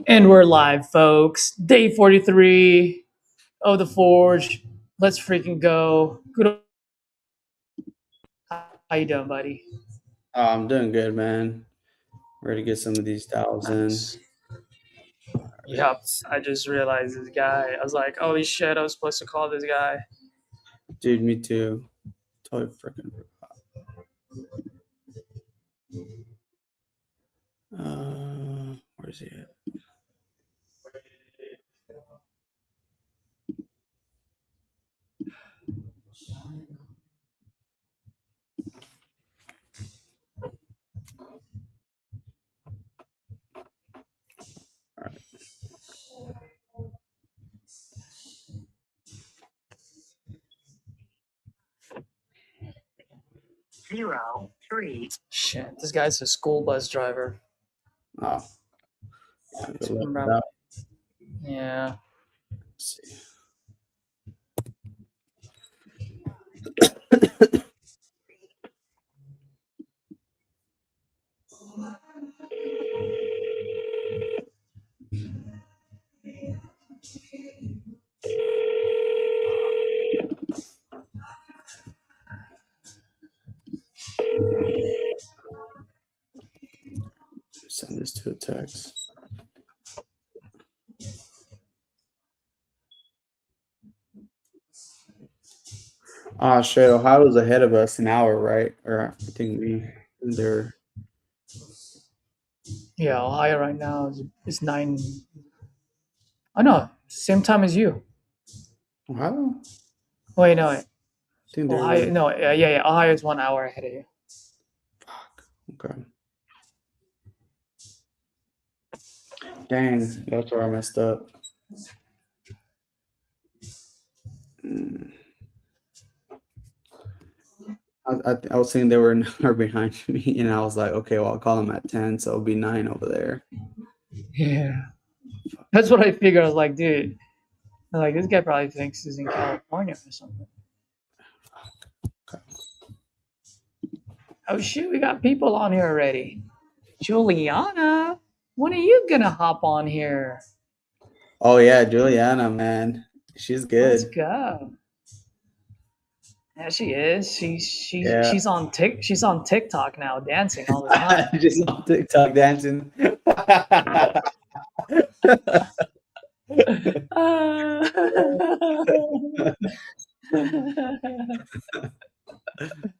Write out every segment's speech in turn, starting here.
And we're live, folks. Day 43 of the Forge. Let's freaking go. Good. How you doing, buddy? Oh, I'm doing good, man. Ready to get some of these dials Nice. in. Yep. I just realized this guy. I was like, holy shit, I was supposed to call this guy. Dude, me too. Totally freaking forgot. Where's he at? All right. Zero, three. Shit, this guy's a school bus driver. Oh. Yeah. Let's see. Send this to a text. Ah, shit. Ohio's ahead of us an hour, right? Or I think they're. Yeah, Ohio right now is 9. Oh, no. Same time as you. Ohio? Wait, no. I think they're. Ohio, no, yeah. Ohio is 1 hour ahead of you. Fuck. Okay. Dang, that's where I messed up. I was thinking they were an hour behind me, and I was like, okay, well, I'll call them at 10, so it'll be 9 over there. Yeah. That's what I figured. I was like, dude, like this guy probably thinks he's in California or something. Okay. Oh shit, we got people on here already. Juliana, when are you gonna hop on here? Oh yeah, Juliana, man, she's good. Let's go. Yeah, she is. Yeah. She's on TikTok now, dancing all the time. Just on TikTok dancing.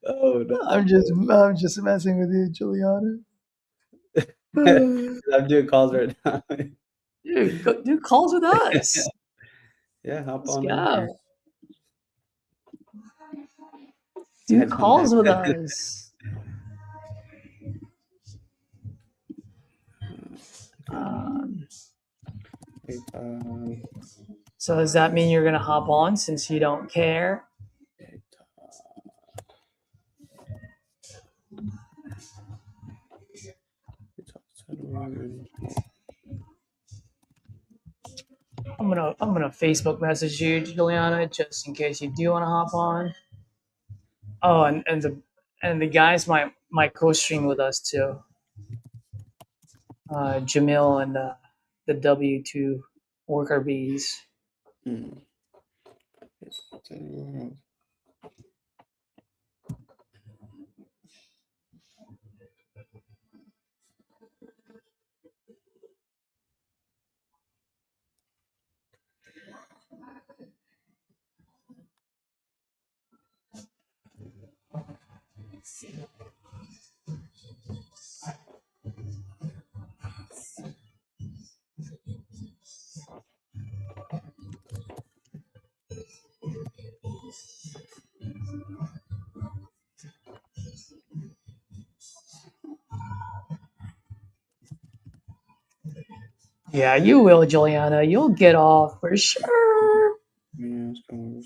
Oh no! I'm just messing with you, Juliana. I'm doing calls right now. Dude, do calls with us. Yeah, hop Let's on go. in. Do calls with us. So does that mean you're gonna hop on since you don't care? I'm gonna Facebook message you, Juliana, just in case you do want to hop on. Oh, and the guys might co-stream with us too. Jamil and the W2 worker bees. Yeah, you will, Juliana. You'll get off for sure. Yeah, it's going.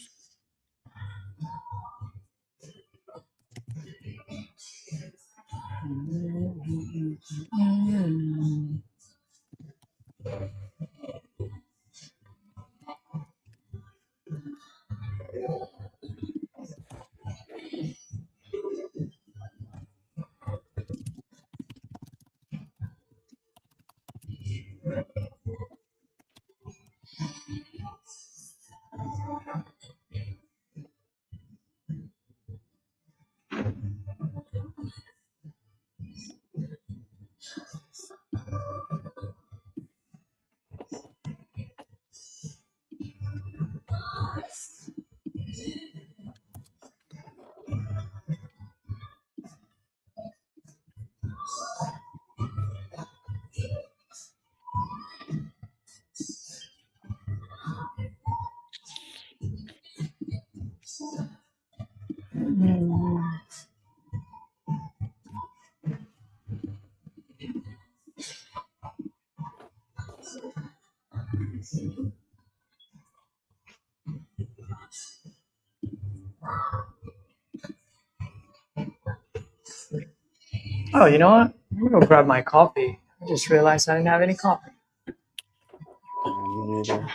Oh, you know what? I'm gonna go grab my coffee. I just realized I didn't have any coffee. Me neither.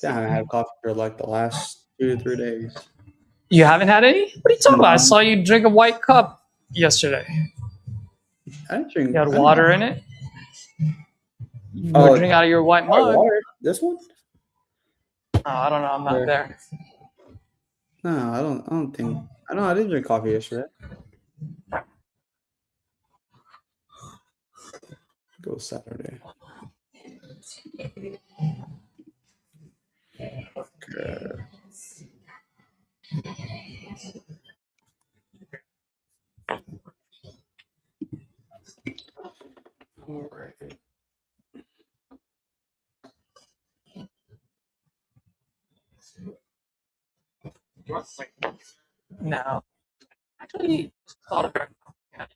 I haven't had coffee for like the last 2 to 3 days. You haven't had any? What are you talking about? I No. saw you drink a white cup yesterday. I didn't drink. You had I didn't water have- in it. You Oh, would drink out of your white mug. water. This one? Oh, I don't know. I'm not Or- there. No, I don't think. I know I didn't drink coffee yesterday. Go Saturday. Okay. All right. No. Actually, thought of it. Yeah.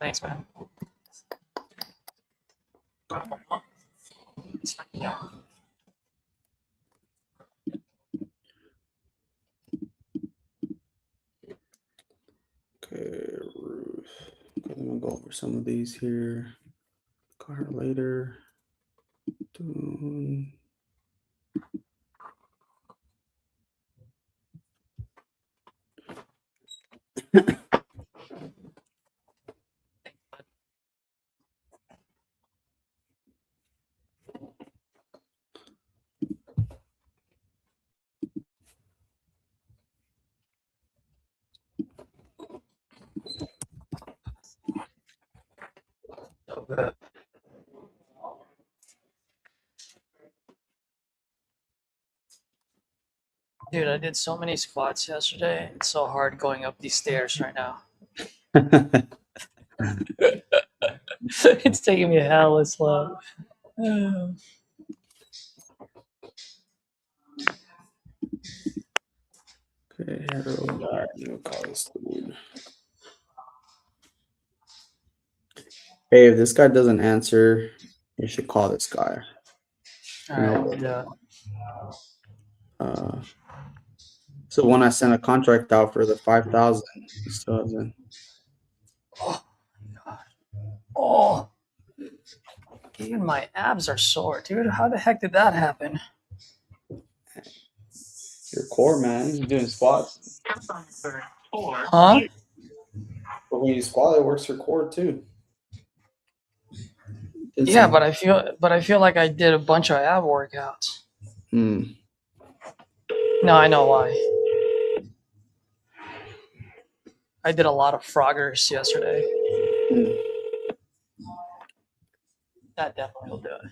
Thanks, man. Yeah. Okay, Ruth. Okay, I'm gonna go over some of these here. Call her later. Dun. So good. Dude, I did so many squats yesterday. It's so hard going up these stairs right now. It's taking me hella slow. Okay, Harold. All right, we'll call this dude. Hey, if this guy doesn't answer, you should call this guy. All right, yeah. So when I sent a contract out for the 5,000, he still hasn't. Oh, God. Oh, even my abs are sore, dude. How the heck did that happen? Your core, man. You're doing squats. Huh? But when you squat, it works your core too. Yeah, but I feel like I did a bunch of ab workouts. Hmm. No, I know why. I did a lot of froggers yesterday. Hmm. That definitely will do it.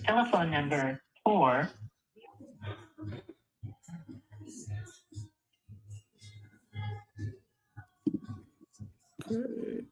Telephone number 4. Okay.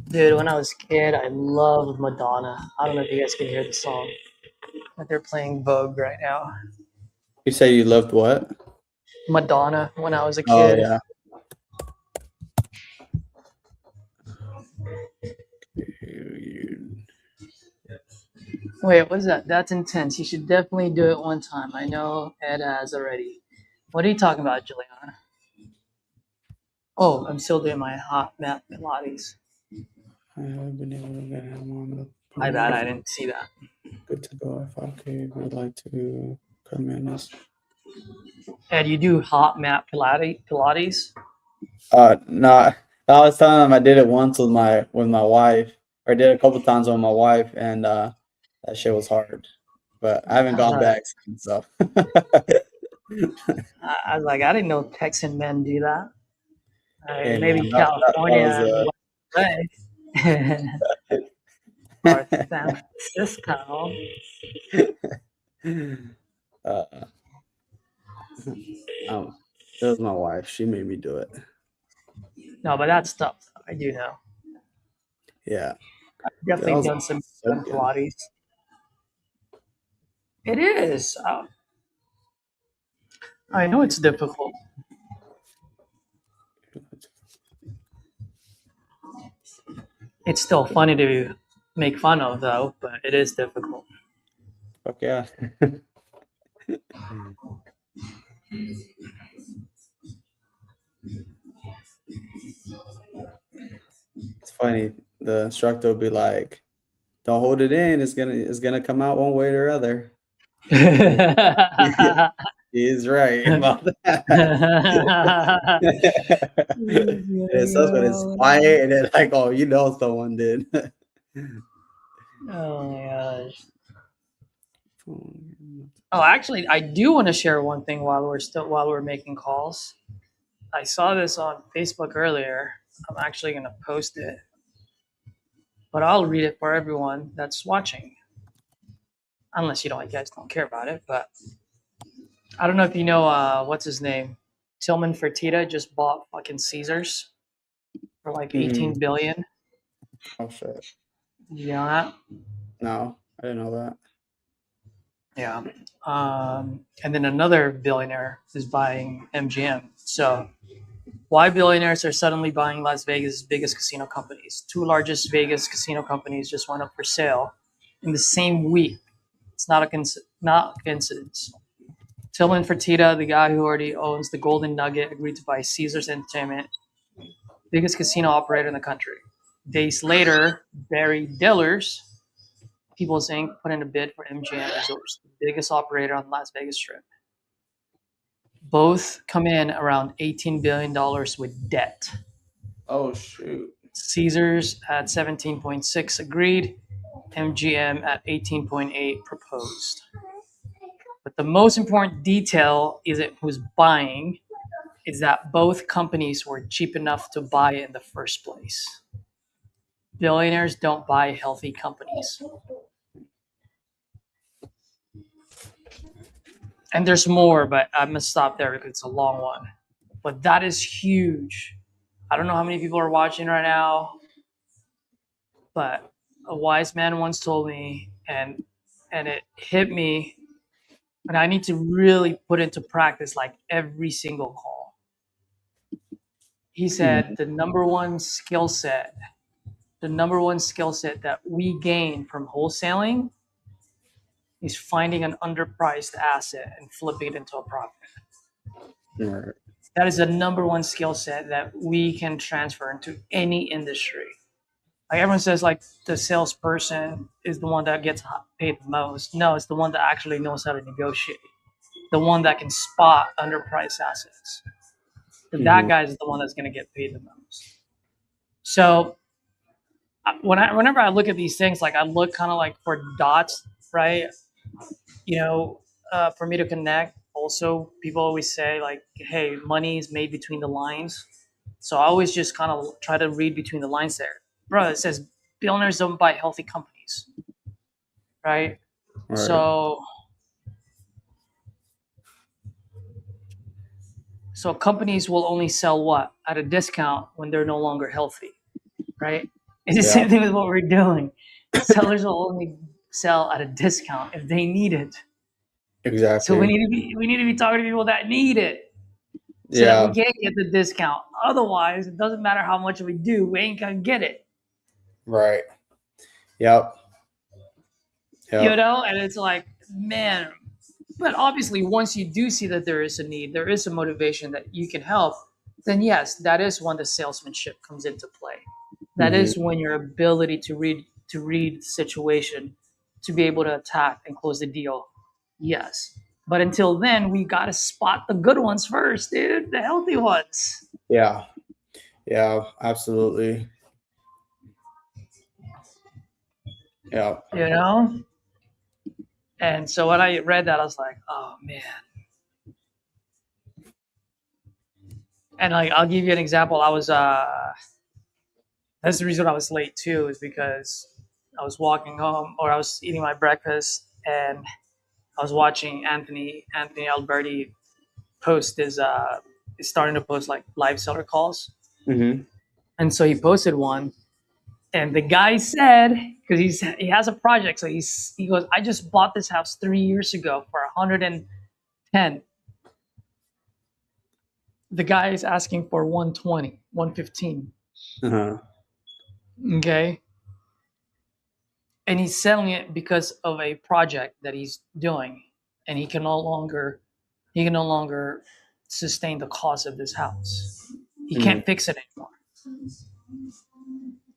Dude, when I was a kid, I loved Madonna. I don't know if you guys can hear the song, but they're playing Vogue right now. You say you loved what? Madonna when I was a Oh kid. yeah. Wait, what's that? That's intense. You should definitely do it one time. I know Ed has already. What are you talking about, Juliana? Oh, I'm still doing my hot mat Pilates. I have been able to get him on the. My bad, I didn't see that. Good to go. If okay, would like to come in as. Ed, you do hot mat Pilates? No, I was telling him I did it once with my wife, or I did it a couple times with my wife, and that shit was hard. but I haven't gone back since. So I was like, I didn't know Texan men do that. hey Maybe man, California and West or San Francisco. It was my wife. She made me do it. No, but that's tough. I do know. Yeah. Definitely done some Pilates. It is. I know it's difficult. It's still funny to make fun of, though, but it is difficult. Fuck yeah. It's funny. The instructor will be like, "Don't hold it in. It's gonna come out one way or other." He is right about that. It's such when it's quiet and then like, oh, you know, someone did. Oh my gosh. Oh, actually, I do want to share one thing while we're making calls. I saw this on Facebook earlier. I'm actually going to post it, but I'll read it for everyone that's watching. Unless you guys don't care about it, but I don't know if you know what's his name. Tillman Fertitta just bought fucking Caesars for like 18 billion. Oh shit. You know that? No, I didn't know that. Yeah. And then another billionaire is buying MGM. So why billionaires are suddenly buying Las Vegas' biggest casino companies? Two largest Vegas casino companies just went up for sale in the same week. It's not a coincidence. Tillman Fertitta, the guy who already owns the Golden Nugget, agreed to buy Caesars Entertainment, biggest casino operator in the country. Days later, Barry Dillers, People's Inc., put in a bid for MGM Resorts, the biggest operator on the Las Vegas Strip. Both come in around $18 billion with debt. Oh shoot. Caesars at 17.6 agreed, MGM at 18.8 proposed. But the most important detail isn't who's buying, is that both companies were cheap enough to buy in the first place. Billionaires don't buy healthy companies. And there's more, but I'm going to stop there because it's a long one. But that is huge. I don't know how many people are watching right now, but a wise man once told me, and it hit me, and I need to really put into practice like every single call. He said the number one skill set that we gain from wholesaling is finding an underpriced asset and flipping it into a profit. Right. That is the number one skill set that we can transfer into any industry. Like everyone says, like the salesperson is the one that gets paid the most. No, it's the one that actually knows how to negotiate. The one that can spot underpriced assets. That guy is the one that's going to get paid the most. So whenever I look at these things, like I look kind of like for dots, right? For me to connect. Also, people always say like, "Hey, money is made between the lines." So I always just kind of try to read between the lines there. Bro, it says billionaires don't buy healthy companies, right? So companies will only sell what? At a discount when they're no longer healthy, right? It's the same thing with what we're doing. Sellers will only sell at a discount if they need it. Exactly. So we need to be talking to people that need it. So that we can't get the discount. Otherwise, it doesn't matter how much we do, we ain't gonna get it. Right. Yep. And it's like, man, but obviously once you do see that there is a need, there is a motivation that you can help, then yes, that is when the salesmanship comes into play. That is when your ability to read the situation, to be able to attack and close the deal. Yes. But until then, we got to spot the good ones first, dude, the healthy ones. Yeah. Yeah, absolutely. Yeah. And so when I read that, I was like, oh man. And like, I'll give you an example. I was that's the reason I was late too, is because I was walking home or I was eating my breakfast and I was watching Anthony Alberti post is starting to post like live seller calls. Mm-hmm. And so he posted one, and the guy said, because he has a project, so he goes, I just bought this house 3 years ago for 110. The guy is asking for 120, 115. Uh-huh. Okay. And he's selling it because of a project that he's doing, and he can no longer sustain the cost of this house. He can't fix it anymore.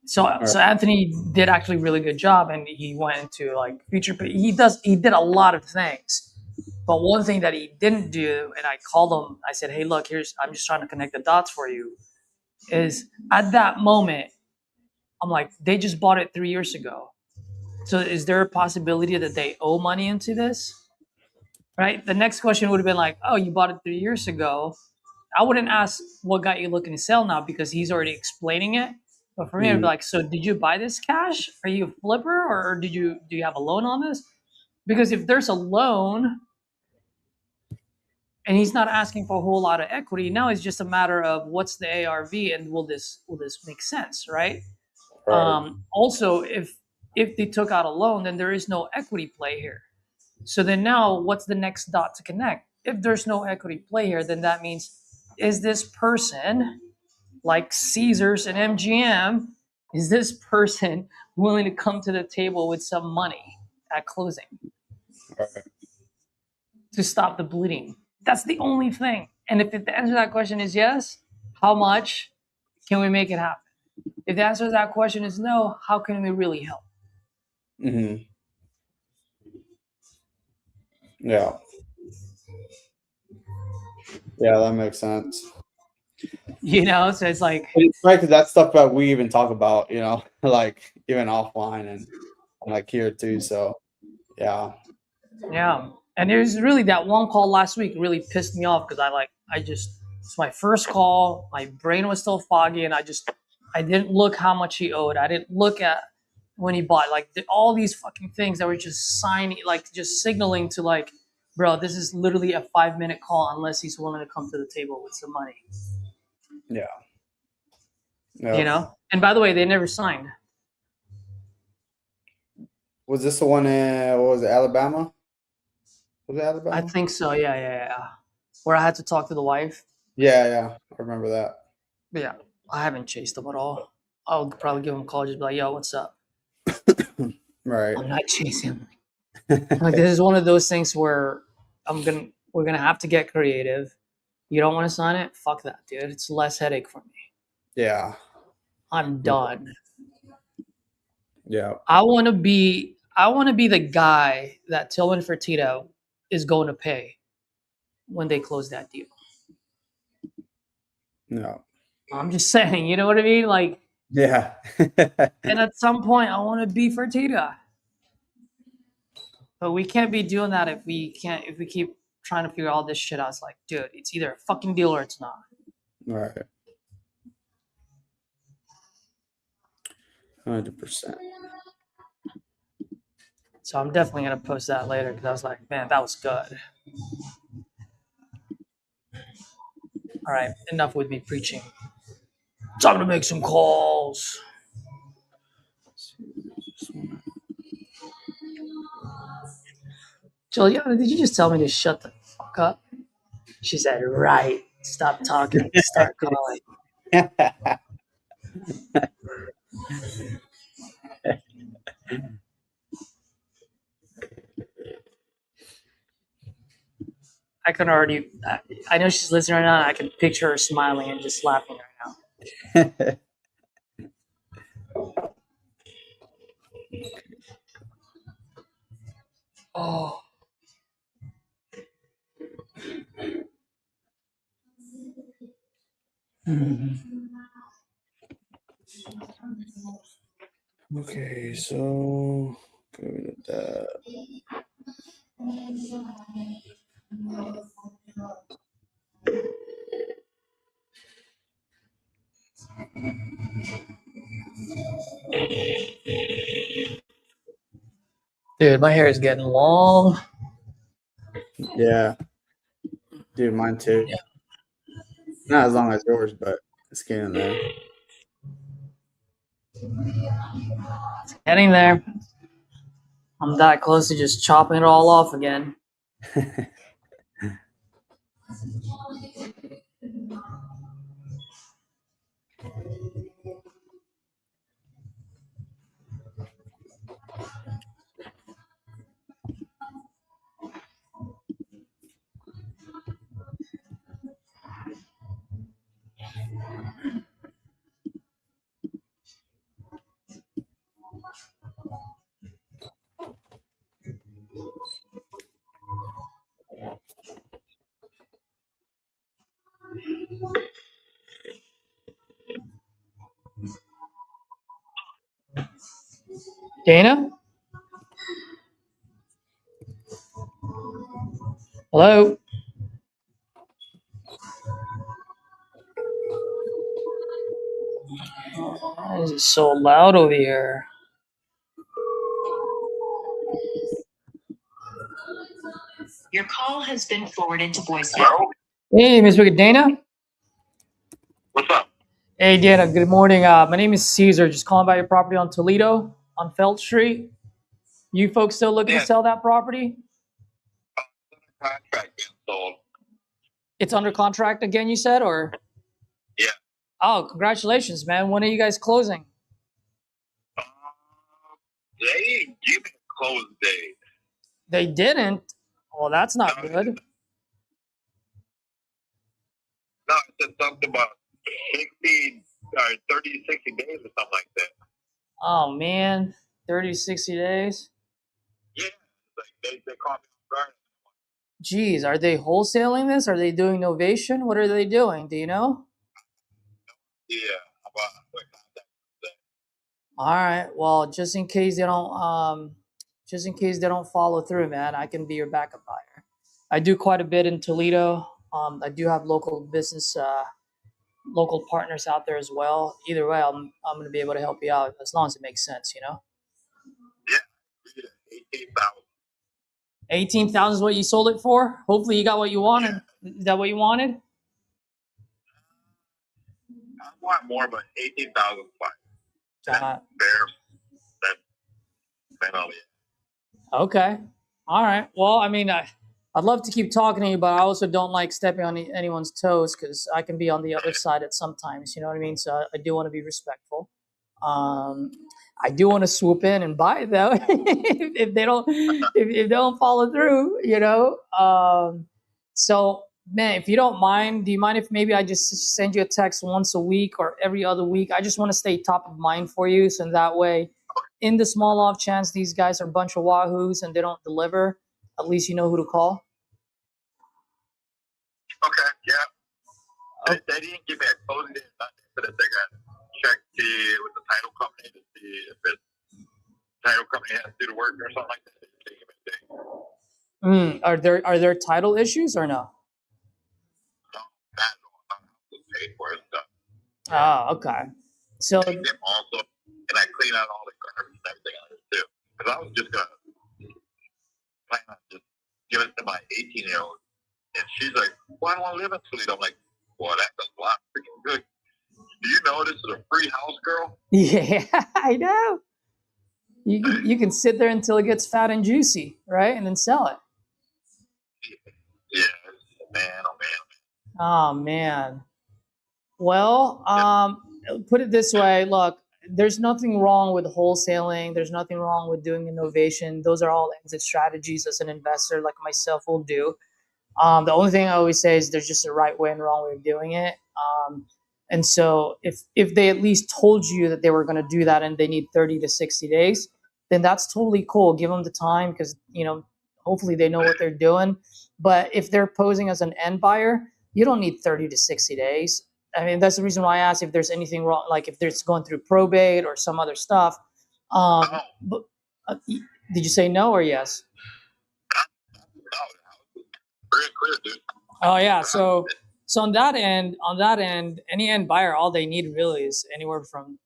So Anthony did actually a really good job, and he went into like future. He did a lot of things, but one thing that he didn't do, and I called him. I said, "Hey, look, I'm just trying to connect the dots for you." Is at that moment, I'm like, they just bought it 3 years ago. So is there a possibility that they owe money into this? Right. The next question would have been like, oh, you bought it 3 years ago. I wouldn't ask what got you looking to sell now because he's already explaining it. But for me, I'd be like, so did you buy this cash? Are you a flipper, or do you have a loan on this? Because if there's a loan and he's not asking for a whole lot of equity, now it's just a matter of what's the ARV and will this make sense, right? Also, if they took out a loan, then there is no equity play here. So then now what's the next dot to connect? If there's no equity play here, then that means, is this person like Caesars and MGM, is this person willing to come to the table with some money at closing to stop the bleeding? That's the only thing. And if the answer to that question is yes, how much can we make it happen? If the answer to that question is no, how can we really help? Mm-hmm. Yeah. Yeah, that makes sense. So it's like, It's right, because that's stuff that we even talk about, like even offline and like here too. So yeah. yeah. And there's really that one call last week really pissed me off because it's my first call. My brain was still foggy, and I didn't look how much he owed. I didn't look at when he bought, like all these fucking things that were just signing, like just signaling to like, bro, this is literally a 5-minute call unless he's willing to come to the table with some money. Yeah. And by the way, they never signed. Was this the one in, what was it, Alabama? Was it I Alabama? think so. Yeah. Where I had to talk to the wife. Yeah. I remember that. But yeah, I haven't chased him at all. I'll probably give him a call, just be like, yo, what's up? Right. I'm not chasing him. Like, this is one of those things where we're gonna have to get creative. You don't want to sign it? Fuck that, dude. It's less headache for me. Yeah. I'm done. Yeah. I want to be the guy that Tillman Fertitta is going to pay when they close that deal. No. I'm just saying, you know what I mean? Like, Yeah. and at some point, I want to be Fertitta. But we can't be doing that if we keep trying to figure all this shit out. It's like, dude, it's either a fucking deal or it's not. Right. 100%. So I'm definitely gonna post that later because I was like, man, that was good. All right, enough with me preaching. Time to make some calls. Juliana, did you just tell me to shut the fuck up? She said, right. Stop talking. Start calling. I can already, I know she's listening right now. I can picture her smiling and just laughing right now. Oh. Okay, so go to that. Dude, my hair is getting long. Yeah, dude, mine too. Yeah. Not as long as yours, but it's getting there. Getting there. I'm that close to just chopping it all off again. Dana? Hello? Why is it so loud over here? Your call has been forwarded to voicemail. Hey, Miss Wicked Dana? What's up? Hey, Dana, good morning. My name is Caesar, just calling about your property on Toledo on Felt Street. You folks still looking to Yeah. sell that property? Contract being sold. It's under contract again, you said, or? Yeah. Oh, congratulations, man. When are you guys closing? They didn't give me a close date. They didn't? Well, that's not No, good. No, it said something about 60 or 30, 60 days or something like that. Oh, man. 30, 60 days? Yeah. Like they called me on guard. Geez, are they wholesaling this? Are they doing novation? What are they doing? Do you know? Yeah. About what contact was All right. Well, just in case they don't follow through, man, I can be your backup buyer. I do quite a bit in Toledo. I do have local business, local partners out there as well. Either way, I'm going to be able to help you out as long as it makes sense, you know. that. Yeah. 18,000. 18,000 is what you sold it for. Hopefully, you got what you wanted. Is that what you wanted? I want more, but 18,000 is fine. That's Uh, fair. That's all it. Okay. All right. Well, I mean, I'd love to keep talking to you, but I also don't like stepping on anyone's toes because I can be on the other side at sometimes. You know what I mean? So I do want to be respectful. Um, I do want to swoop in and buy it though if they don't if they don't follow through. You know. So man, if you don't mind, do you mind if maybe I just send you a text once a week or every other week? I just want to stay top of mind for you, so that way in the small off chance these guys are a bunch of wahoos and they don't deliver, at least you know who to call. Okay. Yeah. They didn't give me a closing date. Nothing. So that they got check with the title company to see if it's title company has to do the work or something like that. They give me a date. Are there title issues or no? No, that's all. I'm paid for it stuff. Oh, okay. So Take them also, and I clean out all the garbage and everything on it too. Because I was just gonna plan on just giving it to my 18-year-old, and she's like, "Well, I don't want to live in Toledo." I'm like, "Boy, that's a lot freaking good." Do you know this is a free house, girl? yeah, I know. You can sit there until it gets fat and juicy, right, and then sell it. Yeah, man, oh man. Oh man. Well, put it this way. Look, there's nothing wrong with wholesaling. There's nothing wrong with doing innovation. Those are all exit strategies as an investor like myself will do. The only thing I always say is there's just a right way and wrong way of doing it. And so if they at least told you that they were going to do that and they need 30 to 60 days, then that's totally cool. Give them the time because, you know, hopefully they know what they're doing. But if they're posing as an end buyer, you don't need 30 to 60 days. I mean, that's the reason why I asked if there's anything wrong, like if there's going through probate or some other stuff. Oh, But did you say no or yes? very clear, dude. Oh yeah. So on that end, any end buyer, all they need really is anywhere from,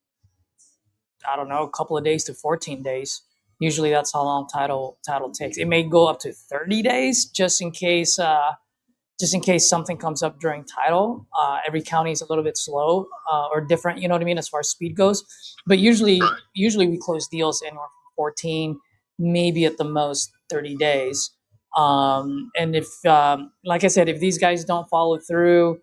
I don't know, a couple of days to 14 days. Usually that's how long title takes. It may go up to 30 days just in case something comes up during title. Every county is a little bit slow or different, you know what I mean, as far as speed goes. But usually we close deals anywhere from 14, maybe at the most 30 days. And if, like I said, if these guys don't follow through,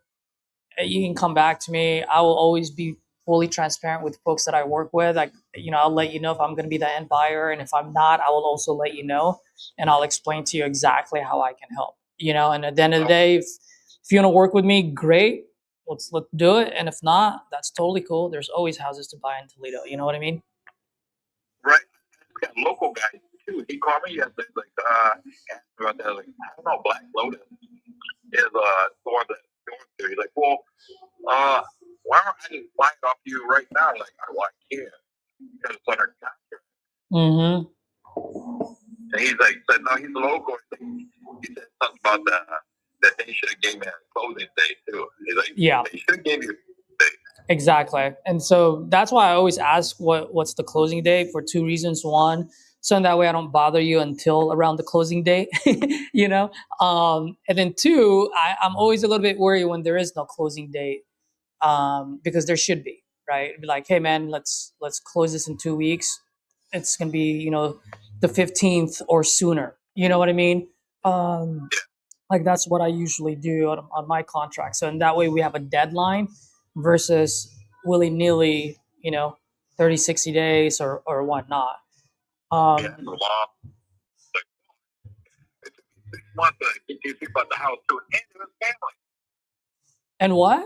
you can come back to me. I will always be fully transparent with folks that I work with. I'll let you know if I'm going to be the end buyer, and if I'm not, I will also let you know, and I'll explain to you exactly how I can help. And at the end of the day, if you want to work with me, great. Let's do it. And if not, that's totally cool. There's always houses to buy in Toledo. You know what I mean? Right. Got local guys too. He called me yesterday, like, asked about that. Like, I don't know, Black Lotus is the one that going through. He's like, well, why don't I just buy it off you right now? Like, I can't because it's under contract. Mm-hmm. And he's like, said no, he's local. He said something about that they should have gave me a closing date too. He's like, Yeah. they should have gave you a date. Exactly. And so that's why I always ask what's the closing date, for two reasons. One, so that way I don't bother you until around the closing date, and then two, I'm always a little bit worried when there is no closing date, because there should be, right? It'd be like, hey man, let's close this in 2 weeks. It's going to be, the 15th or sooner. You know what I mean? Like that's what I usually do on my contract. So in that way we have a deadline versus willy-nilly, 30, 60 days or whatnot. Yeah, the law. Like, it took me 6 months to get you think about the house too, and it was family. And what?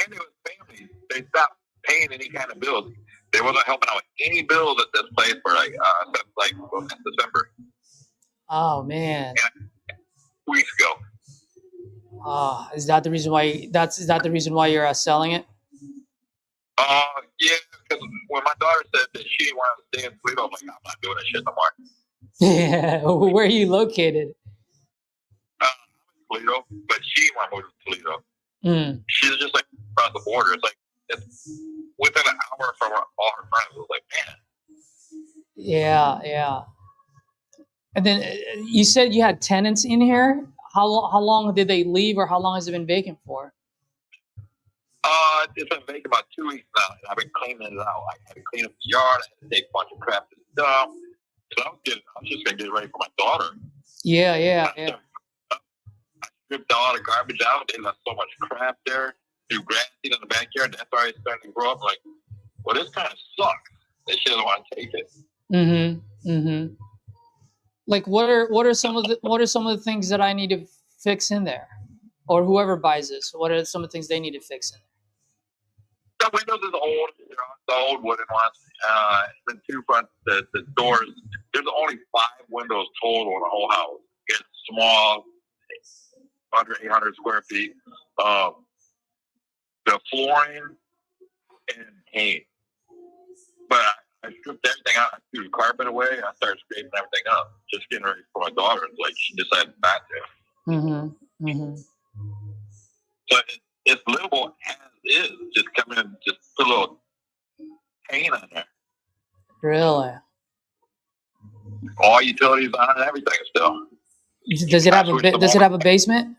And it was family. They stopped paying any kind of bills. They wasn't helping out with any bills at this place for since December. Oh man. Yeah, 2 weeks ago. Is that the reason why you're selling it? Yeah, because when my daughter said that she didn't want to stay in Toledo, I'm like, I'm not doing that shit no more. Yeah. Where are you located? Toledo, but she didn't want to move to Toledo. Mm. She's just like across the border. It's within an hour from all her friends. I was like, man. Yeah. And then you said you had tenants in here. How long did they leave, or how long has it been vacant for? It's been vacant about 2 weeks now, and I've been cleaning it out. I had to clean up the yard. I had to take a bunch of crap to the dump. So I was just gonna get ready for my daughter. Yeah. I stripped all the garbage out. They left so much crap there. Threw grass seed in the backyard. That's already starting to grow up. Like, well, this kind of sucks. They should have want to take it. Mm-hmm. Like, what are some of the things that I need to fix in there, or whoever buys this? What are some of the things they need to fix in there? The windows is old. The old wooden ones. The two front, the doors. There's only 5 windows total in the whole house. It's small, under 800 square feet. The flooring and paint. But I stripped everything out. I threw the carpet away. I started scraping everything up, just getting ready for my daughter. Like, she decided not to. Mm-hmm. So it's livable as is. Just come in, just put a little paint on there. Really? All utilities on it, everything still. Does it have a basement?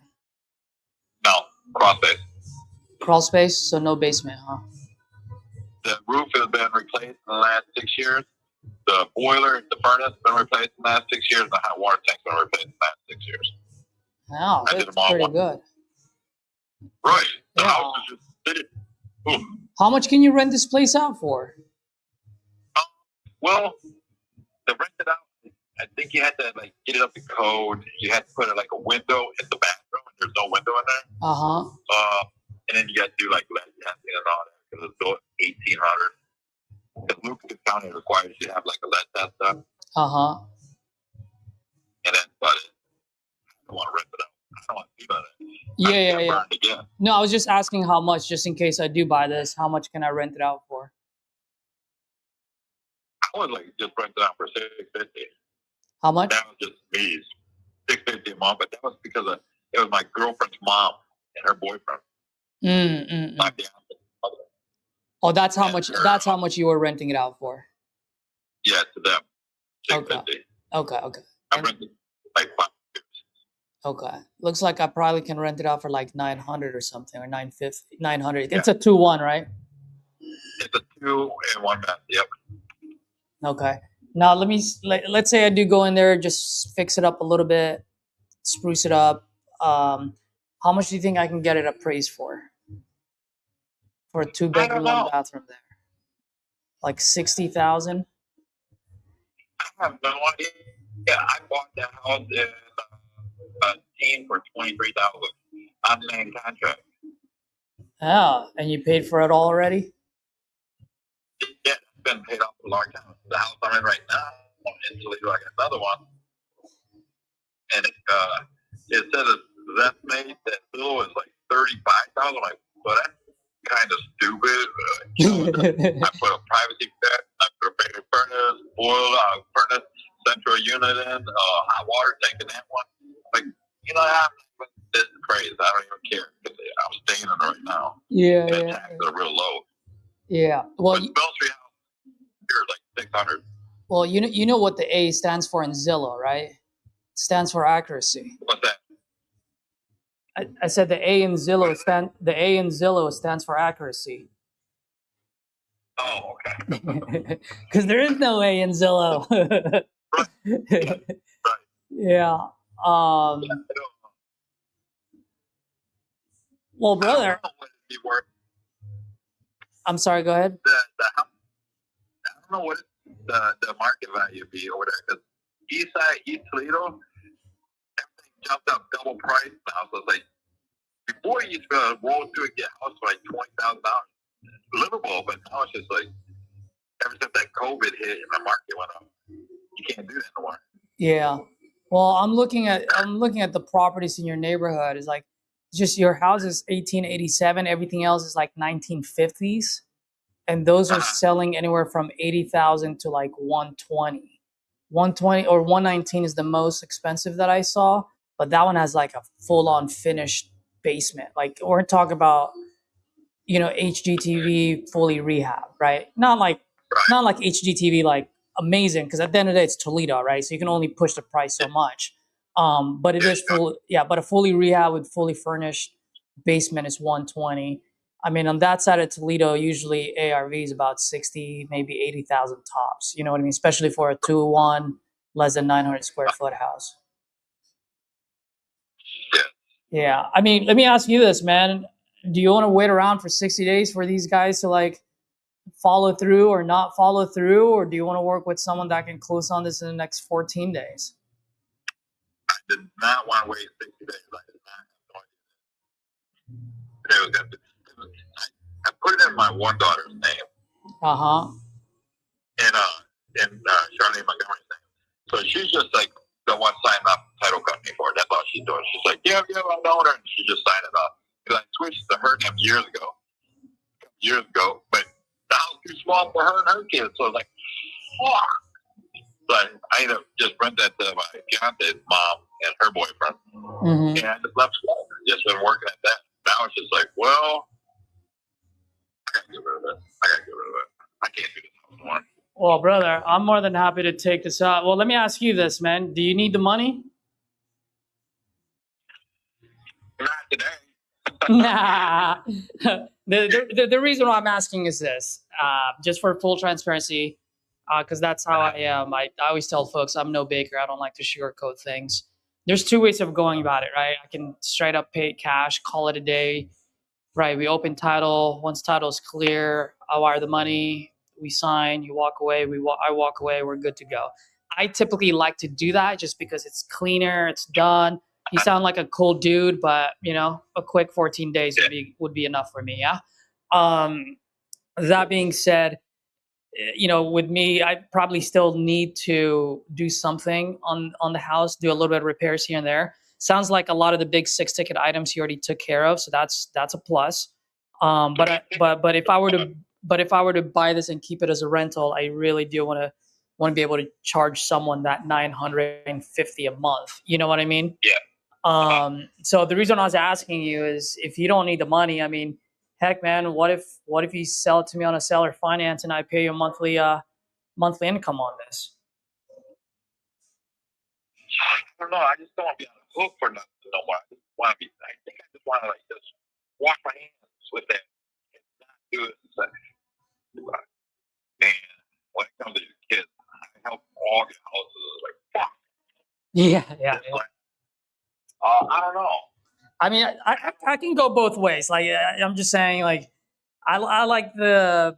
No, crawl space. Crawl space, so no basement, huh? The roof has been replaced in the last 6 years. The boiler, the furnace, has been replaced in the last 6 years. The hot water tank's been replaced in the last 6 years. Wow, that's pretty good. Right. The Yeah. house is just sitting. Ooh. How much can you rent this place out for? Well, to rent it out, I think you had to get it up to code. You had to put a window in the bathroom, and there's no window in there. Uh-huh. And then you got to do lead testing and all that because it's built 1800. Because Lucas County requires you to have a lead test done. Uh-huh. And that's about it. I don't want to rent it out. I don't want to do that. Yeah. No, I was just asking how much, just in case I do buy this. How much can I rent it out for? I would just rent it out for $650. How much? That was just fees. $650 a month, but that was because it was my girlfriend's mom and her boyfriend. My fiance. Oh, that's how And much. her, That's how much you were renting it out for. Yeah, to them. Okay. $650. Okay. I And- rented like 5 years. Okay. Looks like I probably can rent it out for like 900 or something, or 950, 900. Yeah. It's a 2-1, right? It's a 2 and 1 bath. Yep. Okay. Now let's say I do go in there, just fix it up a little bit, spruce it up. How much do you think I can get it appraised for a 2-bedroom, know. 1 bathroom there? Like 60,000. I have no idea. Yeah, I bought the house in team for $23,000 on the main contract. Yeah, and you paid for it all already? Yeah, it's been paid off for a long time. The house I'm in right now in Toledo, I got another one, and it says it's estimated that bill is like $35,000. I'm like, well, that's kind of stupid. I put a privacy bed, I put a big furnace, furnace, central unit in, hot water tank in that one. Like, this is crazy. I don't even care. I'm staying in it right now. Yeah, And the yeah, taxes are real low. yeah. Well, But Mill Street house here is like 600. well, you know what the A stands for in Zillow, right? It stands for accuracy. What's that? I said the A in Zillow stands for accuracy. Oh, okay. Because there is no A in Zillow. Right. Yeah. Well, brother. I don't know what it'd be worth. I'm sorry. Go ahead. The house, I don't know what the market value would be over there. Because East Toledo, everything jumped up double price now. So it's like, before you used to roll through and get a house for like $20,000 livable, but now it's just like, ever since that COVID hit and the market went up, you can't do that anymore. Yeah. Well, I'm looking at the properties in your neighborhood. It's like just your house is 1887. Everything else is like 1950s, and those are selling anywhere from 80,000 to like 120. 120 or 119 is the most expensive that I saw, but that one has like a full-on finished basement. Like we're talking about, HGTV fully rehab, right? Not like HGTV like amazing, because at the end of the day it's Toledo, right? So you can only push the price so much. But it is full, yeah. But a fully rehab with fully furnished basement is 120. I mean, on that side of Toledo, usually ARV is about 60, maybe 80,000 tops. You know what I mean? Especially for a 2-1, less than 900 square foot house. Yeah. I mean, let me ask you this, man. Do you want to wait around for 60 days for these guys to like follow through or not follow through? Or do you want to work with someone that can close on this in the next 14 days? I did not want to wait 60 days. I did not have no idea. I put it in my one daughter's name. And Charlene Montgomery's name. So she's just like the one signing up title company for it. That's all she's doing. She's like, yeah, I know her, and she just signed it up. Because I switched to her name years ago, but the house was too small for her and her kids. So I was like, fuck. But I ended up just renting that to my fiance's mom and her boyfriend. And I just left school. Just been working at that. Now it's just like, well, I gotta get rid of it. I can't do this anymore. Well, brother, I'm more than happy to take this out. Well, let me ask you this, man. Do you need the money? Not today. Nah. The reason why I'm asking is this, just for full transparency, because that's how I am. I always tell folks I'm no baker. I don't like to sugarcoat things. There's two ways of going about it, right? I can straight up pay cash, call it a day, right? We open title. Once title is clear, I wire the money. We sign. You walk away. I walk away. We're good to go. I typically like to do that just because it's cleaner. It's done. You sound like a cool dude, but a quick 14 days would be enough for me. Yeah. That being said, with me, I probably still need to do something on the house, do a little bit of repairs here and there. Sounds like a lot of the big 6-ticket items he already took care of, so that's a plus. But if I were to buy this and keep it as a rental, I really do want to want to be able to charge someone that $950 a month. You know what I mean? Yeah. So the reason I was asking you is if you don't need the money, I mean, heck, man, what if you sell it to me on a seller finance and I pay you a monthly income on this? I don't know. I just don't want to be on the hook for nothing no more. I just want to be. I think I just want to like just wash my hands with that and not do it. And when it comes to your kids, I help all your houses. Like fuck. Yeah. It's like, I don't know. I mean, I can go both ways. Like I'm just saying, like I like the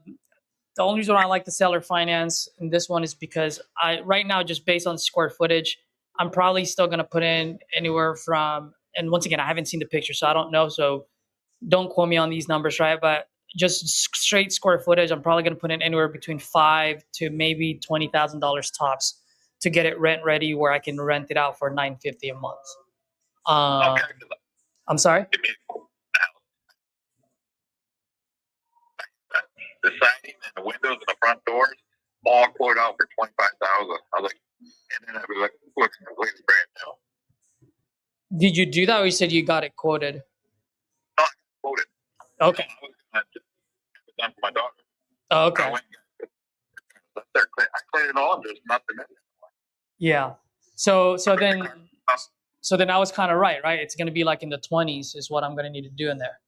only reason I like the seller finance in this one is because right now, just based on square footage, I'm probably still gonna put in anywhere from, and once again, I haven't seen the picture, so I don't know. So don't quote me on these numbers, right? But just straight square footage, I'm probably gonna put in anywhere between $5,000 to maybe $20,000 tops to get it rent ready, where I can rent it out for $950 a month. Okay. I'm sorry. Give me the siding and the windows and the front doors all quoted out for $25,000. I was like, and then I was like, looks completely brand new. Did you do that, or you said you got it quoted? No, I got quoted. Okay. I was gonna just have it done for my daughter. Oh, I okay. went and got it. I cleaned it all up. There's nothing in it. Yeah. So then I was kind of right? It's going to be like in the 20s is what I'm going to need to do in there.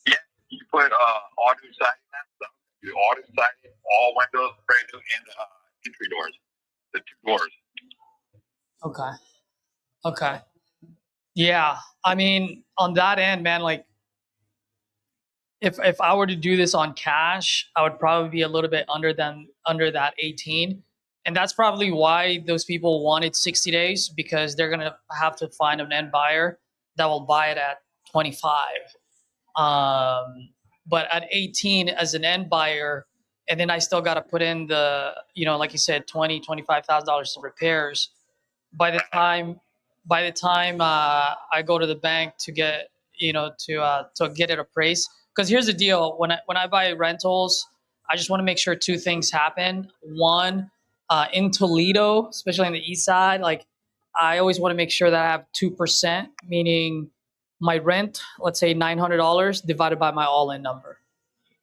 Yeah, you put all new siding and stuff. You all new siding, all windows brand new, and entry doors, the 2 doors. Okay. Yeah. I mean, on that end, man, like if I were to do this on cash, I would probably be a little bit under that 18. And that's probably why those people wanted 60 days, because they're going to have to find an end buyer that will buy it at 25. But at 18 as an end buyer, and then I still got to put in the, like you said, $25,000 of repairs. By the time I go to the bank to get, to get it appraised, because here's the deal: when I buy rentals, I just want to make sure 2 things happen. One, in Toledo, especially on the east side, like I always want to make sure that I have 2%, meaning my rent, let's say $900 divided by my all-in number.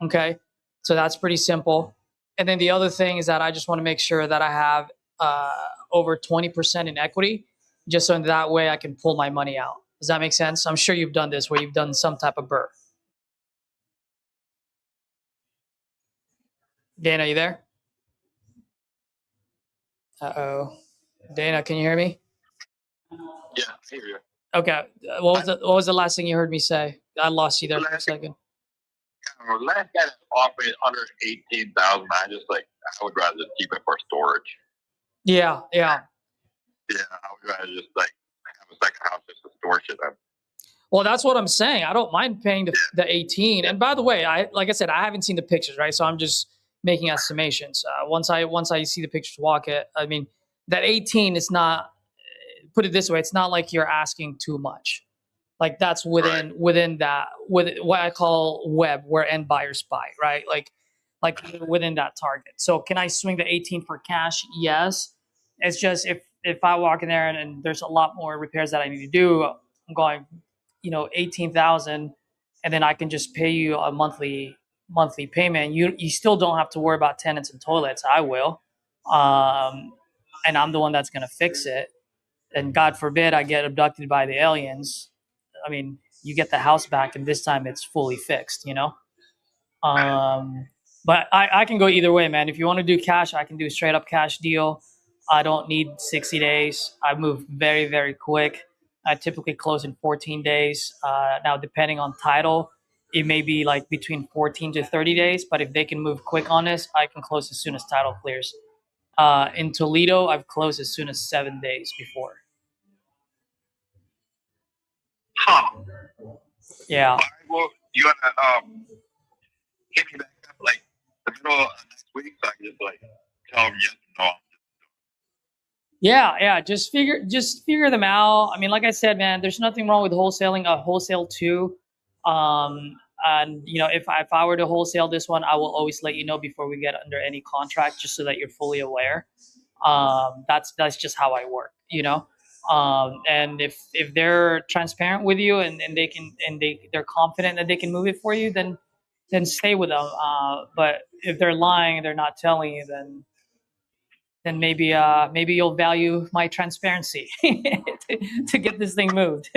Okay, so that's pretty simple. And then the other thing is that I just want to make sure that I have over 20% in equity, just so in that way I can pull my money out. Does that make sense? I'm sure you've done this where you've done some type of BRRRR. Dana, you there? Uh-oh. Dana, can you hear me? Yeah, I hear you. Okay. What was the last thing you heard me say? I lost you there for a second. Last guy that offered me under 18,000, I would rather just keep it for storage. Yeah. Yeah, I would rather just have a second house just to store shit in. Well, that's what I'm saying. I don't mind paying the 18. And by the way, like I said, I haven't seen the pictures, right? So I'm just making estimations. Once I see the pictures, walk it. I mean, that 18 is not. Put it this way: it's not like you're asking too much. Like that's within that, with what I call web, where end buyers buy, right? Like within that target. So can I swing the 18 for cash? Yes. It's just if I walk in there and there's a lot more repairs that I need to do, I'm going, 18,000, and then I can just pay you a monthly payment. You still don't have to worry about tenants and toilets. I will, and I'm the one that's gonna fix it. And God forbid I get abducted by the aliens. I mean, you get the house back, and this time it's fully fixed. But I can go either way, man. If you want to do cash, I can do a straight up cash deal. I don't need 60 days. I move very, very quick. I typically close in 14 days. Now, depending on title, it may be like between 14 to 30 days. But if they can move quick on this, I can close as soon as title clears. In Toledo, I've closed as soon as 7 days before. Huh. Yeah. All right, well, you gotta hit me back up like the middle of next week, so I can just tell them yes or no. Yeah. Just figure them out. I mean, like I said, man, there's nothing wrong with wholesaling a wholesale too. And if I were to wholesale this one, I will always let you know before we get under any contract, just so that you're fully aware. That's just how I work, and if they're transparent with you, and they can, and they're confident that they can move it for you, then stay with them. But if they're lying and they're not telling you, then maybe you'll value my transparency to get this thing moved.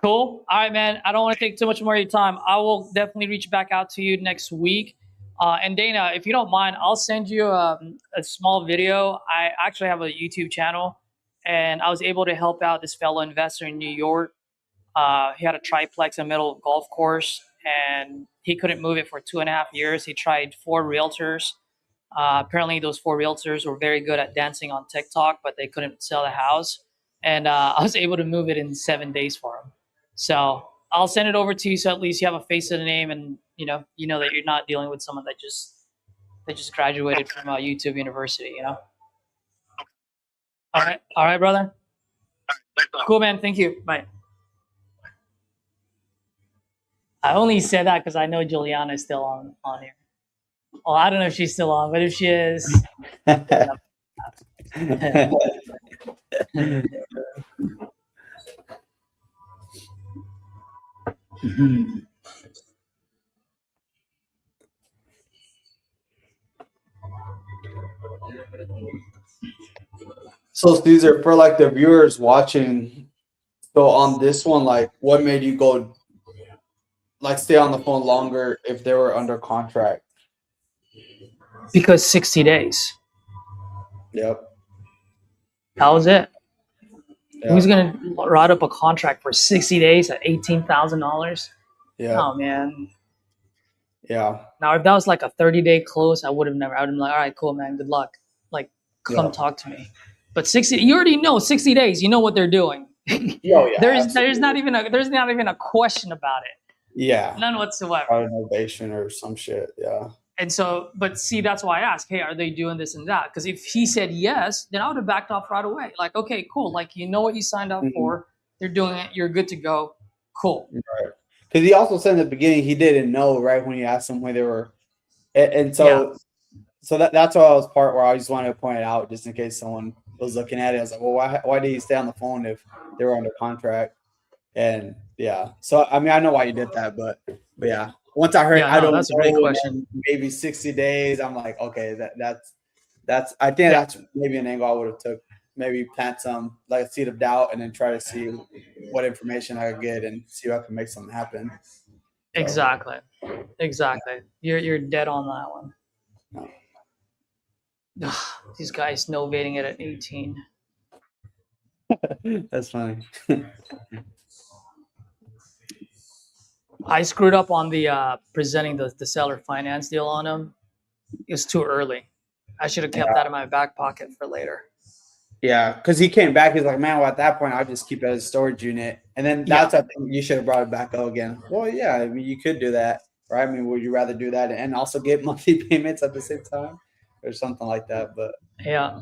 Cool. All right, man. I don't want to take too much more of your time. I will definitely reach back out to you next week. And Dana, if you don't mind, I'll send you a small video. I actually have a YouTube channel, and I was able to help out this fellow investor in New York. He had a triplex in the middle of a golf course, and he couldn't move it for 2.5 years. He tried 4 realtors. Apparently, those 4 realtors were very good at dancing on TikTok, but they couldn't sell the house. And I was able to move it in 7 days for him. So I'll send it over to you, so at least you have a face of the name, and you know that you're not dealing with someone that just graduated from YouTube University. All right, brother. Cool, man. Thank you. Bye. I only said that because I know Juliana is still on here. Well, I don't know if she's still on, but if she is, So Caesar, for like the viewers watching, so on this one, like what made you go like stay on the phone longer if they were under contract? because 60 days. Yep. That was it. Yeah. Who's gonna write up a contract for 60 days at $18,000? Yeah. Oh man. Yeah. Now, if that was like a 30-day close, I would have never. I would have been like, all right, cool, man, good luck. Like, come talk to me. But 60, you already know 60 days. You know what they're doing. Yeah. There's not even a question about it. Yeah. None whatsoever. Innovation or some shit. Yeah. And so, but see, that's why I asked, hey, are they doing this and that? Because if he said yes, then I would have backed off right away. Like, okay, cool. Like, you know what you signed up for. They're doing it. You're good to go. Cool. Right. Because he also said in the beginning he didn't know, right, when you asked him when they were, and so that's why I was part where I just wanted to point it out just in case someone was looking at it. I was like, well, why did he stay on the phone if they were under contract? And yeah, so I mean I know why you did that, but yeah, once I heard that's a great question. Maybe 60 days, I'm like, okay, that's I think that's maybe an angle I would have took. Maybe plant some like a seed of doubt and then try to see what information I could get and see if I can make something happen. So. Exactly. You're dead on that one. No. These guys novating it at 18. That's funny. I screwed up on the presenting the seller finance deal on him. It was too early. I should have kept that in my back pocket for later. Yeah, because he came back. He's like, man, well, at that point, I'll just keep it as a storage unit. And then that's, I think you should have brought it back up again. Well, yeah, I mean, you could do that, right? I mean, would you rather do that and also get monthly payments at the same time or something like that? But yeah.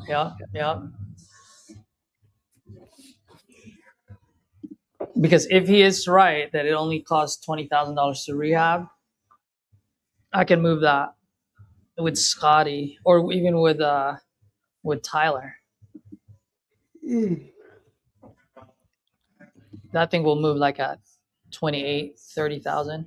Because if he is right that it only costs $20,000 to rehab, I can move that with Scotty or even with Tyler. That thing will move like at 28, 30,000.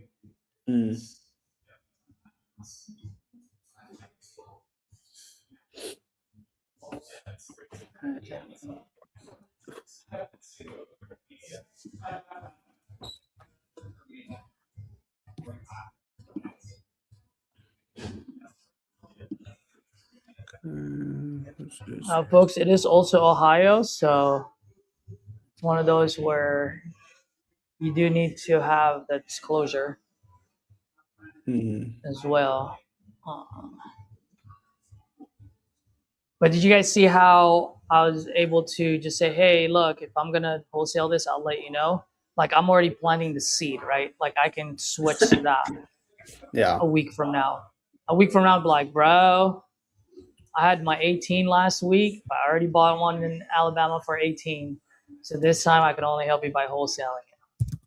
Folks, it is also Ohio, so it's one of those where you do need to have that disclosure as well. But did you guys see how I was able to just say, hey, look, if I'm going to wholesale this, I'll let you know. Like, I'm already planting the seed, right? Like, I can switch to that a week from now. A week from now, I'll be like, bro, I had my 18 last week. But I already bought one in Alabama for 18. So this time I can only help you by wholesaling it.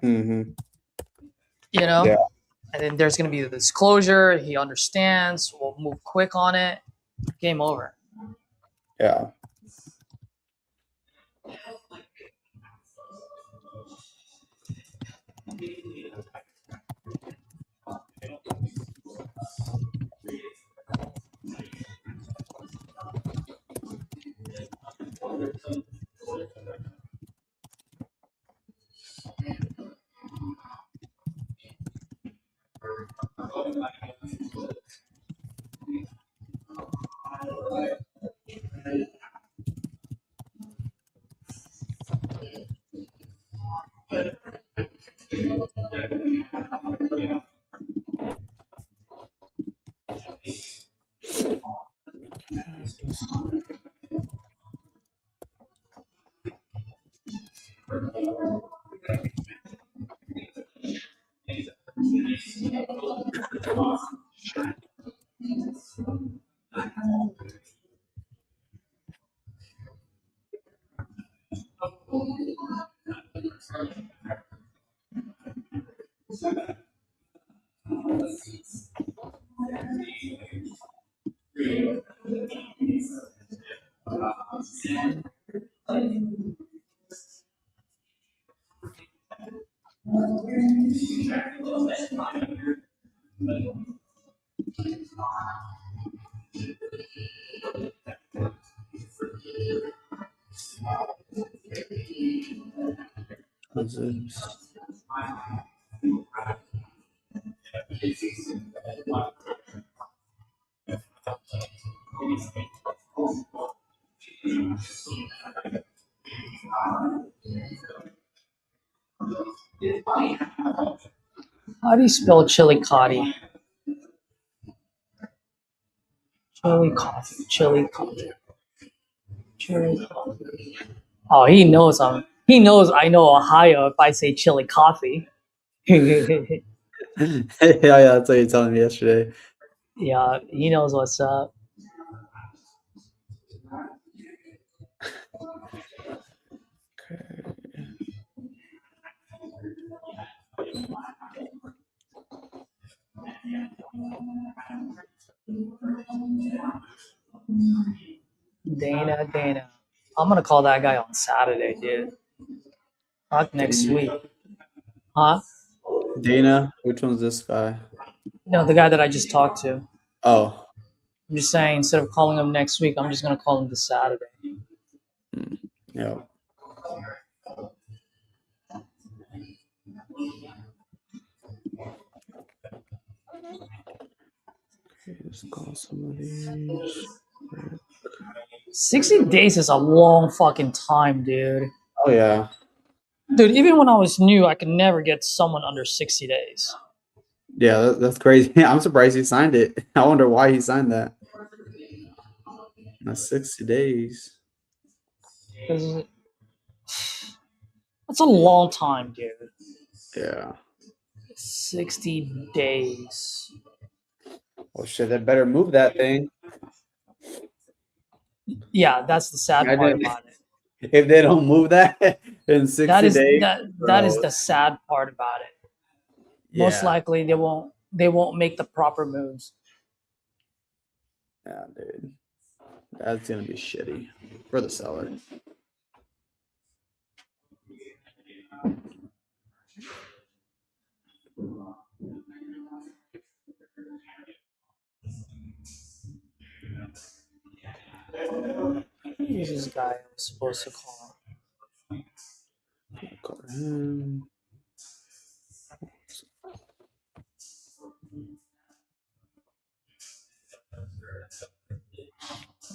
Mm-hmm. You know? Yeah. And then there's going to be the disclosure. He understands. We'll move quick on it. Game over. Yeah. What's this? How do you spell chili-cotti? Chili coffee. Chili coffee. Chili coffee. Oh, he knows he knows I know Ohio if I say chili coffee. Yeah, that's what you telling me yesterday. Yeah, he knows what's up. Dana. I'm gonna call that guy on Saturday, dude. Not next Dana. week. Huh? Dana, which one's this guy? No, the guy that I just talked to. Oh, I'm just saying, instead of calling him next week, I'm just gonna call him this Saturday. yeah. Okay, let's call some of these. 60 days is a long fucking time, dude. Oh yeah, Dude, even when I was new, I could never get someone under 60 days. yeah. That's crazy. I'm surprised he signed it. I wonder why he signed that. That's 60 days. 'Cause that's a long time, dude. Yeah. 60 days. Well, shit. They better move that thing. Yeah, that's the sad part Imagine about it. if they don't move that in 60 That is days. that is the sad part about it. Most Yeah. likely they won't make the proper moves. Yeah, dude. That's gonna be shitty for the seller. Who's this guy I was supposed to call? Call him.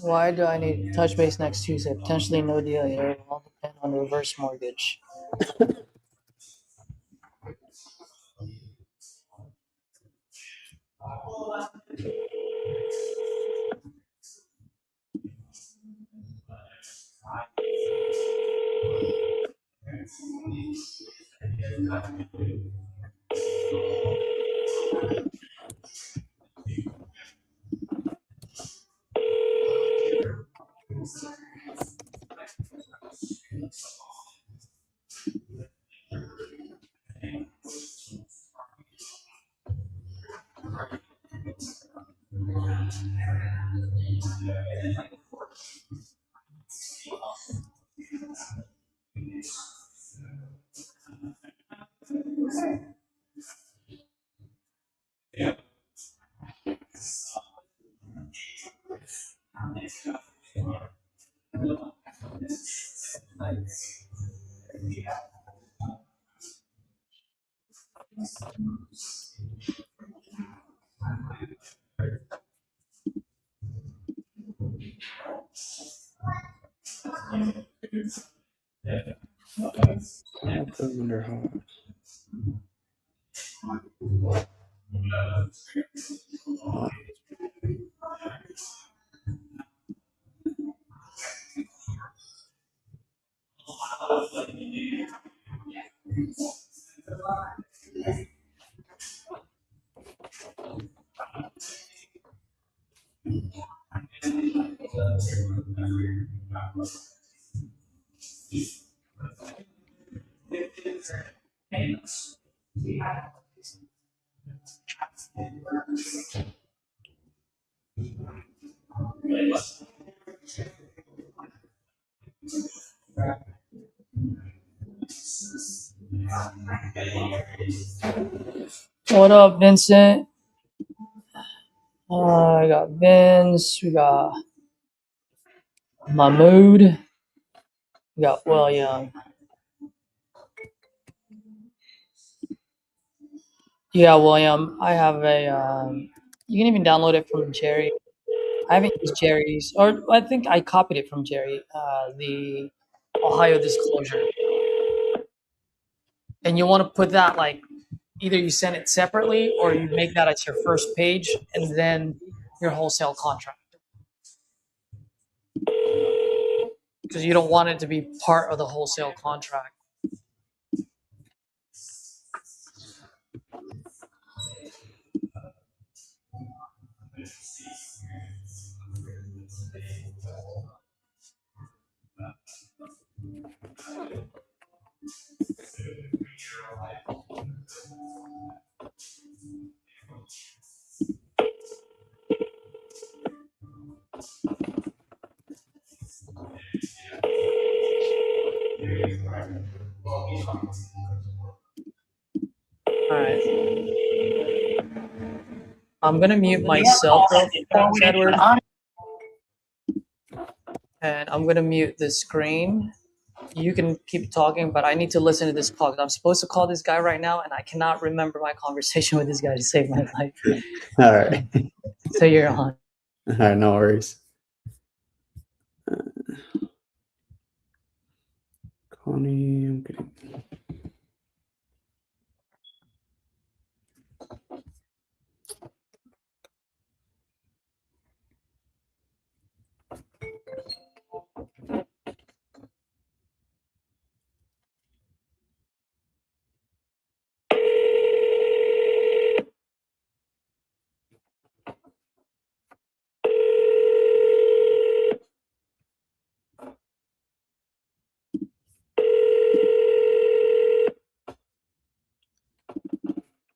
Why do I need to touch base next Tuesday? Potentially no deal here. It all depend on the reverse mortgage. What up, Vincent? I got Vince. We got Mahmood. We got William. Yeah, William. I have a. You can even download it from Jerry. I haven't used Jerry's, or I think I copied it from Jerry. The Ohio disclosure, and you want to put that like either you send it separately or you make that as your first page, and then your wholesale contract, because you don't want it to be part of the wholesale contract. All right. I'm gonna mute myself real fast, Edward, and I'm gonna mute the screen. You can keep talking, but I need to listen to this call. 'Cause I'm supposed to call this guy right now, and I cannot remember my conversation with this guy to save my life. All right. So you're on. All right, no worries. Connie, I'm getting.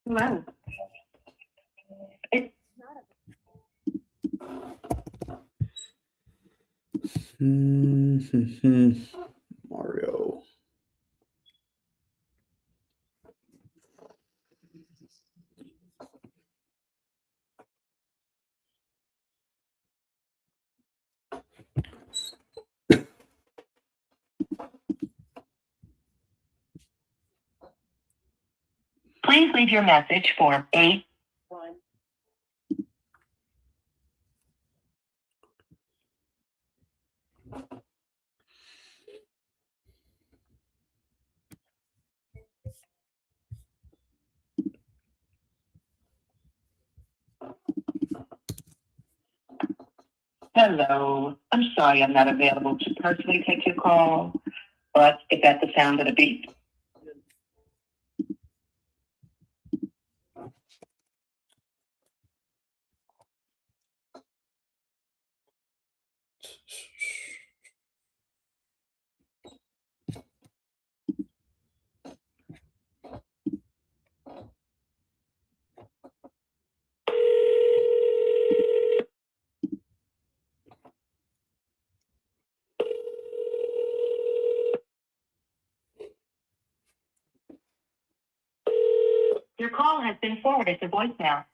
Hello. Mario. Please leave your message for 8. Hello. I'm sorry I'm not available to personally take your call, but if at the sound of the beep, call has been forwarded to voicemail.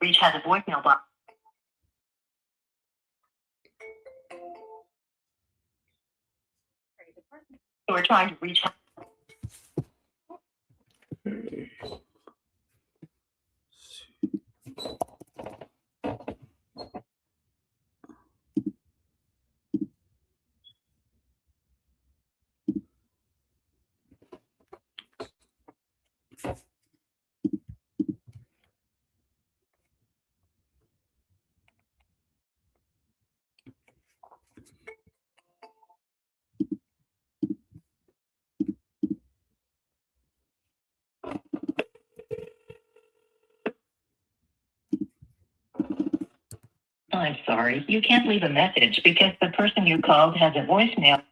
Reach has a voicemail box. We're trying to reach. I'm sorry, you can't leave a message because the person you called has a voicemail.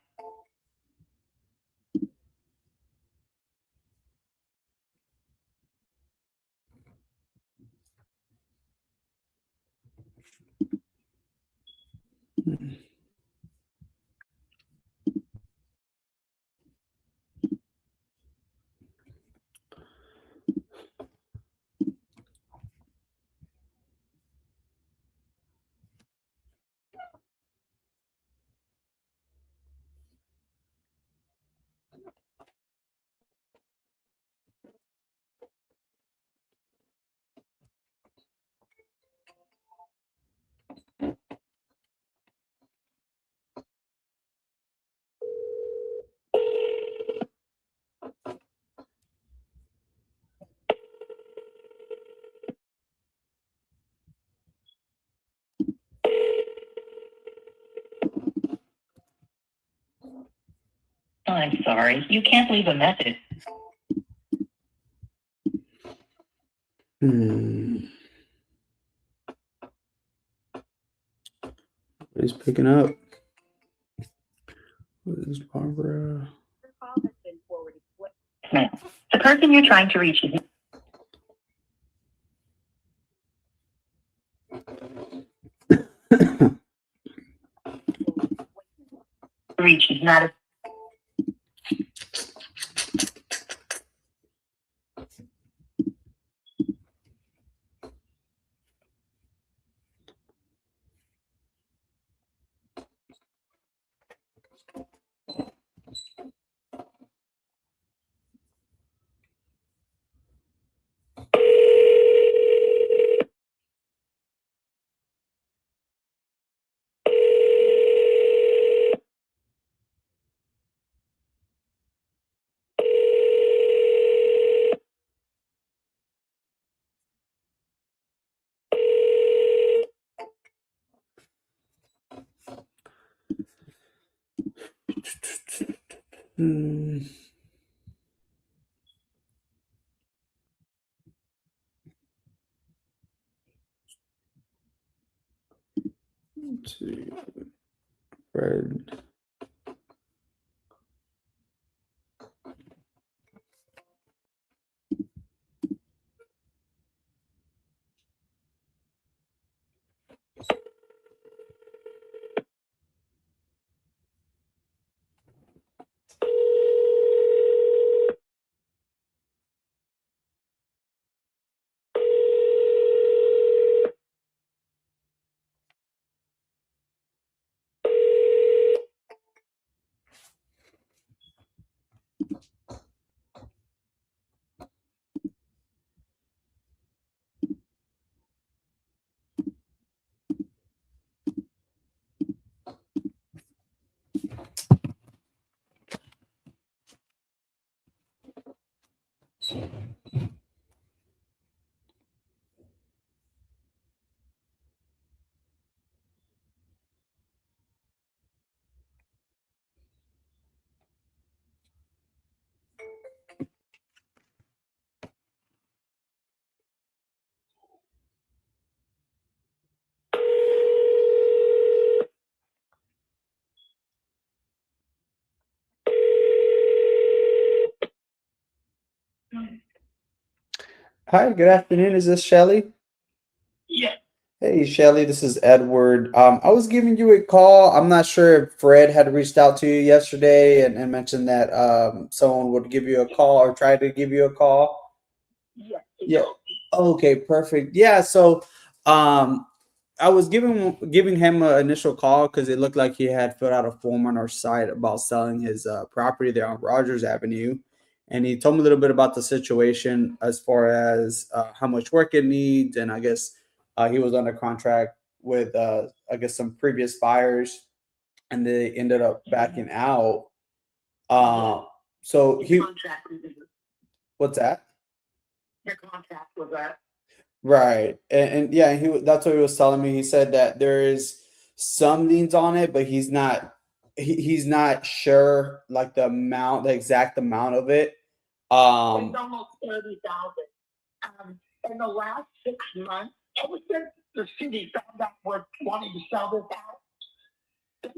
I'm sorry, you can't leave a message. He's picking up. This is Barbara. The person you're trying to reach is not a. Let's see. Fred. Hi, good afternoon. Is this Shelly? Yes. Hey, Shelly, this is Edward. I was giving you a call. I'm not sure if Fred had reached out to you yesterday and mentioned that someone would give you a call or try to give you a call. Yes. Yeah. Okay, perfect. Yeah, so um I was giving him an initial call because it looked like he had filled out a form on our site about selling his property there on Rogers Avenue, and he told me a little bit about the situation as far as how much work it needs, and I guess he was under contract with I guess some previous buyers, and they ended up backing out. Uh, so The he, contract, what's that? the contract was that. Right. And yeah, that's what he was telling me. He said that there is some liens on it, but he's not sure like the exact amount of it. It's Um almost 30,000. In the last 6 months, ever since the city found out we're wanting to sell this house,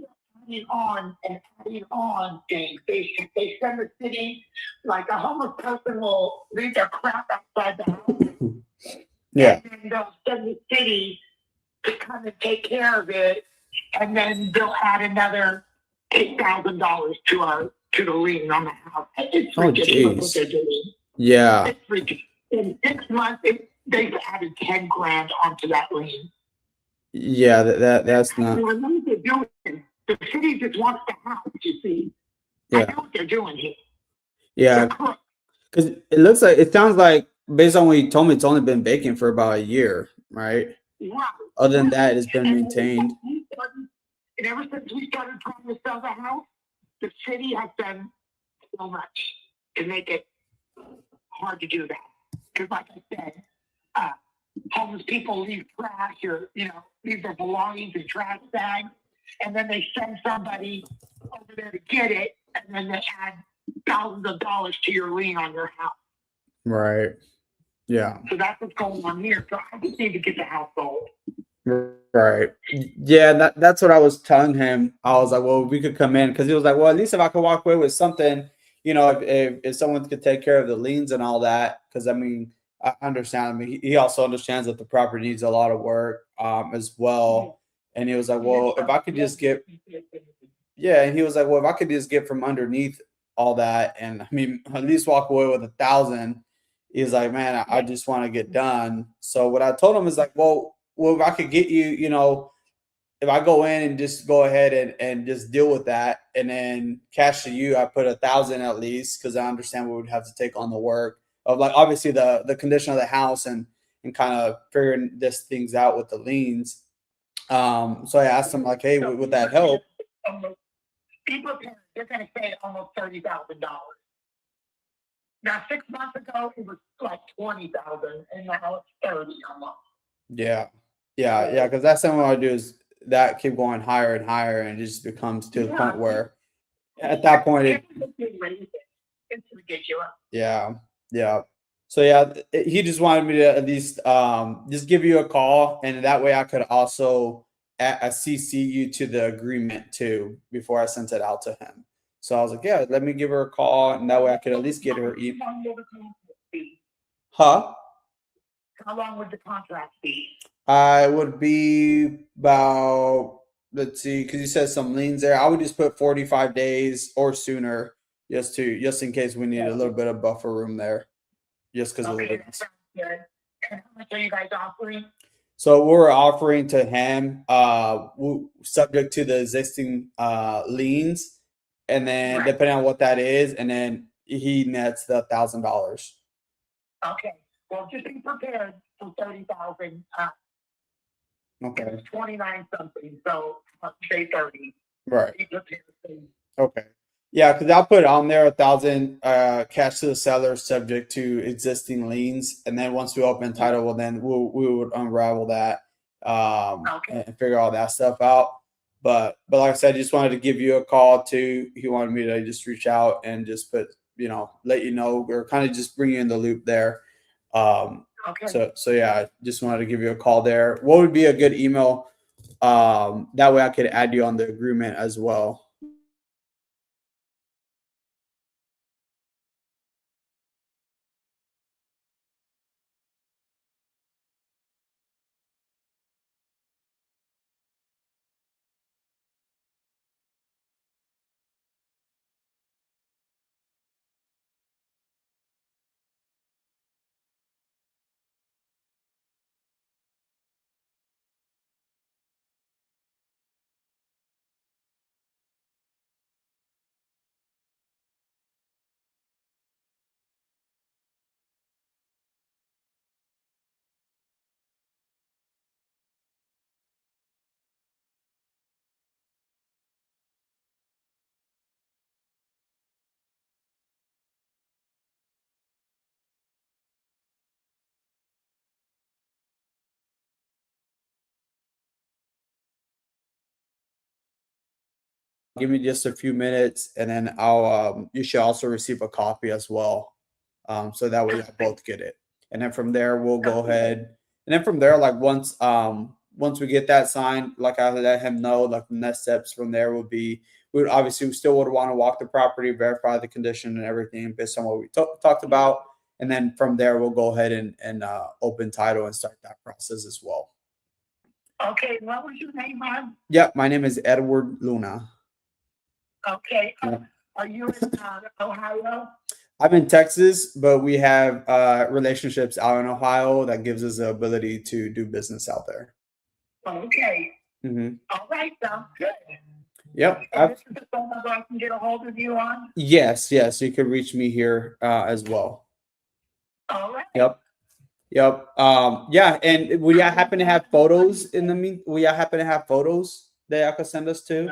they are adding on things. They send the city, like a homeless person will leave their crap outside the house, yeah. and then they'll send the city to come and take care of it, and then they'll add another $8,000 to the lien on the house. It's Oh ridiculous what geez. they're doing. Yeah. It's ridiculous. In 6 months, they've added 10 grand onto that lien. Yeah, that's I not know what they're doing. The city just wants the house, you see. I yeah. know what they're doing here. Yeah. They're crook. Because it sounds like based on what you told me, it's only been vacant for about a year, right? Right. Other than that, it's been And maintained. and ever since we started trying to sell the house, the city has done so much to make it hard to do that. Because, like I said, uh, homeless people leave trash or, leave their belongings in trash bags, and then they send somebody over there to get it, and then they add thousands of dollars to your lien on your house. Right. Yeah. So that's what's going on here. So I just need to get the house sold. Right. Yeah, that's what I was telling him. I was like, well, we could come in because he was like, well, at least if I could walk away with something, if someone could take care of the liens and all that. Because I mean, I understand. I mean, he also understands that the property needs a lot of work as well. And he was like, well, if I could just get, yeah, and he was like, well, if I could just get from underneath all that, and I mean, at least walk away with 1,000. He's like, man, I just want to get done. So what I told him is like, well, if I could get you, if I go in and just go ahead and just deal with that, and then cash to you, I put 1,000 at least because I understand we would have to take on the work of like obviously the condition of the house and kind of figuring this things out with the liens. So I asked him like, hey, would that help? People, they're going to say almost $30,000. Now, 6 months ago, it was like 20,000, and now it's 30 almost. Yeah, yeah. Because that's something I do is that keep going higher and higher, and it just becomes to the point where at that point It's ridiculous. yeah, yeah. So yeah, he just wanted me to at least just give you a call, and that way I could also CC you to the agreement too before I sent it out to him. So I was like, yeah, let me give her a call, and that way I could at least get her. Huh? How long would the contract be? I would be about, let's see, because you said some liens there. I would just put 45 days or sooner, just in case we need a little bit of buffer room there, just because of the Okay, that liens. sounds good. And how much are you guys offering? So we're offering to him, subject to the existing liens, and then Right. depending on what that is, and then he nets the $1,000. Okay, well, just be prepared for 30,000. Okay. It's 29 something, so say 30. Right. Be prepared. Okay. Yeah, because I'll put on there 1,000 cash to the seller subject to existing liens, and then once we open title, well, then we would unravel that Okay. and figure all that stuff out. But like I said, I just wanted to give you a call too. He wanted me to just reach out and just let you know, or kind of just bring you in the loop there. Okay. So yeah, I just wanted to give you a call there. What would be a good email? That way I could add you on the agreement as well. give me just a few minutes, and then I'll you should also receive a copy as well, so that way you both get it. And then from there we'll go ahead, and then from there, like once we get that signed, like I let him know, like the next steps from there would be, we would obviously still would want to walk the property, verify the condition and everything based on what we talked about, and then from there we'll go ahead and open title and start that process as well. Okay, what was your name, man? Yeah, my name is Edward Luna. Okay, Yeah. are you in Ohio? I'm in Texas, but we have relationships out in Ohio that gives us the ability to do business out there. Okay, Mm-hmm. all right, sounds good. Yep. And this is the phone number I can get a hold of you on? Yes. You could reach me here as well. All right. Yep. Yeah. And will y'all happen to have photos in the mean? Will y'all happen to have photos that y'all could send us to?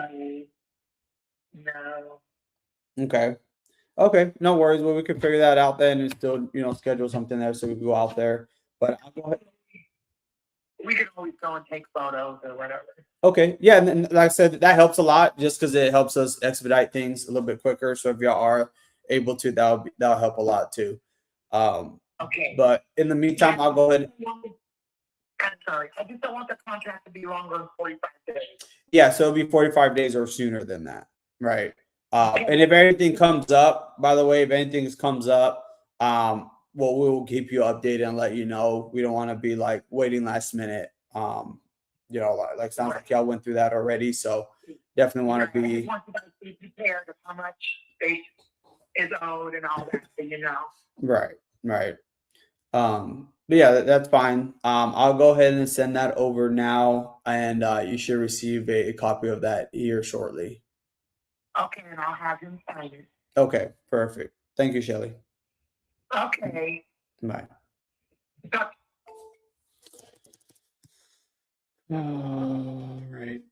No. Okay. No worries. Well, we can figure that out then and still, schedule something there so we can go out there. But I'll go ahead. We can always go and take photos or whatever. Okay. Yeah. And then, like I said, that helps a lot just because it helps us expedite things a little bit quicker. So if y'all are able to, that'll help a lot too. Okay. But in the meantime, I'll go ahead. I'm sorry. I just don't want the contract to be longer than 45 days. Yeah. So it'll be 45 days or sooner than that. Right. And if anything comes up, by the way, if anything comes up, well, we will keep you updated and let you know. We don't want to be like waiting last minute. Like sounds like y'all went through that already. So definitely want to be. I want you guys to be prepared of how much space is owed and all that, so you know. Right. But yeah, that's fine. I'll go ahead and send that over now, and you should receive a copy of that here shortly. Okay, and I'll have him sign it. Okay, perfect. Thank you, Shelly. Okay. Bye. But All right.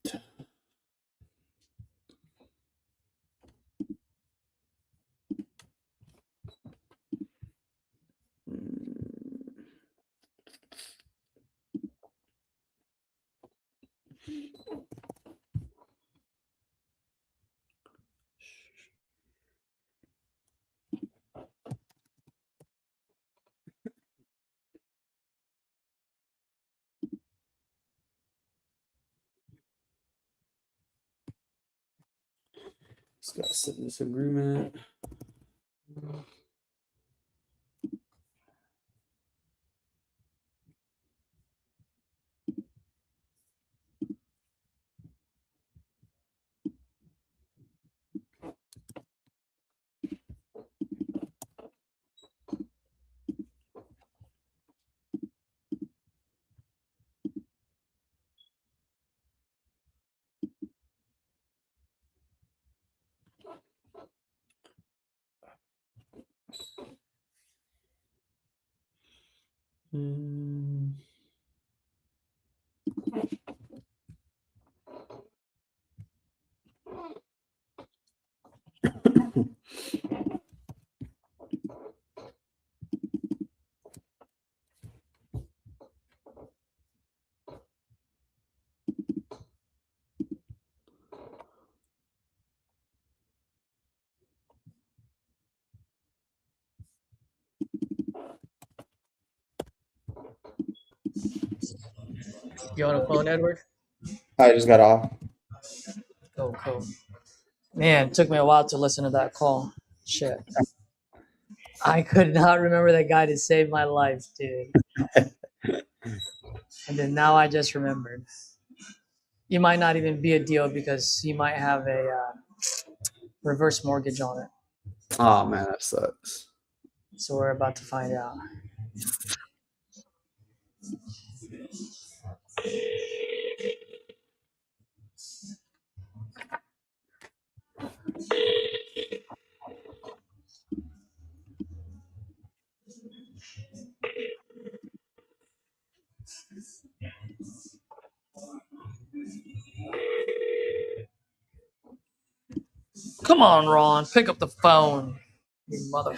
Discuss this agreement. You on the phone, Edward? I just got off. Cool. Man, it took me a while to listen to that call. Shit. I could not remember that guy to save my life, dude. And then now I just remembered. You might not even be a deal because he might have a reverse mortgage on it. Oh man, that sucks. So we're about to find out. Come on, Ron, pick up the phone. You mother.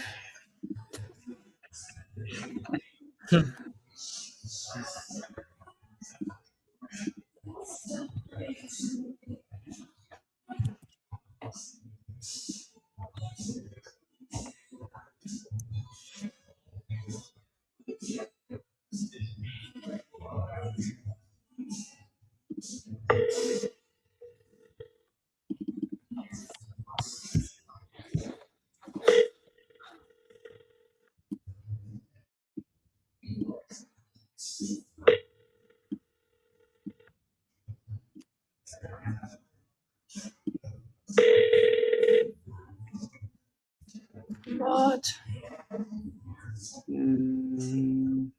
What? Mm,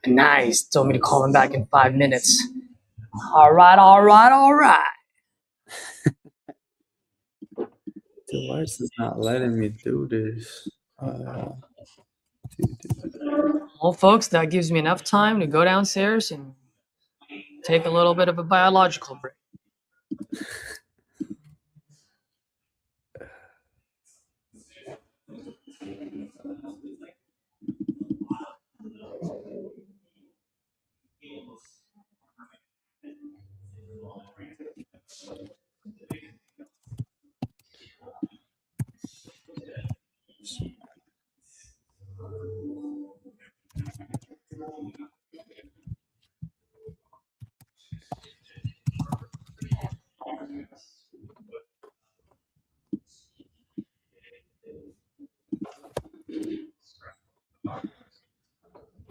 Nice. Told me to call him back in 5 minutes. All right, all right, all right. dude, why is this not letting me do this? Well, folks, that gives me enough time to go downstairs and take a little bit of a biological break.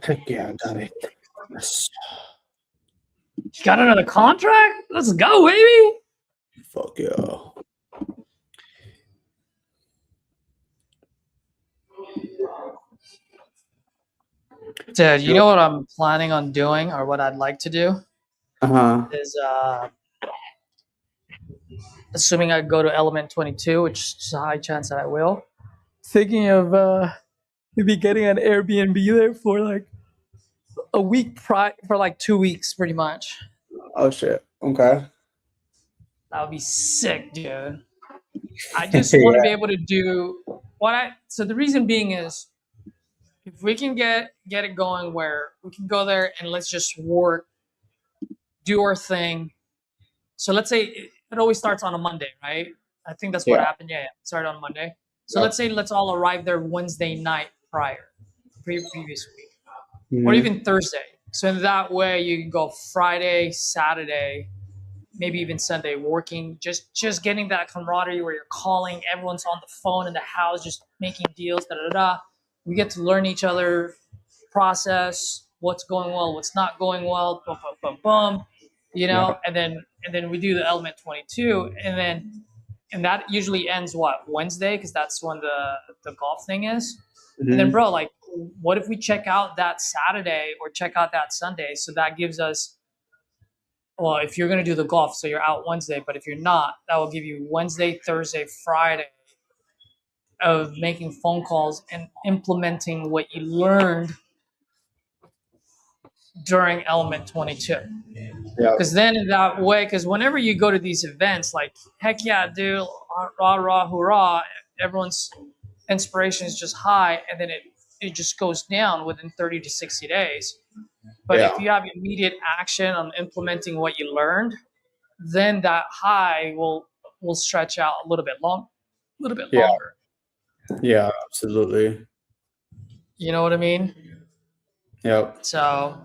Heck yeah, I got it. Yes. Got another contract? Let's go, baby. Fuck yeah. Dude, you know what I'm planning on doing, or what I'd like to do Uh-huh. is, assuming I go to Element 22, which is a high chance that I will, thinking of maybe getting an Airbnb there for like a week, for like 2 weeks, pretty much. Oh shit. Okay. That would be sick, dude. I just want to be able to do so the reason being is, if we can get it going where we can go there and let's just work, do our thing. So let's say it always starts on a Monday, right? I think that's what Yeah. happened. Yeah, it started on Monday. So Yeah. let's say let's all arrive there Wednesday night prior, previous week, or Mhm. even Thursday. So in that way you can go Friday, Saturday, maybe even Sunday working, just getting that camaraderie where you're calling, everyone's on the phone in the house, just making deals, da da da. We get to learn each other, process what's going well, what's not going well, boom, boom, boom, boom, Yeah. and then we do the Element 22, and that usually ends what, Wednesday, because that's when the golf thing is. And then, Mhm. bro, like, what if we check out that Saturday or check out that Sunday? So that gives us, well, if you're going to do the golf, so you're out Wednesday, but if you're not, that will give you Wednesday, Thursday, Friday of making phone calls and implementing what you learned during Element 22. Yeah. Because then in that way, because whenever you go to these events, like, heck yeah, dude, rah, rah, hurrah, everyone's inspiration is just high, and then it just goes down within 30 to 60 days. But Yeah. if you have immediate action on implementing what you learned, then that high will will stretch out a little bit Yeah. longer. Yeah, absolutely. You know what I mean? Yep. So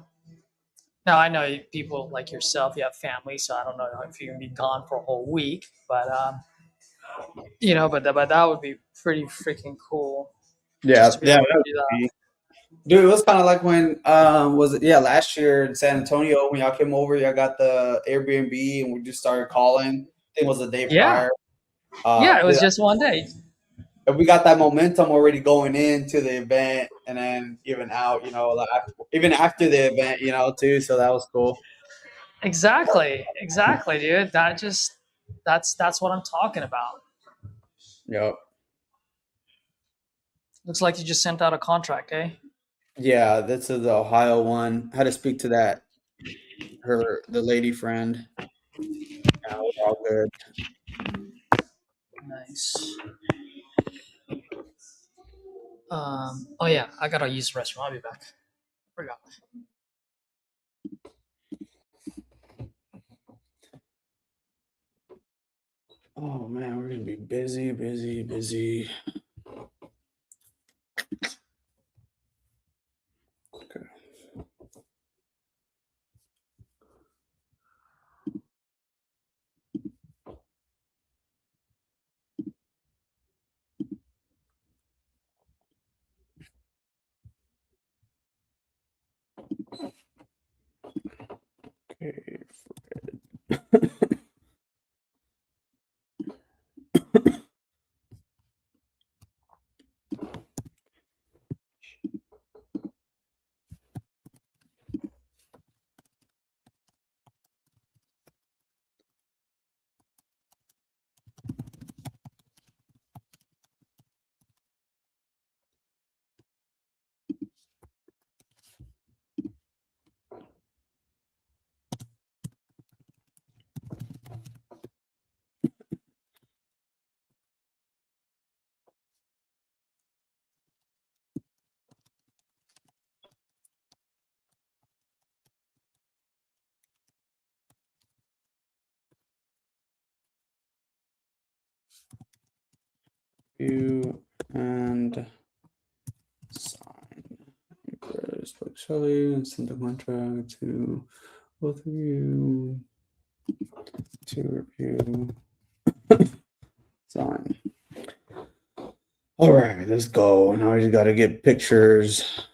now I know people like yourself, you have family, so I don't know if you're gonna be gone for a whole week, but but that would be pretty freaking cool just Yeah. to be Yeah. able That to would do that. be. Dude, it was kind of like when was it last year in San Antonio when y'all came over, y'all got the Airbnb and we just started calling. I think it was the day Yeah, prior. yeah, it was Dude, just one day. and we got that momentum already going into the event and then even out, like even after the event, too. So that was cool. Exactly, dude. That's what I'm talking about. Yep. Looks like you just sent out a contract, eh? Yeah, this is the Ohio one. I had to speak to the lady friend. Yeah, we're all good. Nice. Oh yeah, I gotta use the restroom. I'll be back. Forgot. Oh man, we're gonna be busy, busy, busy. Okay. Okay. You and sign. Spoke Shelley and send the contract to both of you to review. Sign. All right, let's go. Now we just got to get pictures.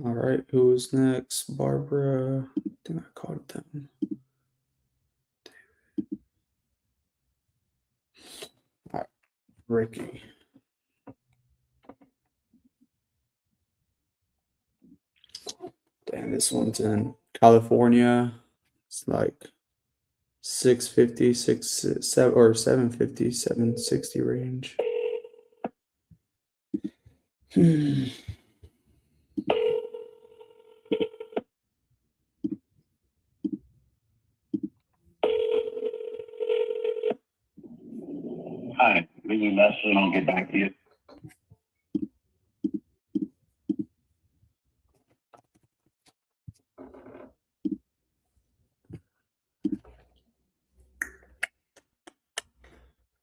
All right, who's next? Barbara. I think I called them. All right, Ricky. Damn, this one's in California. It's like 650, 7 or 750, 760 range. Hi, leave me a message and I'll get back to you.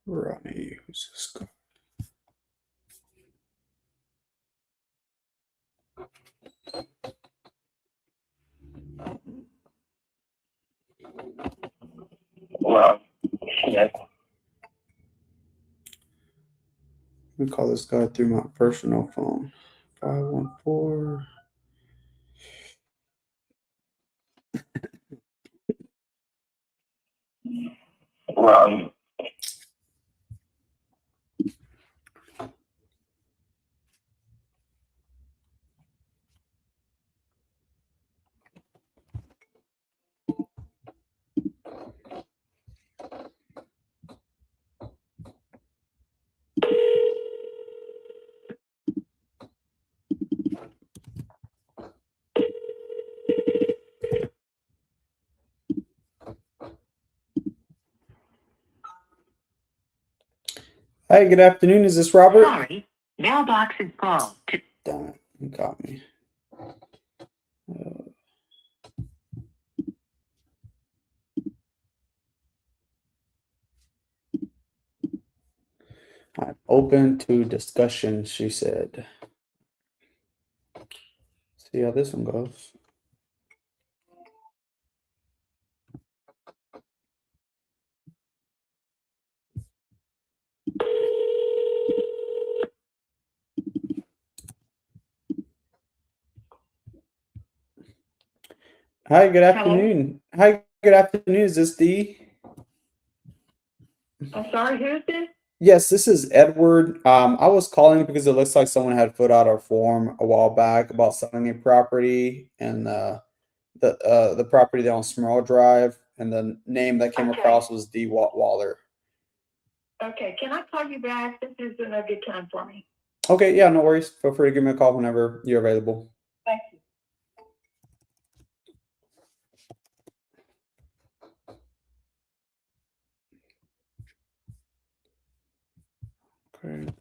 Ronnie, who's this guy? Well, yeah. Let me call this guy through my personal phone. 514. Well, Hi, good afternoon. Is this Robert? Sorry, mailbox is full. Damn it, you got me. I'm open to discussion, she said. See how this one goes. Hi, good afternoon. Hi, good afternoon. Is this Dee? I'm sorry, who's this? Yes, this is Edward. I was calling because it looks like someone had filled out our form a while back about selling a property, and the property there on Smurl Drive, and the name that came Okay. across was D. Waller. Okay, can I call you back? This isn't a good time for me. Okay, yeah, no worries. Feel free to give me a call whenever you're available. Thank you. Okay,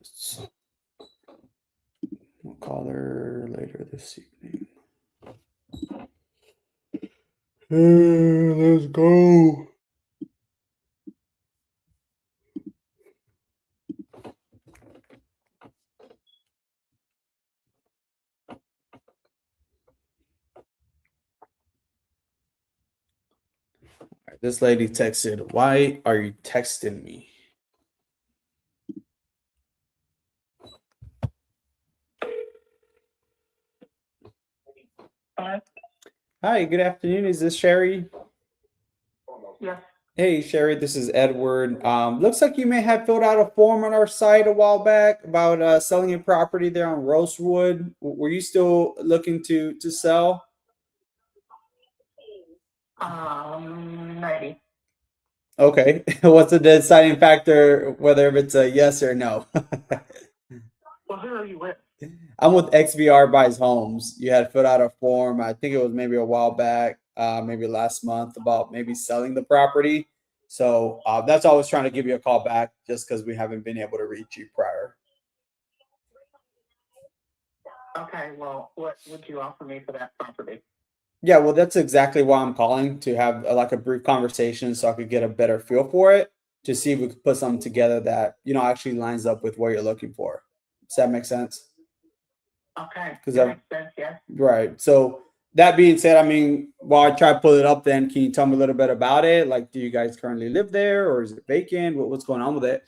we'll call her later this evening. Let's go. This lady texted, "Why are you texting me?" Hello? Hi, good afternoon. Is this Sherry? Yes. Hey, Sherry, this is Edward. Looks like you may have filled out a form on our site a while back about selling a property there on Rosewood. Were you still looking to sell? Maybe. Okay. What's the deciding factor whether it's a yes or no? Well, who are you with? I'm with XVR Buys Homes. You had filled out a form. I think it was maybe a while back, maybe last month, about maybe selling the property. So that's why I was trying to give you a call back, just because we haven't been able to reach you prior. Okay, well, what would you offer me for that property? Yeah, well, that's exactly why I'm calling, to have like a brief conversation so I could get a better feel for it, to see if we could put something together that, actually lines up with what you're looking for. Does that make sense? Okay, 'Cause that makes sense, yeah. Right. So that being said, I mean, while I try to pull it up, then can you tell me a little bit about it? Like, do you guys currently live there, or is it vacant? What's going on with it?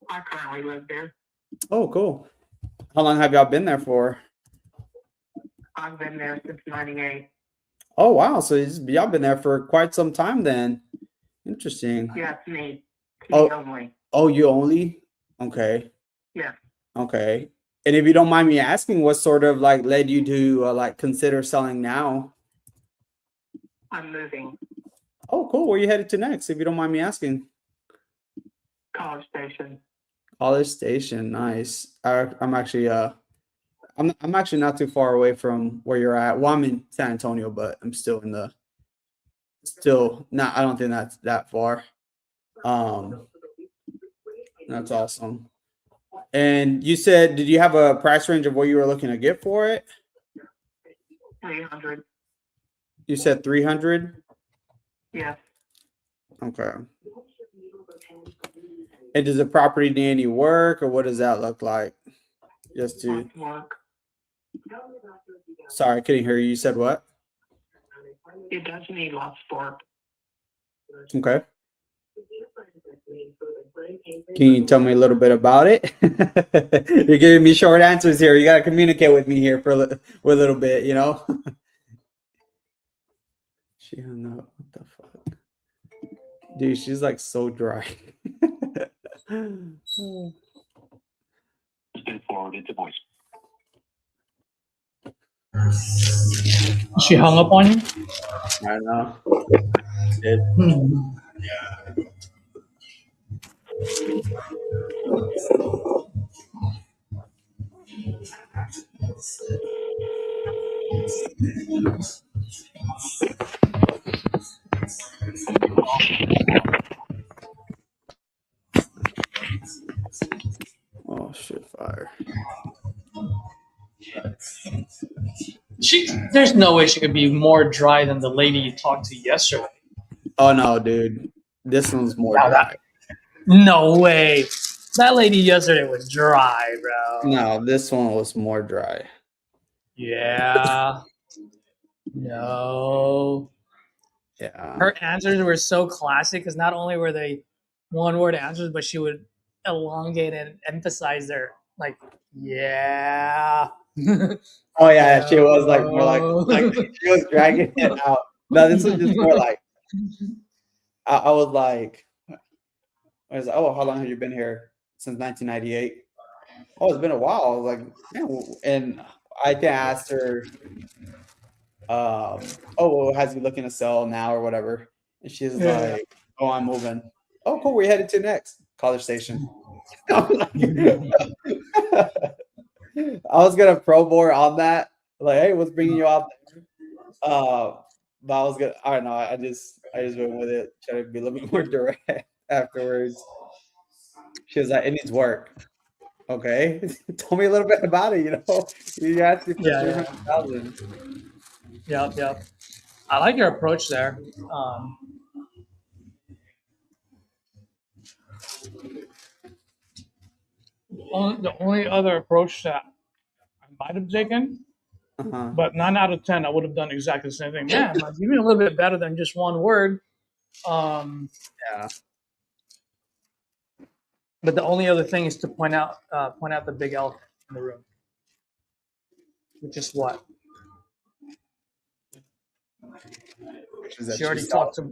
I currently live there. Oh, cool. How long have y'all been there for? I've been there since '98. Oh, wow. So y'all been there for quite some time then. Interesting. Yeah, it's me. Oh. Me only. Oh, you only? Okay. Yeah. Okay. And if you don't mind me asking, what sort of like led you to like consider selling now? I'm moving. Oh, cool. Where you headed to next, if you don't mind me asking? College Station. College Station. Nice. I'm actually I'm actually not too far away from where you're at. Well, I'm in San Antonio, but I'm still not, I don't think that's that far. That's awesome. And you said, did you have a price range of what you were looking to get for it? 300. You said 300? Yeah. Okay. And does the property need any work, or what does that look like? Just to, Work. sorry, I couldn't hear you. You said what? It does need lots of work. Okay. Can you tell me a little bit about it? You're giving me short answers here. You got to communicate with me here for a little bit, She hung up. What the fuck? Dude, she's like so dry. It's been forwarded to voice. She hung up on you? I know. It, There's no way she could be more dry than the lady you talked to yesterday. Oh no, dude. This one's more Wow, dry. No way. That lady yesterday was dry, bro. No, this one was more dry. Yeah. No. Yeah. Her answers were so classic because not only were they one-word answers, but she would elongate and emphasize their like, yeah. Oh yeah, she was like more like she was dragging it out. No, this was just more like I was like, oh, how long have you been here? Since 1998. Oh, it's been a while. I was like, man, and I can ask her, oh, well, has he looking to sell now or whatever? And she's Yeah. like, oh, I'm moving. Oh, cool. We're headed to next College Station. I was gonna probe more on that. Like, hey, what's bringing you out there? But I was gonna. I don't know. I just went with it. Try to be a little bit more direct afterwards. She was like, it needs work. Okay, tell me a little bit about it. You know, you asked me for Yeah, 300,000. Yep. I like your approach there. The only other approach that I might have taken, Uh-huh. but 9 out of 10, I would have done exactly the same thing. Man, like, even a little bit better than just one word. Yeah, But the only other thing is to point out the big elephant in the room, which is what which is that she already she's talked to.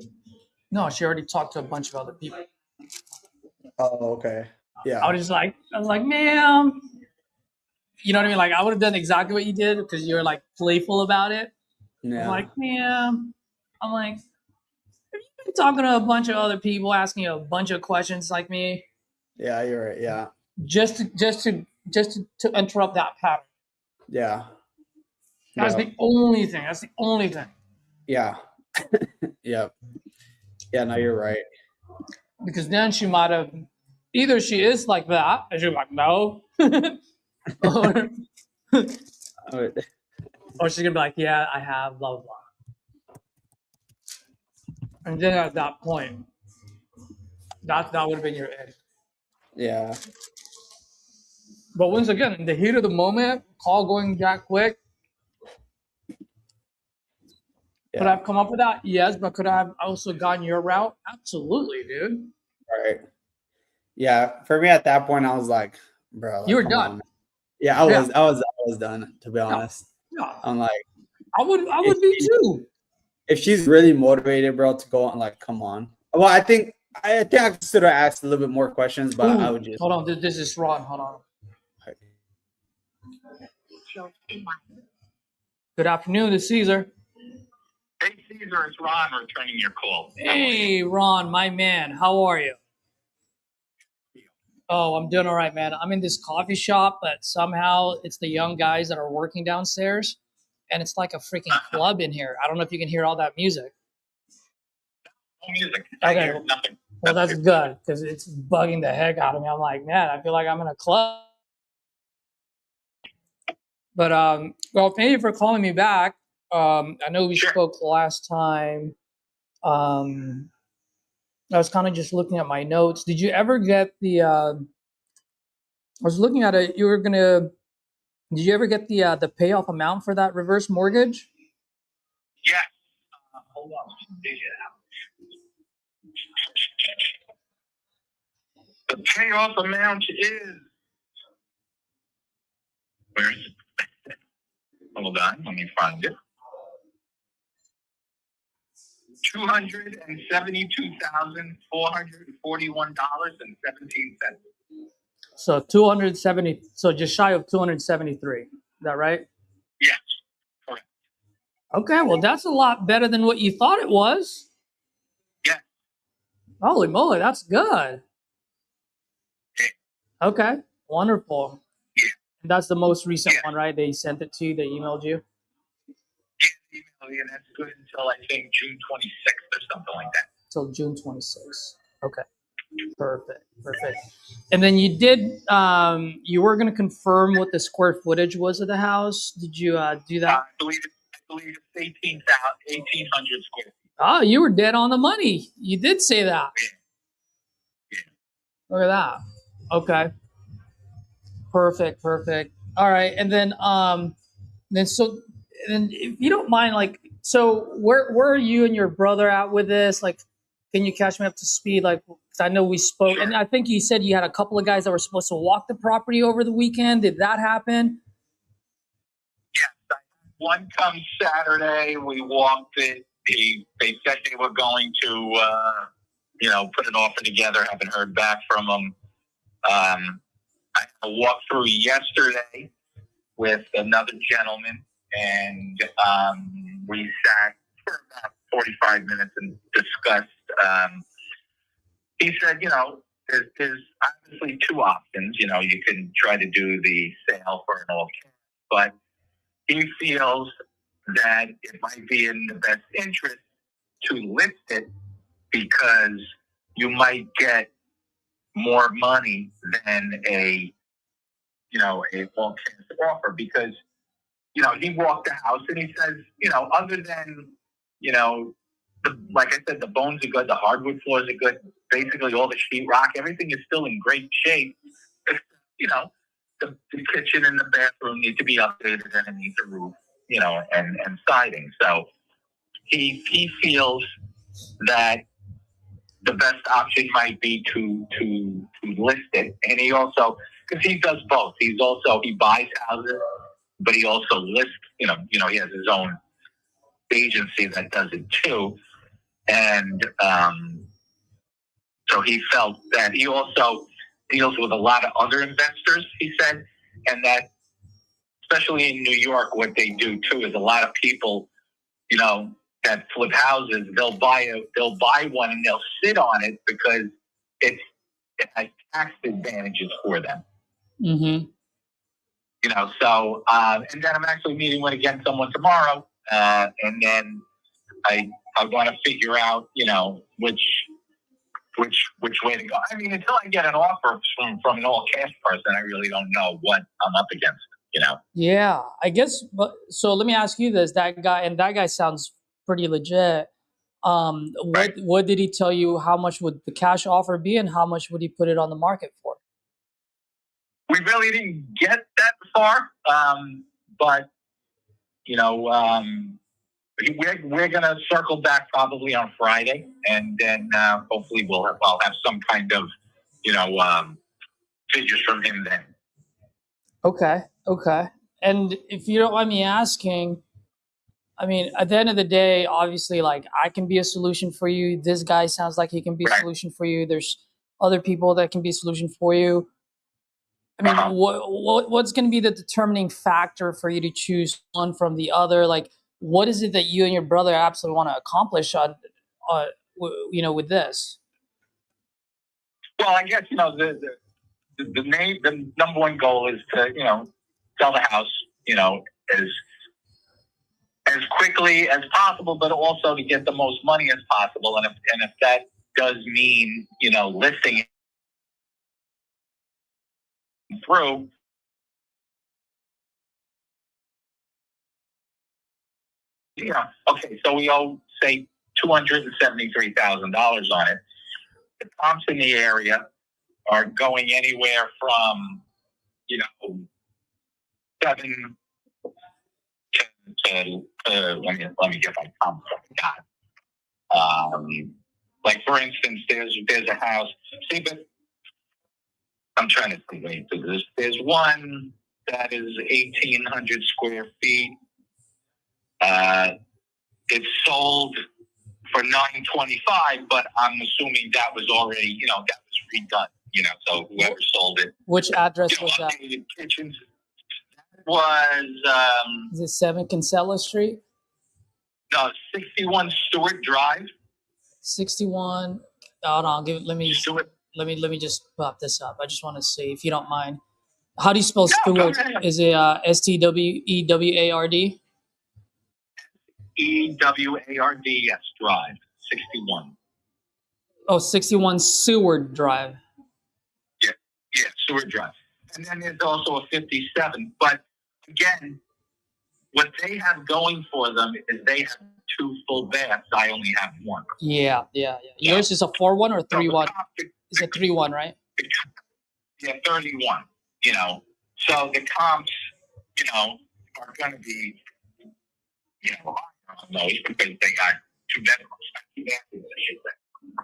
No, she already talked to a bunch of other people. Oh, okay. Yeah. I was like, ma'am, you know what I mean? Like, I would have done exactly what you did because you're like playful about it. Yeah. I'm like, ma'am, I'm like, have you been talking to a bunch of other people, asking you a bunch of questions like me, Yeah, you're right. Yeah. just to interrupt that pattern? Yeah. That's Yeah. the only thing. That's the only thing. Yeah. Yeah. Yeah, no, you're right. Because then she might have either she is like that, and she's like, no, or, Oh, or she's gonna be like, yeah, I have, blah blah blah. And then at that point, that would have been your end. yeah. But once again, in the heat of the moment, call going that quick, could I Yeah. have come up with that? Yes, but could I have also gone your route? Absolutely, dude. Right. Yeah. For me at that point, I was like, bro, You like, were come done. on. Yeah, I was done, to be Yeah. honest. Yeah. I'm like, I would be too. if she's really motivated, bro, to go on, like, come on. Well, I think I should have asked a little bit more questions, but I Ooh, would just hold on, this is Ron. Hold on. Good afternoon, this is Caesar. Hey, Caesar, it's Ron returning your call. Hey, Ron, my man, how are you? Oh, I'm doing all right, man. I'm in this coffee shop, but somehow it's the young guys that are working downstairs, and it's like a freaking club in here. I don't know if you can hear all that music. No music. I Okay, hear nothing. well, that's good because it's bugging the heck out of me. I'm like, man, I feel like I'm in a club. But well, thank you for calling me back. I know we Sure. spoke last time. I was kind of just looking at my notes. Did you ever get the? I was looking at it. You were gonna. Did you ever get the payoff amount for that reverse mortgage? Yes. Hold on. The payoff amount is. Where is it? Hold on. Let me find it. $272,441.17. So 270. So just shy of 273. Is that right? Yes. Correct. Okay. Well, that's a lot better than what you thought it was. Yes. Holy moly, that's good. Okay. Wonderful. Yeah. And that's the most recent Yeah. one, right? They sent it to you. They emailed you. Yeah, email, and that's good until I think June 26th or something like that. Till June 26th. Okay. Perfect. And then you did, you were going to confirm what the square footage was of the house. Did you do that? I believe it's 1,800 square feet. Oh, you were dead on the money. You did say that. Yeah. Look at that. Okay. Perfect. All right. And then if you don't mind, like, so where are you and your brother at with this? Like, can you catch me up to speed? Like, 'cause I know we spoke, Sure. and I think you said you had a couple of guys that were supposed to walk the property over the weekend. Did that happen? Yes. One comes Saturday. We walked it. They said they were going to, put an offer together. Haven't heard back from them. I walked through yesterday with another gentleman, and we sat for about 45 minutes and discussed. He said, there's obviously two options. You can try to do the sale for an all cash, but he feels that it might be in the best interest to list it because you might get more money than a all cash offer because, he walked the house and he says, other than, like I said, the bones are good, the hardwood floors are good, basically all the sheetrock, everything is still in great shape. The kitchen and the bathroom need to be updated and it needs a roof, and siding. So he feels that the best option might be to list it. And he also, because he does both. He buys houses, but he also lists, he has his own agency that does it too. And so he felt that he also deals with a lot of other investors, he said, and that especially in New York, what they do too is a lot of people, that flip houses, they'll buy one and they'll sit on it because it has tax advantages for them. Mm-hmm. So and then I'm actually meeting with someone tomorrow, and then I want to figure out, which way to go. I mean, until I get an offer from an all cash person, I really don't know what I'm up against. Yeah, I guess. But so let me ask you this: that guy sounds pretty legit. What did he tell you? How much would the cash offer be, and how much would he put it on the market for? We really didn't get that far, but we're gonna circle back probably on Friday, and then hopefully I'll have some kind of figures from him then. Okay. And if you don't mind me asking, I mean, at the end of the day, obviously, like, I can be a solution for you. This guy sounds like he can be a solution for you. There's other people that can be a solution for you. I mean, what's going to be the determining factor for you to choose one from the other? Like, what is it that you and your brother absolutely want to accomplish with this? Well, I guess the number one goal is to sell the house as quickly as possible, but also to get the most money as possible. And if that does mean listing it through. Okay, so we owe, say, $273,000 on it. The comps in the area are going anywhere from, 7 to let me get my comps. Like for instance, there's a house. See, but I'm trying to think. There's one that is 1,800 square feet. It's sold for $925, but I'm assuming that was already, that was redone. So whoever sold it. Which address was that? Kitchens was. Is it 7 Cancella Street? No, 61 Stewart Drive. 61. Hold on. Let me Stewart. Let me just pop this up. I just want to see, if you don't mind. How do you spell No, Stewart? Is it STWEWARD? EWARD, yes, Drive, 61. Oh, 61 Seward Drive. Yeah, Seward Drive. And then there's also a 57. But again, what they have going for them is they have 2 full baths. I only have 1. Yeah. Yours is a 4-1 or 3-1? It's a 3-1, right? Yeah, 31. You know, so the comps, you know, are going to be, you know, higher on those because they got 2 bedrooms. 2 bathrooms, I should say.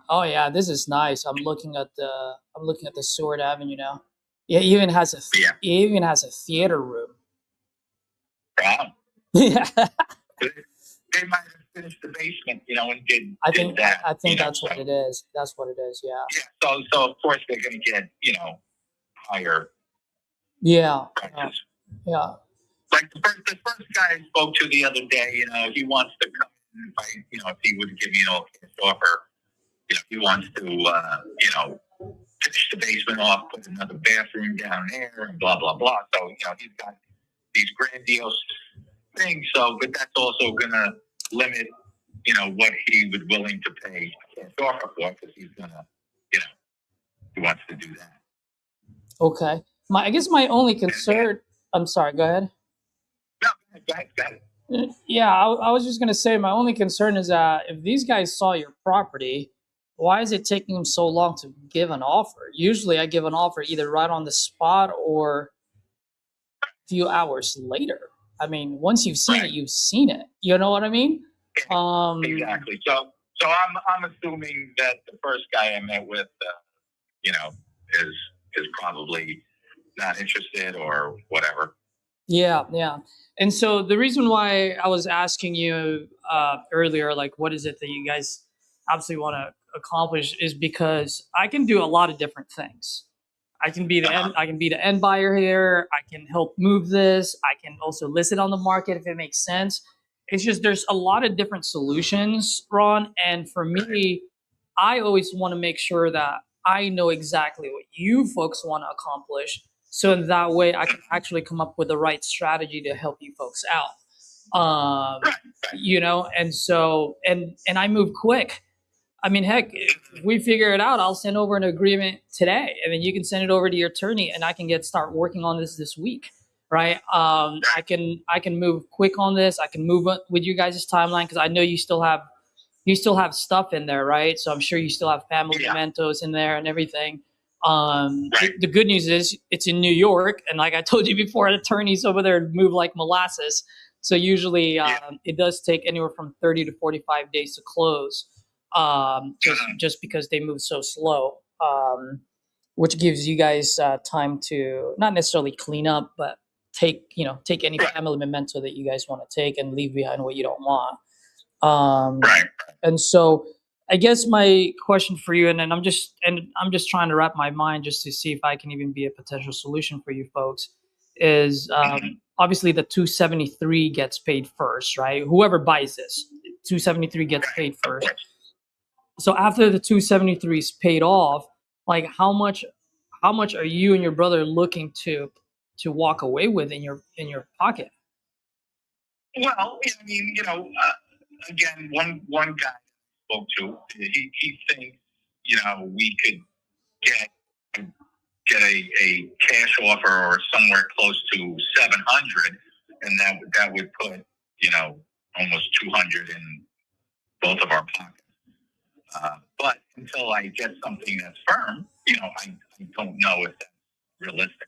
Oh yeah, this is nice. I'm looking at the Seward Avenue now. Yeah, it even has it even has a theater room. Wow. Yeah. They might have finished the basement, you know, and did I think that. I think you know, that's what it is. That's what it is. Yeah. Yeah. So of course they're going to get, you know, higher Yeah. prices. Yeah. Like the first guy I spoke to the other day, you know, he wants to come in if he would give me an cash offer, you know, he wants to, you know, finish the basement off, put another bathroom down there, and blah blah blah. So you know, he's got these grandiose things. So, but that's also going to limit, you know, what he would willing to pay a cash offer for because he's going to, you know, he wants to do that. Okay. I guess my only concern. I'm sorry. Go ahead. No, go ahead. Yeah, I was just gonna say my only concern is that if these guys saw your property, why is it taking them so long to give an offer? Usually, I give an offer either right on the spot or a few hours later. I mean, once you've seen it, you've seen it. You know what I mean? Exactly. So I'm assuming that the first guy I met with, you know, is probably not interested or whatever. Yeah. And so the reason why I was asking you earlier, like, what is it that you guys absolutely want to accomplish, is because I can do a lot of different things. I can be the end buyer here. I can help move this. I can also list it on the market if it makes sense. It's just there's a lot of different solutions, Ron. And for me, I always want to make sure that I know exactly what you folks want to accomplish. So that way I can actually come up with the right strategy to help you folks out. You know, and so, and I move quick. I mean, heck, if we figure it out, I'll send over an agreement today, and then you can send it over to your attorney, and I can start working on this week, right? I can move quick on this. I can move with you guys' timeline because I know you still have stuff in there, right? So I'm sure you still have family mementos in there and everything. The good news is it's in New York, and like I told you before, attorneys over there move like molasses. So usually it does take anywhere from 30 to 45 days to close. Just because they move so slow, which gives you guys time to not necessarily clean up, but take any family memento that you guys want to take and leave behind what you don't want. And so I guess my question for you, and I'm just trying to wrap my mind just to see if I can even be a potential solution for you folks, is obviously the 273 gets paid first, right? Whoever buys this, 273 gets paid first. So after the 273 is paid off, like how much are you and your brother looking to walk away with in your pocket? Well, I mean, you know, again, one guy I spoke to, he thinks, you know, we could get a cash offer or somewhere close to 700, and that would put, you know, almost 200 in both of our pockets. But until I get something that's firm, you know, I don't know if that's realistic.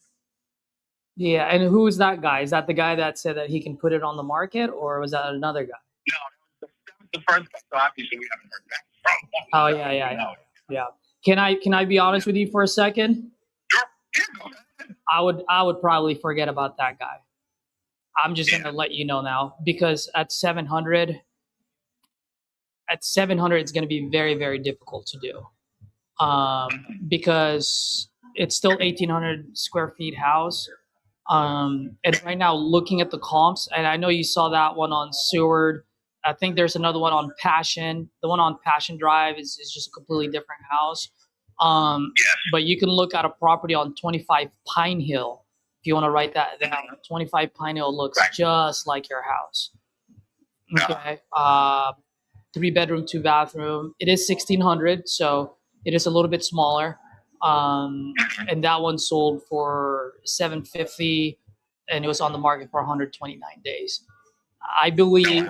Yeah, and who is that guy? Is that the guy that said that he can put it on the market, or was that another guy? No, that was the first guy. So obviously we haven't heard back from him. Oh yeah. Can I be honest with you for a second? Sure. Yeah, go ahead. I would probably forget about that guy. I'm just gonna let you know now, because at 700, it's going to be very, very difficult to do, because it's still 1,800 square feet house. And right now, looking at the comps, and I know you saw that one on Seward. I think there's another one on Passion. The one on Passion Drive is just a completely different house. But you can look at a property on 25 Pine Hill if you want to write that down. 25 Pine Hill looks just like your house. Okay. 3 bedroom, 2 bathroom. It is 1,600, so It is a little bit smaller, and that one sold for $750, and it was on the market for 129 days. I believe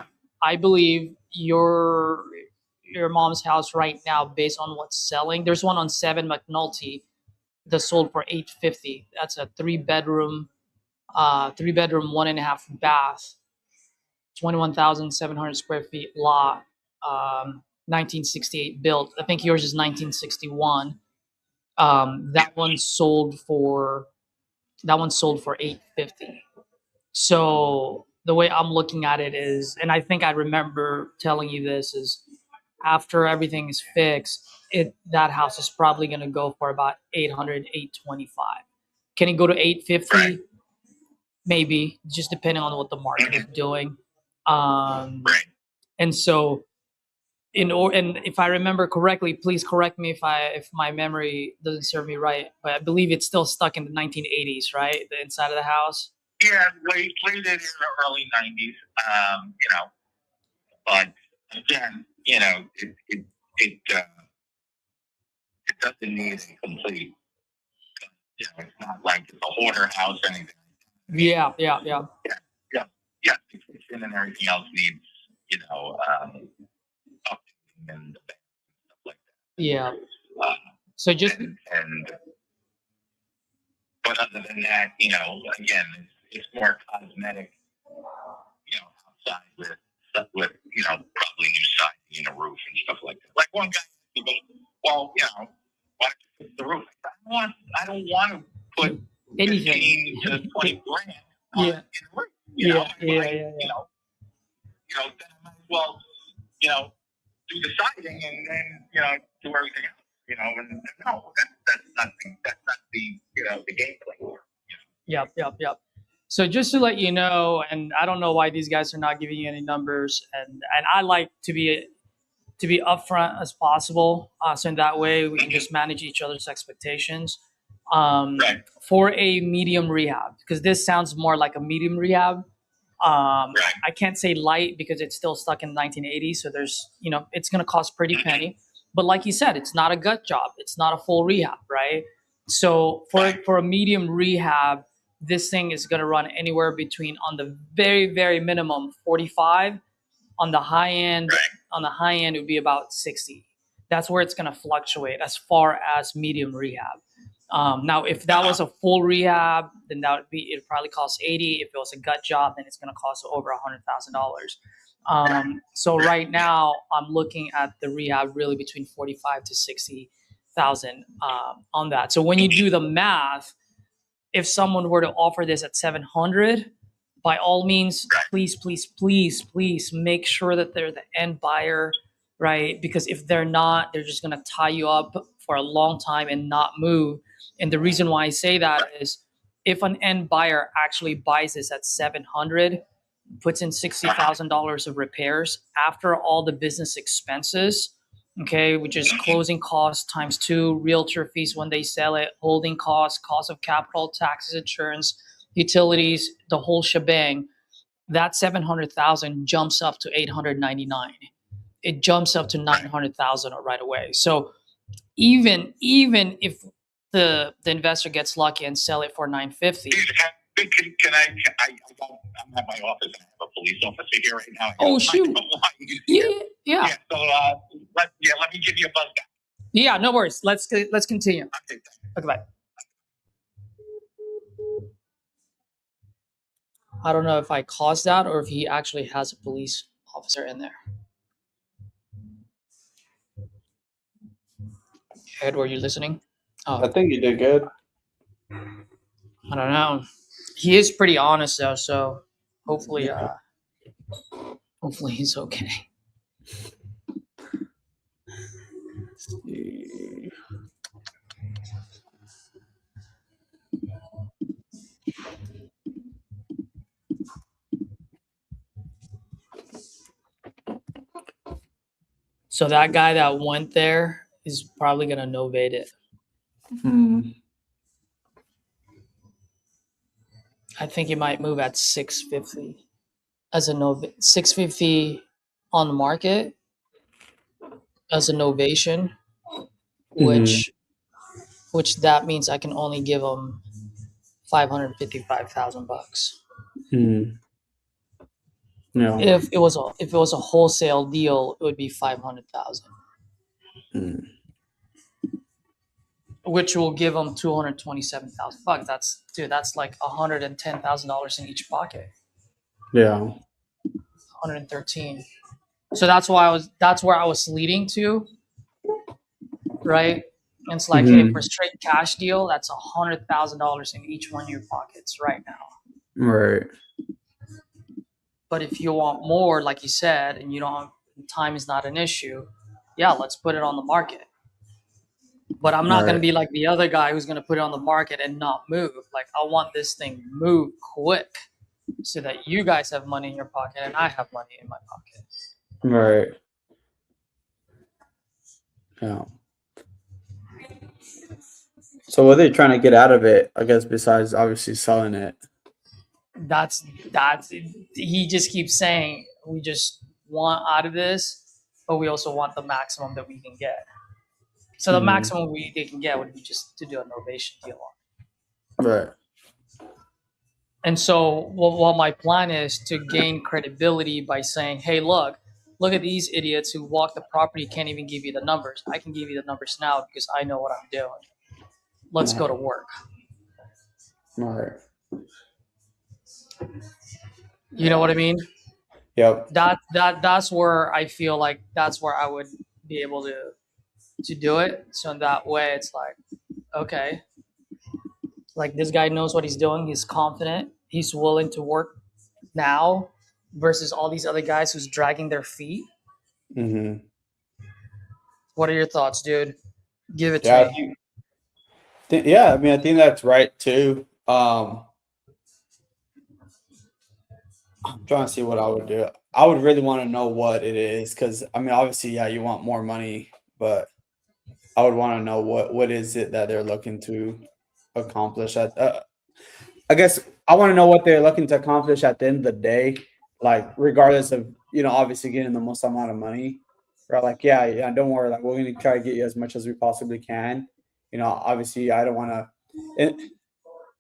your mom's house right now, based on what's selling. There's one on 7 McNulty that sold for 850. That's a 3 bedroom, 1.5 bath, 21,700 square feet lot, 1968 built. I think yours is 1961. That one sold for 850. So the way I'm looking at it is, and I think I remember telling you this, is after everything is fixed, that house is probably going to go for about 800, 825. Can it go to 850? Maybe, just depending on what the market is doing. And so and if I remember correctly, please correct me if my memory doesn't serve me right, but I believe it's still stuck in the 1980s, right? The inside of the house. Yeah, late in the early 90s. But again, it doesn't need a complete. It's not like it's a hoarder house or anything. Yeah. The kitchen and everything else needs, updating and stuff like that. Yeah. So just but other than that, again, it's more cosmetic, outside with probably new siding and a roof and stuff like that. Like one guy goes, well, why don't you fix the roof? I don't want to put anything 15 to 20 grand Yeah. in the roof. Yeah. Then I might as well, do the siding and then, do everything else. And no, that's not the game plan. Yep. So just to let you know, and I don't know why these guys are not giving you any numbers, and I like to be upfront as possible, so in that way we can just manage each other's expectations. Right. For a medium rehab, because this sounds more like a medium rehab. Right. I can't say light because it's still stuck in 1980, so there's it's going to cost pretty penny. But like you said, it's not a gut job. It's not a full rehab, right? So for a medium rehab, this thing is going to run anywhere between, on the very, very minimum, 45. On the high end, it would be about 60. That's where it's going to fluctuate as far as medium rehab. Now, if that was a full rehab, then it'd probably cost 80. If it was a gut job, then it's going to cost over $100,000. So right now, I'm looking at the rehab really between 45 to 60,000 on that. So when you do the math, if someone were to offer this at 700, by all means, please make sure that they're the end buyer, right? Because if they're not, they're just going to tie you up for a long time and not move. And the reason why I say that is, if an end buyer actually buys this at 700, puts in $60,000 of repairs after all the business expenses, okay, which is closing costs times 2, realtor fees when they sell it, holding costs, cost of capital, taxes, insurance, utilities, the whole shebang, that 700,000 jumps up to 899. It jumps up to 900,000 right away. So even if the investor gets lucky and sell it for 950. I'm at my office and I have a police officer here right now. Oh shoot! Yeah. So let me give you a buzz back. Yeah, no worries. Let's continue. Okay, bye. I don't know if I caused that or if he actually has a police officer in there. Edward, you listening? Oh, I think you did good. I don't know. He is pretty honest though, so hopefully he's okay. So that guy that went there is probably gonna novate it. I think he might move at 650 as a 650 on the market as a novation. which that means I can only give them $555,000. Mm. Yeah. If it was a wholesale deal, it would be 500,000, Mm. which will give them $227,000. That's like $110,000 in each pocket. Yeah. 113. So that's where I was leading to, right? And it's like, hey, for a straight cash deal, that's $100,000 in each one of your pockets right now. Right. But if you want more, like you said, and time is not an issue, yeah, let's put it on the market. But I'm not going to be like the other guy who's going to put it on the market and not move. Like, I want this thing moved quick so that you guys have money in your pocket and I have money in my pocket. Right. Yeah. So what are they trying to get out of it, I guess, besides obviously selling it? That's he just keeps saying we just want out of this, but we also want the maximum that we can get. So the maximum they can get would be just to do a novation deal on. Right. And so what my plan is to gain credibility by saying, hey, look at these idiots who walk the property, can't even give you the numbers. I can give you the numbers now because I know what I'm doing. Let's go to work. Right. You know what I mean? Yep. That's where I feel like that's where I would be able to do it. So in that way, it's like, okay, like this guy knows what he's doing. He's confident. He's willing to work now versus all these other guys who's dragging their feet. Mm-hmm. What are your thoughts, dude? Give it to me. I mean, I think that's right too. I'm trying to see what I would do. I would really want to know what it is because I mean, obviously, yeah, you want more money, but I would want to know what is it that they're looking to accomplish. I guess I want to know what they're looking to accomplish at the end of the day, like regardless of obviously getting the most amount of money. Right? Like, yeah, don't worry. Like, we're gonna try to get you as much as we possibly can. Obviously, I don't want to.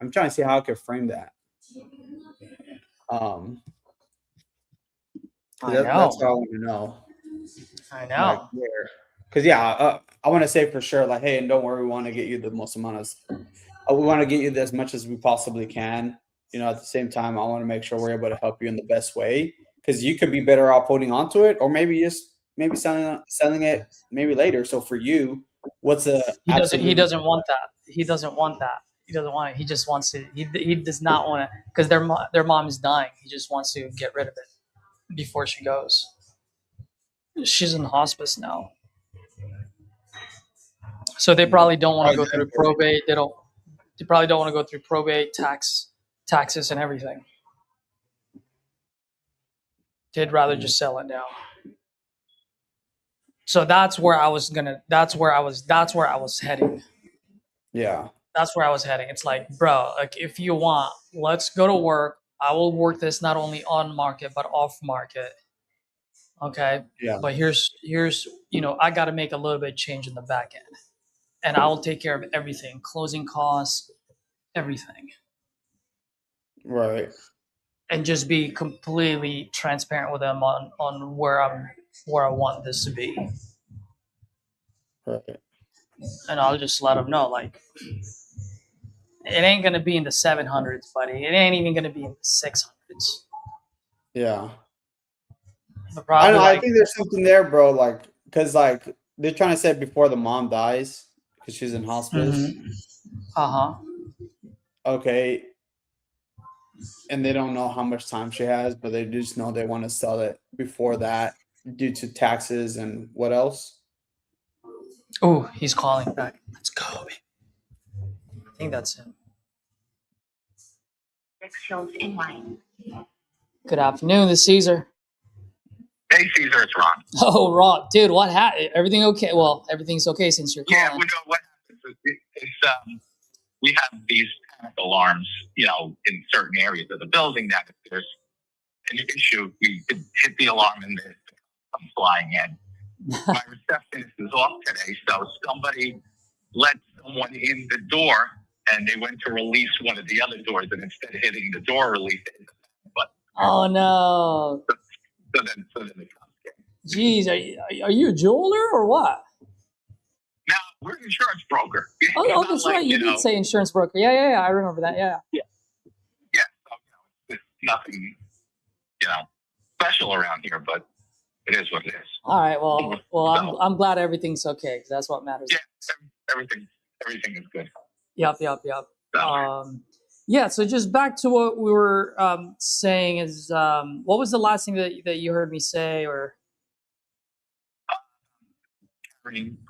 I'm trying to see how I could frame that. That's what I want to know. I know. Because I want to say for sure, like, hey, and don't worry, we want to get you the most amount of. We want to get you as much as we possibly can. At the same time, I want to make sure we're able to help you in the best way because you could be better off holding on to it, or maybe selling it maybe later. So for you, what's the? He doesn't want that. He doesn't want that. He doesn't want it. He just wants to. He does not want to because their mom is dying. He just wants to get rid of it before she goes. She's in hospice now, so they probably don't want to go through probate. They probably don't want to go through probate, taxes, and everything. They'd rather just sell it now. So that's where I was heading. Yeah. That's where I was heading. It's like, bro, like if you want, let's go to work. I will work this not only on market but off market. Okay. Yeah. But here's I got to make a little bit of change in the back end, and I will take care of everything, closing costs, everything. Right. And just be completely transparent with them on where I want this to be. Right. And I'll just let them know, like, it ain't gonna be in the 700s, buddy. It ain't even gonna be in the 600s. Yeah. I know. I think there's something there, bro. Like, because like they're trying to say before the mom dies because she's in hospice. Mm-hmm. Okay. And they don't know how much time she has, but they just know they want to sell it before that due to taxes and what else? Oh, he's calling back. Let's go. I think that's him. Shows in line. Good afternoon, this is Caesar. Hey, Caesar, it's Ron. Oh, Ron, dude, what happened? Everything okay? Well, everything's okay since you're calling. Yeah, we know what happens. We have these panic alarms, in certain areas of the building that if there's an issue, you could hit the alarm and it comes flying in. my receptionist is off today, so somebody let someone in the door, and they went to release one of the other doors, and instead of hitting the door release, they hit the button. Oh no. So then the cops came. Jeez, are you a jeweler or what? Now we're an insurance broker. Oh, It's oh not that's like, right. You did say insurance broker. Yeah. I remember that. Yeah. Yeah. So, it's nothing, special around here, but it is what it is. All right. Well, So, I'm glad everything's okay because that's what matters. yeah, everything is good. Yep. So, Yeah. So just back to what we were saying is, what was the last thing that you heard me say? Or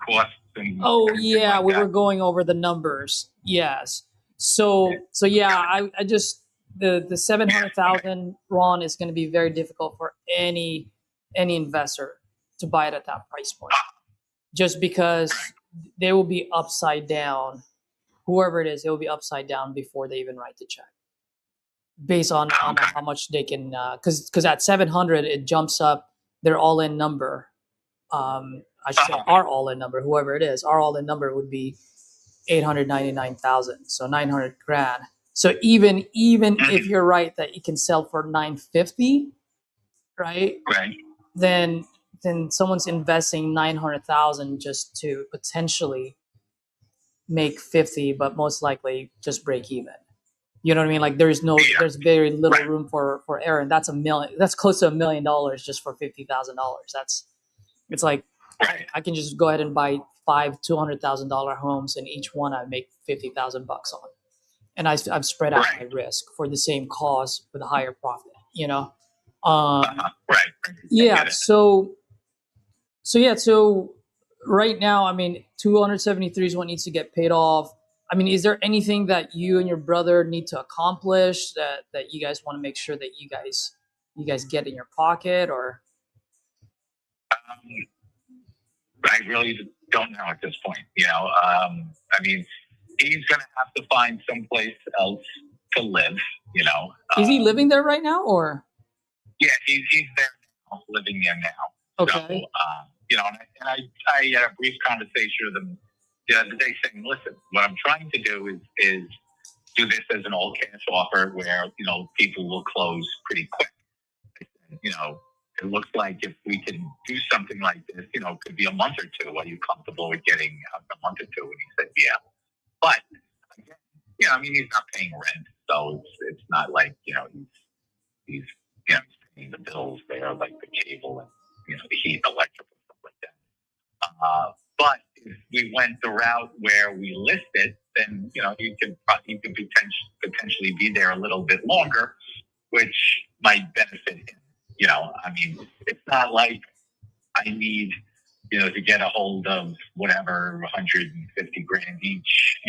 costs and oh everything yeah, like we that. were going over the numbers. Yes. So yeah, I just the 700,000 Ron is going to be very difficult for any investor to buy it at that price point, just because they will be upside down. Whoever it is, they will be upside down before they even write the check, based on how much they can. Because at 700, it jumps up their all-in number. I should say our all-in number, whoever it is, our all-in number would be 899,000, so 900 grand. So even if you're right that you can sell for 950, right? Right. Then someone's investing 900,000 just to potentially make 50, but most likely just break even. You know what I mean? Like there's very little room for error, and that's close to $1 million just for $50,000. It's like I can just go ahead and buy 5 $200,000 homes, and each one I make $50,000 on, and I've spread out my risk for the same cost with a higher profit. Yeah. So right now, I mean, 273 is what needs to get paid off. I mean, is there anything that you and your brother need to accomplish that you guys want to make sure that you guys get in your pocket, or? I really don't know at this point. I mean, he's going to have to find someplace else to live. Is he living there right now, or? Yeah, he's there now, living there now. Okay. So, and I had a brief conversation with him the other day saying, listen, what I'm trying to do is do this as an all cash offer where, people will close pretty quick. It looks like if we can do something like this, it could be a month or two. Are you comfortable with getting out in a month or two? And he said, yeah. But, again, I mean, he's not paying rent. So it's not like, he's paying the bills there, like the cable and, the heat, electric, and stuff like that. But if we went the route where we list it, then, you could potentially be there a little bit longer, which might benefit him. I mean, it's not like I need, to get a hold of whatever 150 grand each,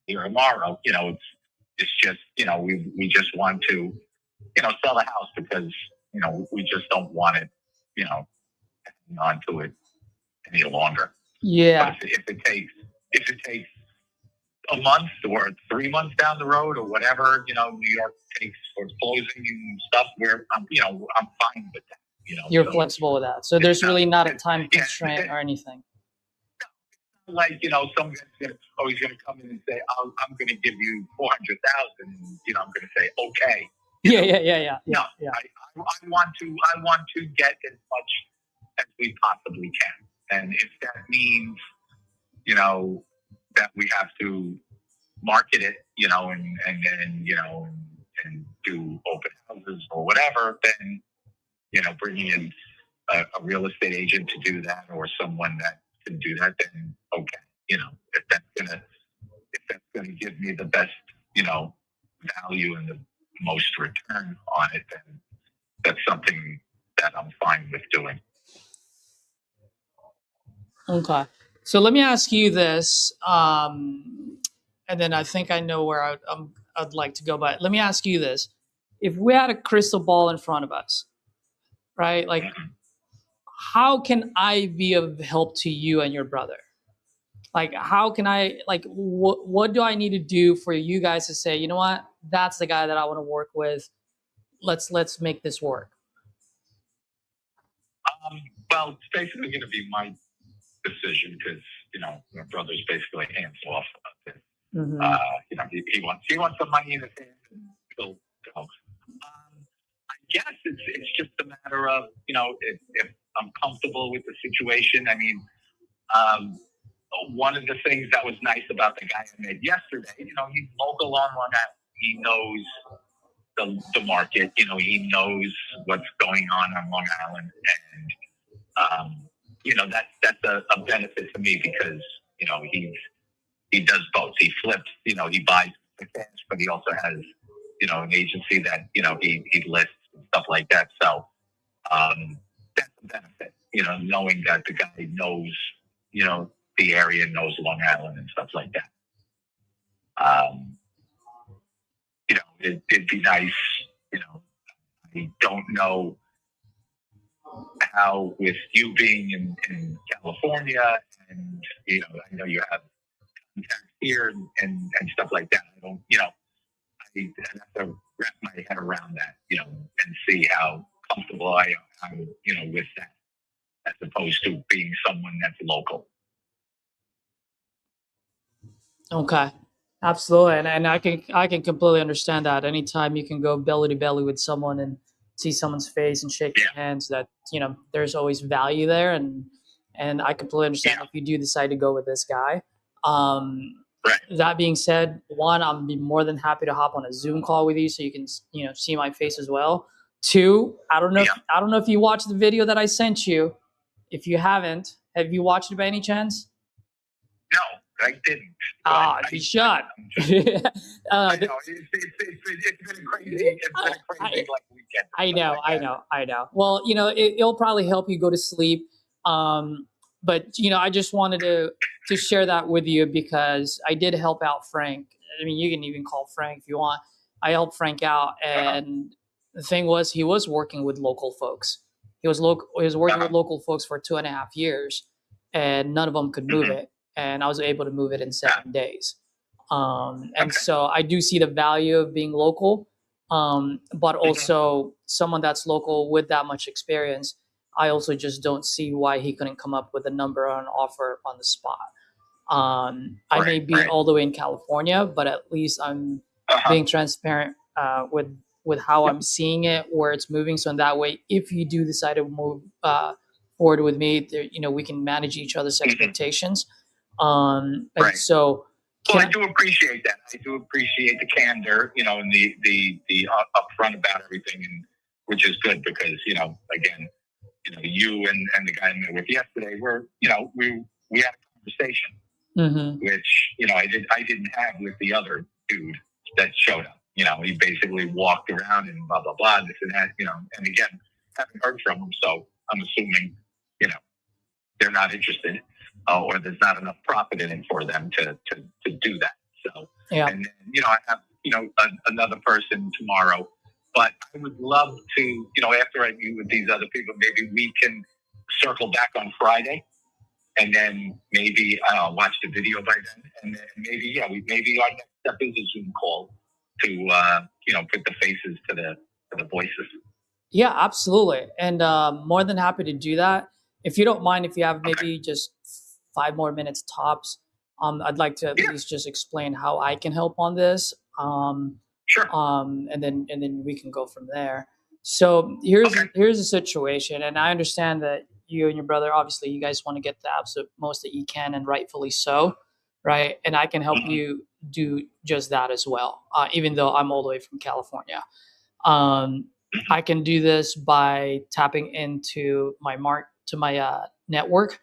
here tomorrow. It's just, we just want to, sell the house because, we just don't want it, hanging on to it any longer. Yeah. But if it takes a month or 3 months down the road or whatever, New York takes for closing and stuff, where I'm fine with that. You're so flexible with that. So there's really not a time constraint or anything. Like, some guy's he's going to come in and say, I'm going to give you 400,000. And, I'm going to say, okay. Yeah. No, yeah. I want to get as much as we possibly can. And if that means, that we have to market it, and do open houses or whatever, then, bringing in a real estate agent to do that or someone that can do that, then okay. If that's gonna give me the best, value and the most return on it, then that's something that I'm fine with doing. Okay. So let me ask you this, and then I think I know where I'd like to go. But let me ask you this: if we had a crystal ball in front of us, right? Like, how can I be of help to you and your brother? Like, how can I, like, what do I need to do for you guys to say, you know what, that's the guy that I want to work with. Let's make this work. Well, it's basically going to be my decision because my brother's basically hands off of it. He wants the money in his hand and he'll go. I guess it's just a matter of if I'm comfortable with the situation. I mean, one of the things that was nice about the guy I met yesterday, he's local on Long Island. He knows the market. He knows what's going on Long Island, and that's a benefit to me because he does both. He flips. He buys the cash, but he also has an agency that he lists and stuff like that. So that's a benefit. Knowing that the guy knows the area, knows Long Island and stuff like that. It'd be nice. I don't know how with you being in California and I know you have contacts here and stuff like that. I don't I have to wrap my head around that, and see how comfortable I am, with that, as opposed to being someone that's local. Okay, absolutely, and I can completely understand that. Anytime you can go belly to belly with someone and see someone's face and shake their hands, that there's always value there, and I completely understand if you do decide to go with this guy. Right. That being said, one, I'm be more than happy to hop on a Zoom call with you so you can see my face as well. Two, I don't know if you watched the video that I sent you. If you haven't, have you watched it by any chance? No, I didn't. You should. I know it's been a crazy. It's been a crazy weekend. I know. Well, it'll probably help you go to sleep. But I just wanted to share that with you because I did help out Frank. I mean, you can even call Frank if you want. I helped Frank out, and the thing was, he was working with local folks. He was working with local folks for 2.5 years, and none of them could move it. And I was able to move it in 7 days. And so I do see the value of being local, but also someone that's local with that much experience. I also just don't see why he couldn't come up with a number or an offer on the spot. I may be all the way in California, but at least I'm being transparent with how I'm seeing it, where it's moving. So in that way, if you do decide to move forward with me, we can manage each other's expectations. And so. Well, I do appreciate that. I do appreciate the candor, and the upfront about everything, and which is good because again. You and the guy I met with yesterday we had a conversation, which I didn't have with the other dude that showed up. He basically walked around and blah blah blah, this and that. And again, haven't heard from him, so I'm assuming they're not interested, or there's not enough profit in it for them to do that. So and then I have another person tomorrow. But I would love to, after I meet with these other people, maybe we can circle back on Friday, and then maybe watch the video by then, and then maybe our next step is a Zoom call to put the faces to the voices. Yeah, absolutely, and more than happy to do that. If you don't mind, if you have maybe just 5 more minutes tops, I'd like to at least just explain how I can help on this. Sure. And then we can go from there. So here's the situation, and I understand that you and your brother, obviously, you guys want to get the absolute most that you can, and rightfully so, right? And I can help you do just that as well, even though I'm all the way from California. I can do this by tapping into my network,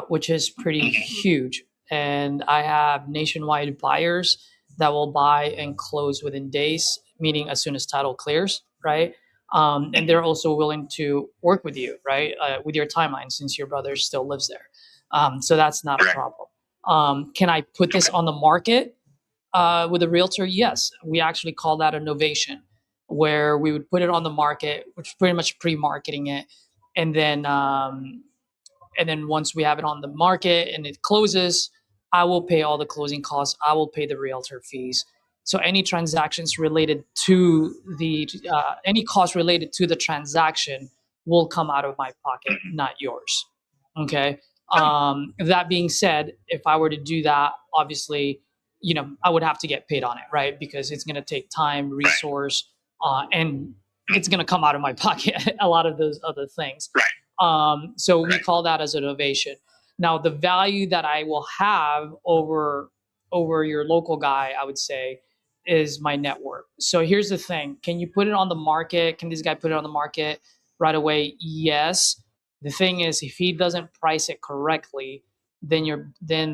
which is pretty huge, and I have nationwide buyers that will buy and close within days, meaning as soon as title clears, right? And they're also willing to work with you, right, with your timeline, since your brother still lives there. So that's not a problem. Can I put this on the market with a realtor? Yes, we actually call that a novation, where we would put it on the market, which is pretty much pre-marketing it, and then once we have it on the market and it closes, I will pay all the closing costs. I will pay the realtor fees. So any transactions related to any costs related to the transaction will come out of my pocket, not yours. Okay. That being said, if I were to do that, obviously, I would have to get paid on it, right? Because it's going to take time, resource, and it's going to come out of my pocket, a lot of those other things. So we call that as an ovation. Now, the value that I will have over your local guy, I would say, is my network. So here's the thing. Can you put it on the market? Can this guy put it on the market right away? Yes. The thing is, if he doesn't price it correctly, then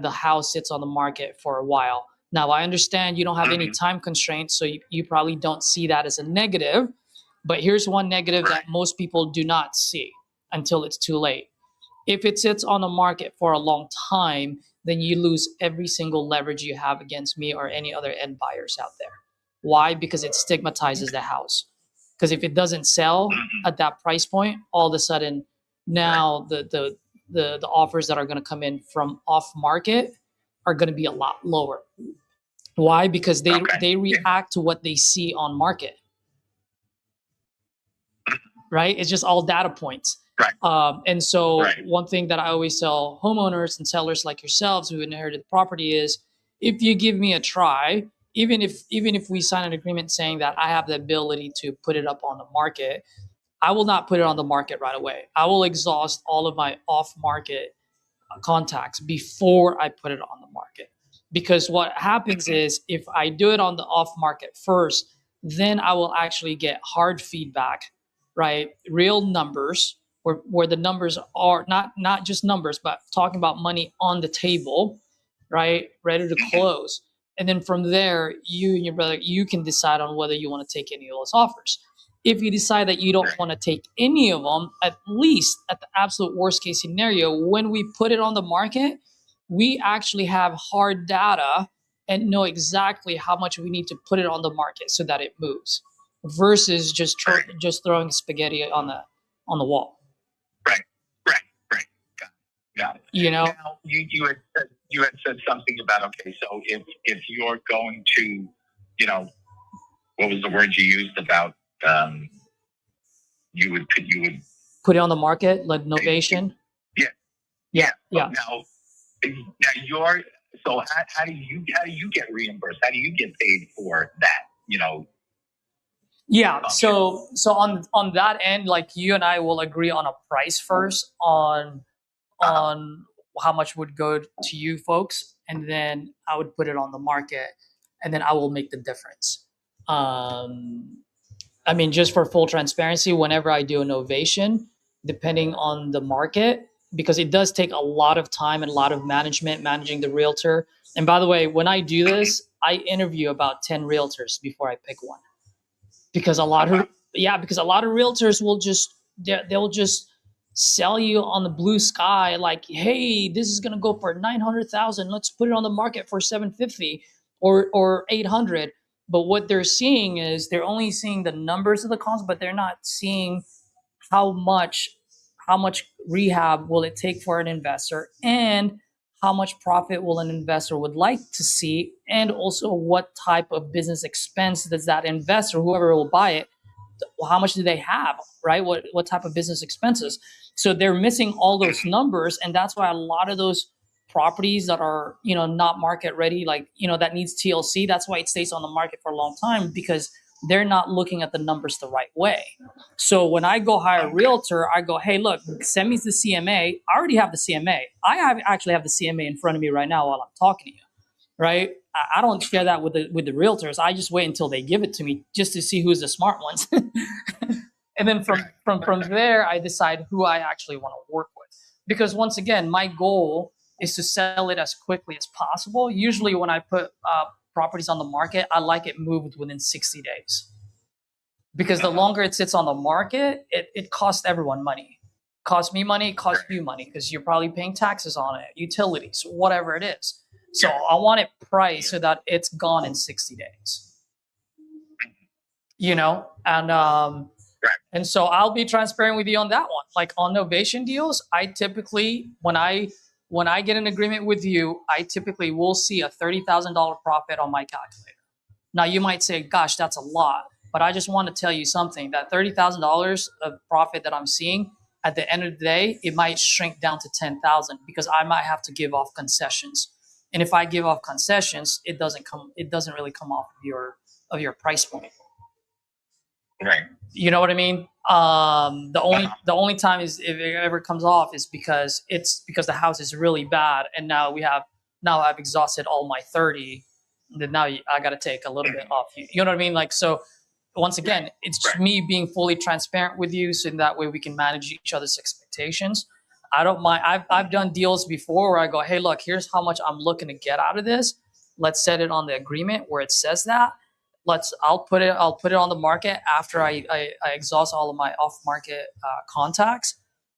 the house sits on the market for a while. Now, I understand you don't have any time constraints, so you probably don't see that as a negative. But here's one negative that most people do not see until it's too late. If it sits on the market for a long time, then you lose every single leverage you have against me or any other end buyers out there. Why? Because it stigmatizes the house. Because if it doesn't sell at that price point, all of a sudden now the offers that are going to come in from off market are going to be a lot lower. Why? Because they react to what they see on market. Right? It's just all data points. And so one thing that I always tell homeowners and sellers like yourselves who inherited the property is, if you give me a try, even if we sign an agreement saying that I have the ability to put it up on the market, I will not put it on the market right away. I will exhaust all of my off-market contacts before I put it on the market. Because what happens is, if I do it on the off-market first, then I will actually get hard feedback, right? Real numbers, where the numbers are not just numbers, but talking about money on the table, right? Ready to close. And then from there, you and your brother, you can decide on whether you want to take any of those offers. If you decide that you don't want to take any of them, at least at the absolute worst case scenario, when we put it on the market, we actually have hard data and know exactly how much we need to put it on the market so that it moves, versus just throwing spaghetti on the wall. Right. Got it. Now, you had said something about, okay, so if you're going to, what was the word you used about, you would put it on the market, like novation. Yeah. Now how do you get reimbursed? How do you get paid for that? Yeah. So on that end, like, you and I will agree on a price first on how much would go to you folks, and then I would put it on the market, and then I will make the difference. I mean, just for full transparency, whenever I do a novation, depending on the market, because it does take a lot of time and a lot of managing the realtor. And by the way, when I do this, I interview about 10 realtors before I pick one. Because a lot of realtors will they'll just sell you on the blue sky, like, hey, this is gonna go for 900,000. Let's put it on the market for 750 or 800. But what they're seeing is, they're only seeing the numbers of the cost, but they're not seeing how much rehab will it take for an investor, and how much profit will an investor would like to see, and also what type of business expense does that investor, whoever will buy it, how much do they have, right? What type of business expenses? So they're missing all those numbers, and that's why a lot of those properties that are, not market ready, like, that needs TLC, that's why it stays on the market for a long time, because they're not looking at the numbers the right way. So when I go hire a realtor, I go, hey, look, send me the CMA. I already have the CMA. Actually have the CMA in front of me right now while I'm talking to you, right? I don't share that with the realtors. I just wait until they give it to me, just to see who's the smart ones. And then from there, I decide who I actually want to work with. Because once again, my goal is to sell it as quickly as possible. Usually when I put properties on the market, I like it moved within 60 days. Because the longer it sits on the market, it costs everyone money. Costs me money, costs you money, because you're probably paying taxes on it, utilities, whatever it is. So I want it priced so that it's gone in 60 days. And so I'll be transparent with you on that one. Like, on novation deals, I typically, when I get an agreement with you, I typically will see a $30,000 profit on my calculator. Now you might say, gosh, that's a lot. But I just want to tell you something, that $30,000 of profit that I'm seeing, at the end of the day, it might shrink down to 10,000 because I might have to give off concessions. And if I give off concessions, it doesn't really come off of your price point. Right. You know what I mean? The only time is if it ever comes off is because the house is really bad, and now I've exhausted all my 30, and then now I got to take a little bit off you. You know what I mean? Like, so once again, it's just me being fully transparent with you, so in that way we can manage each other's expectations. I don't mind. I've done deals before where I go, hey, look, here's how much I'm looking to get out of this. Let's set it on the agreement where it says that. I'll put it on the market after I exhaust all of my off market contacts,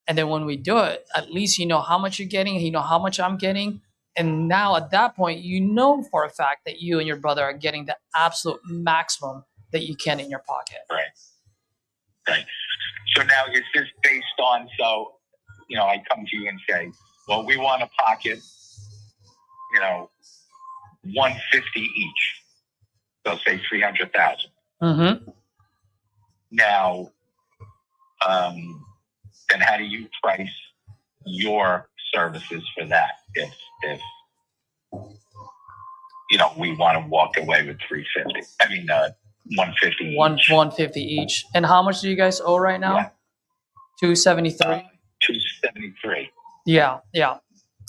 and then when we do it, at least you know how much you're getting, you know how much I'm getting, and now at that point you know for a fact that you and your brother are getting the absolute maximum that you can in your pocket. Right. So now is this based on, so, you know, I come to you and say, well, we want to pocket, you know, 150 each. They'll say 300,000. Mm-hmm. Now, then how do you price your services for that? If you know, we want to walk away with 350. I mean, 150 each. 150 each. And how much do you guys owe right now? Yeah. 273. 273. Yeah.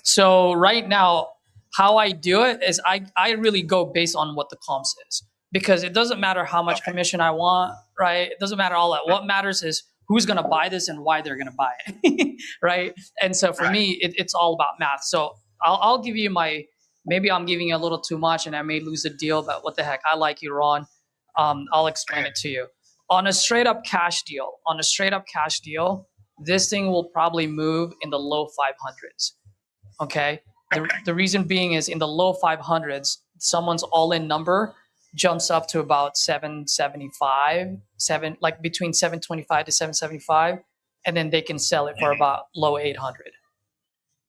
So right now, how I do it is I really go based on what the comp says, because it doesn't matter how much commission I want, right? It doesn't matter all that. What matters is who's going to buy this and why they're going to buy it, right? And so for me, it's all about math. So I'll give you maybe I'm giving you a little too much and I may lose a deal, but what the heck? I like you, Ron. I'll explain it to you. On a straight up cash deal, this thing will probably move in the low 500s. Okay. The reason being is in the low 500s, someone's all-in number jumps up to about 775, like between 725 to 775, and then they can sell it for about low 800.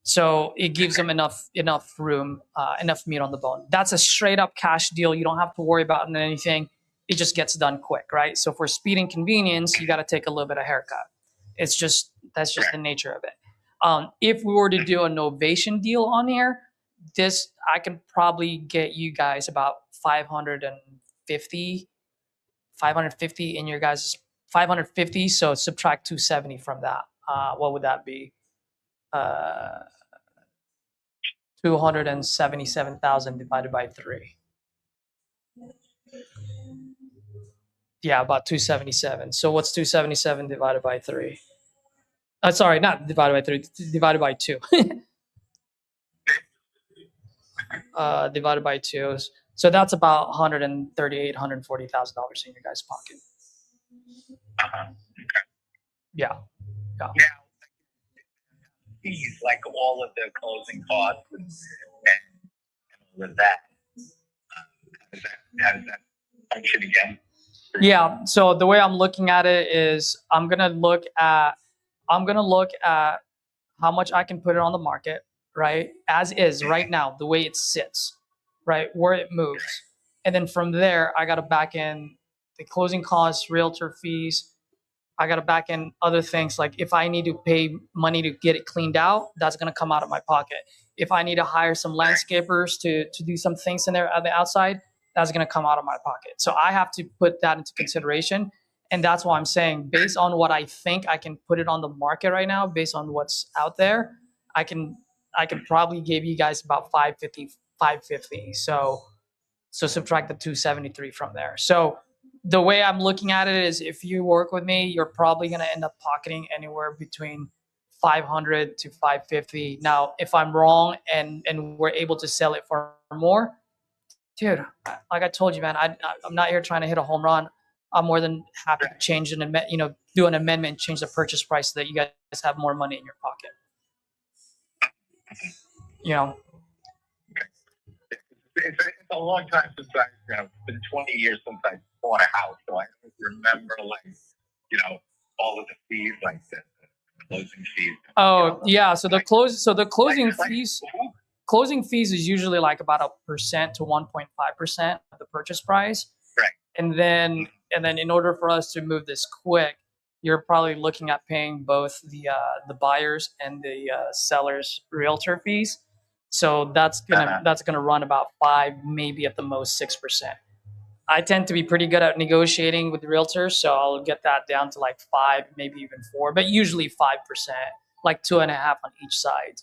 So it gives them enough room, enough meat on the bone. That's a straight up cash deal. You don't have to worry about anything. It just gets done quick, right? So for speed and convenience, you got to take a little bit of haircut. That's just the nature of it. If we were to do a novation deal on here, I can probably get you guys about 550 in your guys' 550. So subtract 270 from that. What would that be? 277,000 divided by 3. Yeah, about 277. So what's 277 divided by 3? Sorry, not divided by 3, divided by 2. Divided by 2. So that's about $138,000, $140,000 in your guys' pocket. Yeah. Now, fees, like all of the closing costs and all of that, how does that function again? Yeah. So the way I'm looking at it is I'm gonna look at how much I can put it on the market, right? As is right now, the way it sits, right? Where it moves. And then from there, I got to back in the closing costs, realtor fees. I got to back in other things. Like if I need to pay money to get it cleaned out, that's going to come out of my pocket. If I need to hire some landscapers to do some things in there on the outside, that's going to come out of my pocket. So I have to put that into consideration. And that's why I'm saying, based on what I think I can put it on the market right now, based on what's out there, I can probably give you guys about 550. So subtract the 273 from there. So the way I'm looking at it is, if you work with me, you're probably going to end up pocketing anywhere between 500 to 550. Now, if I'm wrong and we're able to sell it for more, dude, like I told you, man, I'm not here trying to hit a home run. I'm more than happy to change do an amendment, change the purchase price so that you guys have more money in your pocket. It's a long time since it's been 20 years since I bought a house, so I don't remember all of the fees, like the closing fees. Oh yeah, so the closing fees is usually like about 1% to 1.5% of the purchase price. Right. And then And then in order for us to move this quick, you're probably looking at paying both the buyers and the sellers realtor fees. So that's gonna run about 5, maybe at the most 6%. I tend to be pretty good at negotiating with realtors, so I'll get that down to like 5, maybe even 4, but usually 5%, like 2.5 on each side.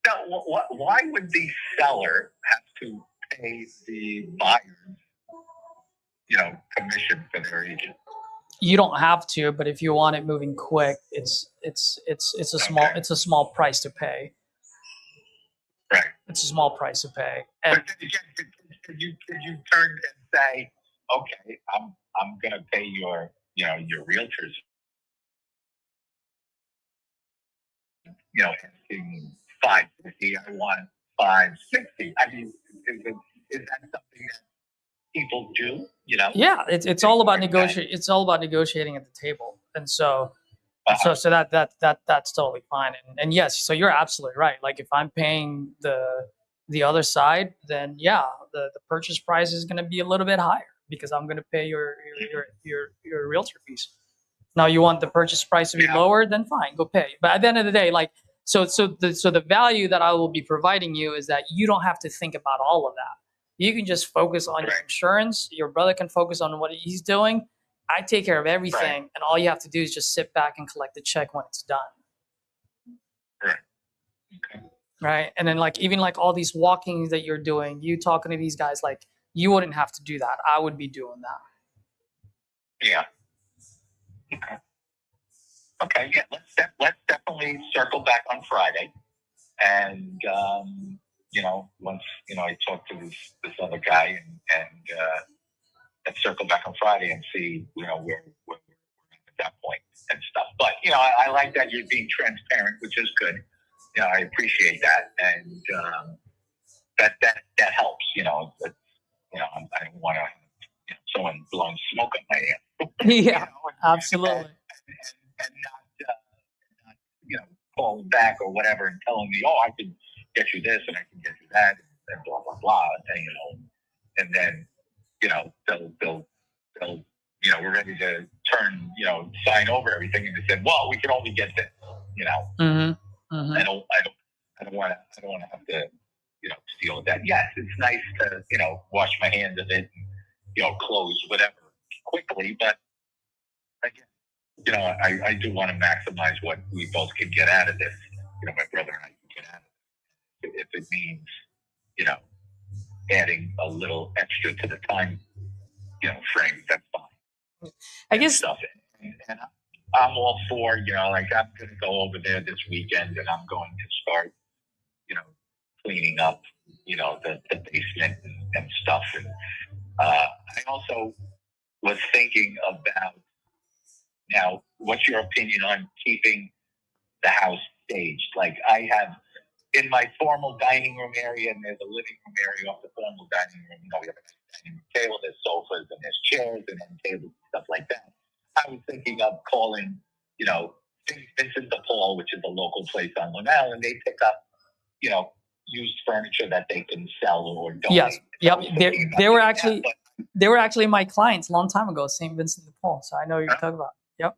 Now, why would the seller have to pay the buyer, commission for their agent? You don't have to, but if you want it moving quick, it's a small price to pay. Right. It's a small price to pay. And But then again, could you turn and say, okay, I'm gonna pay your realtors, asking $550, I want $560. I mean, is that something that people do? yeah, it's all about negotiating. It's all about negotiating at the table, and so that's totally fine. And yes, so you're absolutely right. Like if I'm paying the other side, then yeah, the purchase price is going to be a little bit higher because I'm going to pay your realtor fees. Now you want the purchase price to be lower, then fine, go pay. But at the end of the day, like so the value that I will be providing you is that you don't have to think about all of that. You can just focus on your insurance. Your brother can focus on what he's doing. I take care of everything, and all you have to do is just sit back and collect the check when it's done. Right. Okay. Right. And then even all these walkings that you're doing, you talking to these guys, like you wouldn't have to do that. I would be doing that. Yeah. Okay. Okay. Yeah. Let's definitely circle back on Friday, and once I talk to this other guy, and let's circle back on Friday and see where we're at that point and stuff. But I like that you're being transparent, which is good. I appreciate that, and that helps. I don't want to someone blowing smoke on my hand. Yeah, absolutely. And not calling back or whatever and telling me, oh, I can get you this and I can get you that and blah blah blah, and then they'll we're ready to sign over everything, and they said, well, we can only get this. Mm-hmm. Mm-hmm. I don't want to have to deal with that. Yes, it's nice to wash my hands of it and close whatever quickly, but again, I do want to maximize what we both can get out of this. My brother and I can get out of it. If it means adding a little extra to the time frame, that's fine. I guess stuff. And I'm all for I'm going to go over there this weekend, and I'm going to start cleaning up the basement and stuff. And I also was thinking about, now, what's your opinion on keeping the house staged? Like I have in my formal dining room area, and there's a living room area off the formal dining room. We have a dining room table, there's sofas, and there's chairs, and then tables and stuff like that. I was thinking of calling, Vincent de Paul, which is a local place on Long Island. They pick up, used furniture that they can sell or donate. yes, yep. They were actually my clients a long time ago, St. Vincent de Paul. So I know what you're talking about. Yep.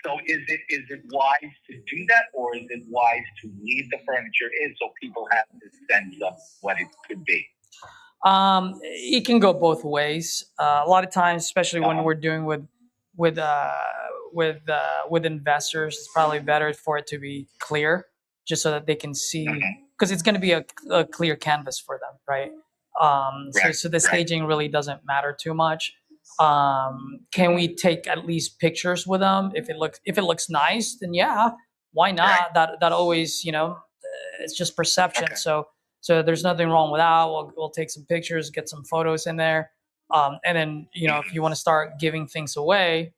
So is it wise to do that, or is it wise to leave the furniture in so people have this sense of what it could be? It can go both ways. A lot of times, especially when we're doing with investors, it's probably better for it to be clear, just so that they can see, because it's going to be a clear canvas for them, right? So the staging really doesn't matter too much. Can we take at least pictures with them? If it looks nice, then yeah, why not? That always, it's just perception. Okay. So there's nothing wrong with that. We'll take some pictures, get some photos in there. And then, if you want to start giving things away,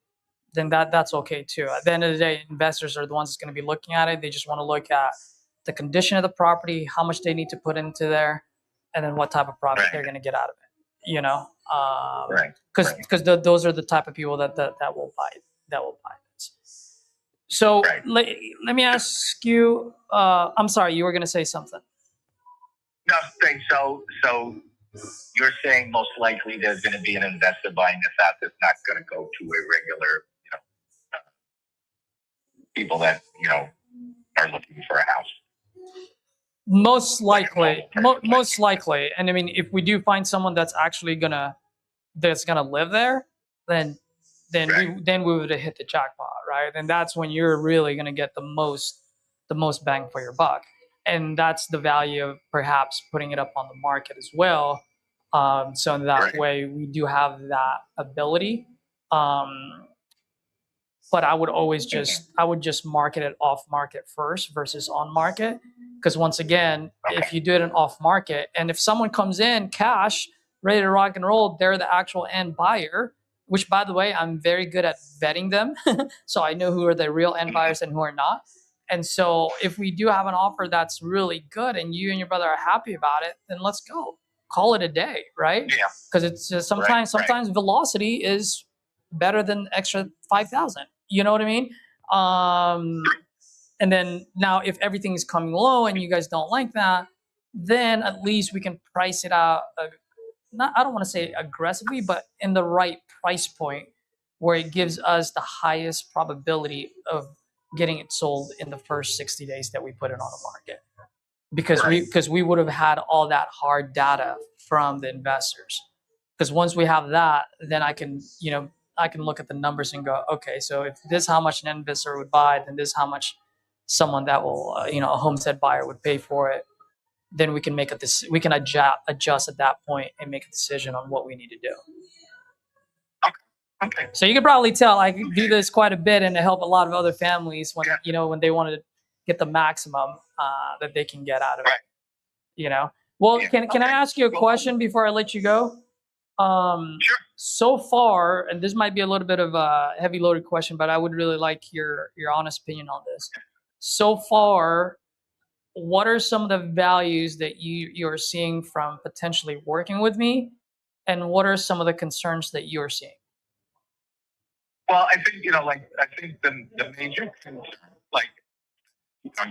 then that's okay too. At the end of the day, investors are the ones that's going to be looking at it. They just want to look at the condition of the property, how much they need to put into there, and then what type of profit they're going to get out of it. Because those are the type of people that will buy it. So let me ask you. I'm sorry, you were going to say something. No, so you're saying most likely there's going to be an investor buying this house. It's not going to go to a regular, people that, are looking for a house. Most likely, normal person. most likely. And I mean, if we do find someone that's actually that's gonna live there, then Right. we would have hit the jackpot, right? And that's when you're really gonna get the most bang for your buck. And that's the value of perhaps putting it up on the market as well. So in that Right. way, we do have that ability. But I would always just market it off market first versus on market, because once again, if you do it in off market, and if someone comes in cash ready to rock and roll, they're the actual end buyer, which by the way, I'm very good at vetting them. So I know who are the real end buyers and who are not. And so if we do have an offer that's really good and you and your brother are happy about it, then let's go. Call it a day, right? Yeah. Because it's sometimes velocity is better than extra 5,000. You know what I mean? And then now if everything is coming low and you guys don't like that, then at least we can price it out. I don't want to say aggressively, but in the right price point where it gives us the highest probability of getting it sold in the first 60 days that we put it on the market. Because we would have had all that hard data from the investors. Because once we have that, then I can look at the numbers and go, okay, so if this is how much an investor would buy, then this is how much someone that will, a homestead buyer would pay for it. Then we can adjust at that point and make a decision on what we need to do. Okay. So you can probably tell I do this quite a bit and to help a lot of other families when when they want to get the maximum that they can get out of it. Well, can I ask you a question before I let you go? Sure. So far, and this might be a little bit of a heavy loaded question, but I would really like your honest opinion on this. So far, what are some of the values that you're seeing from potentially working with me, and what are some of the concerns that you're seeing? Well, I think, I think the major concern,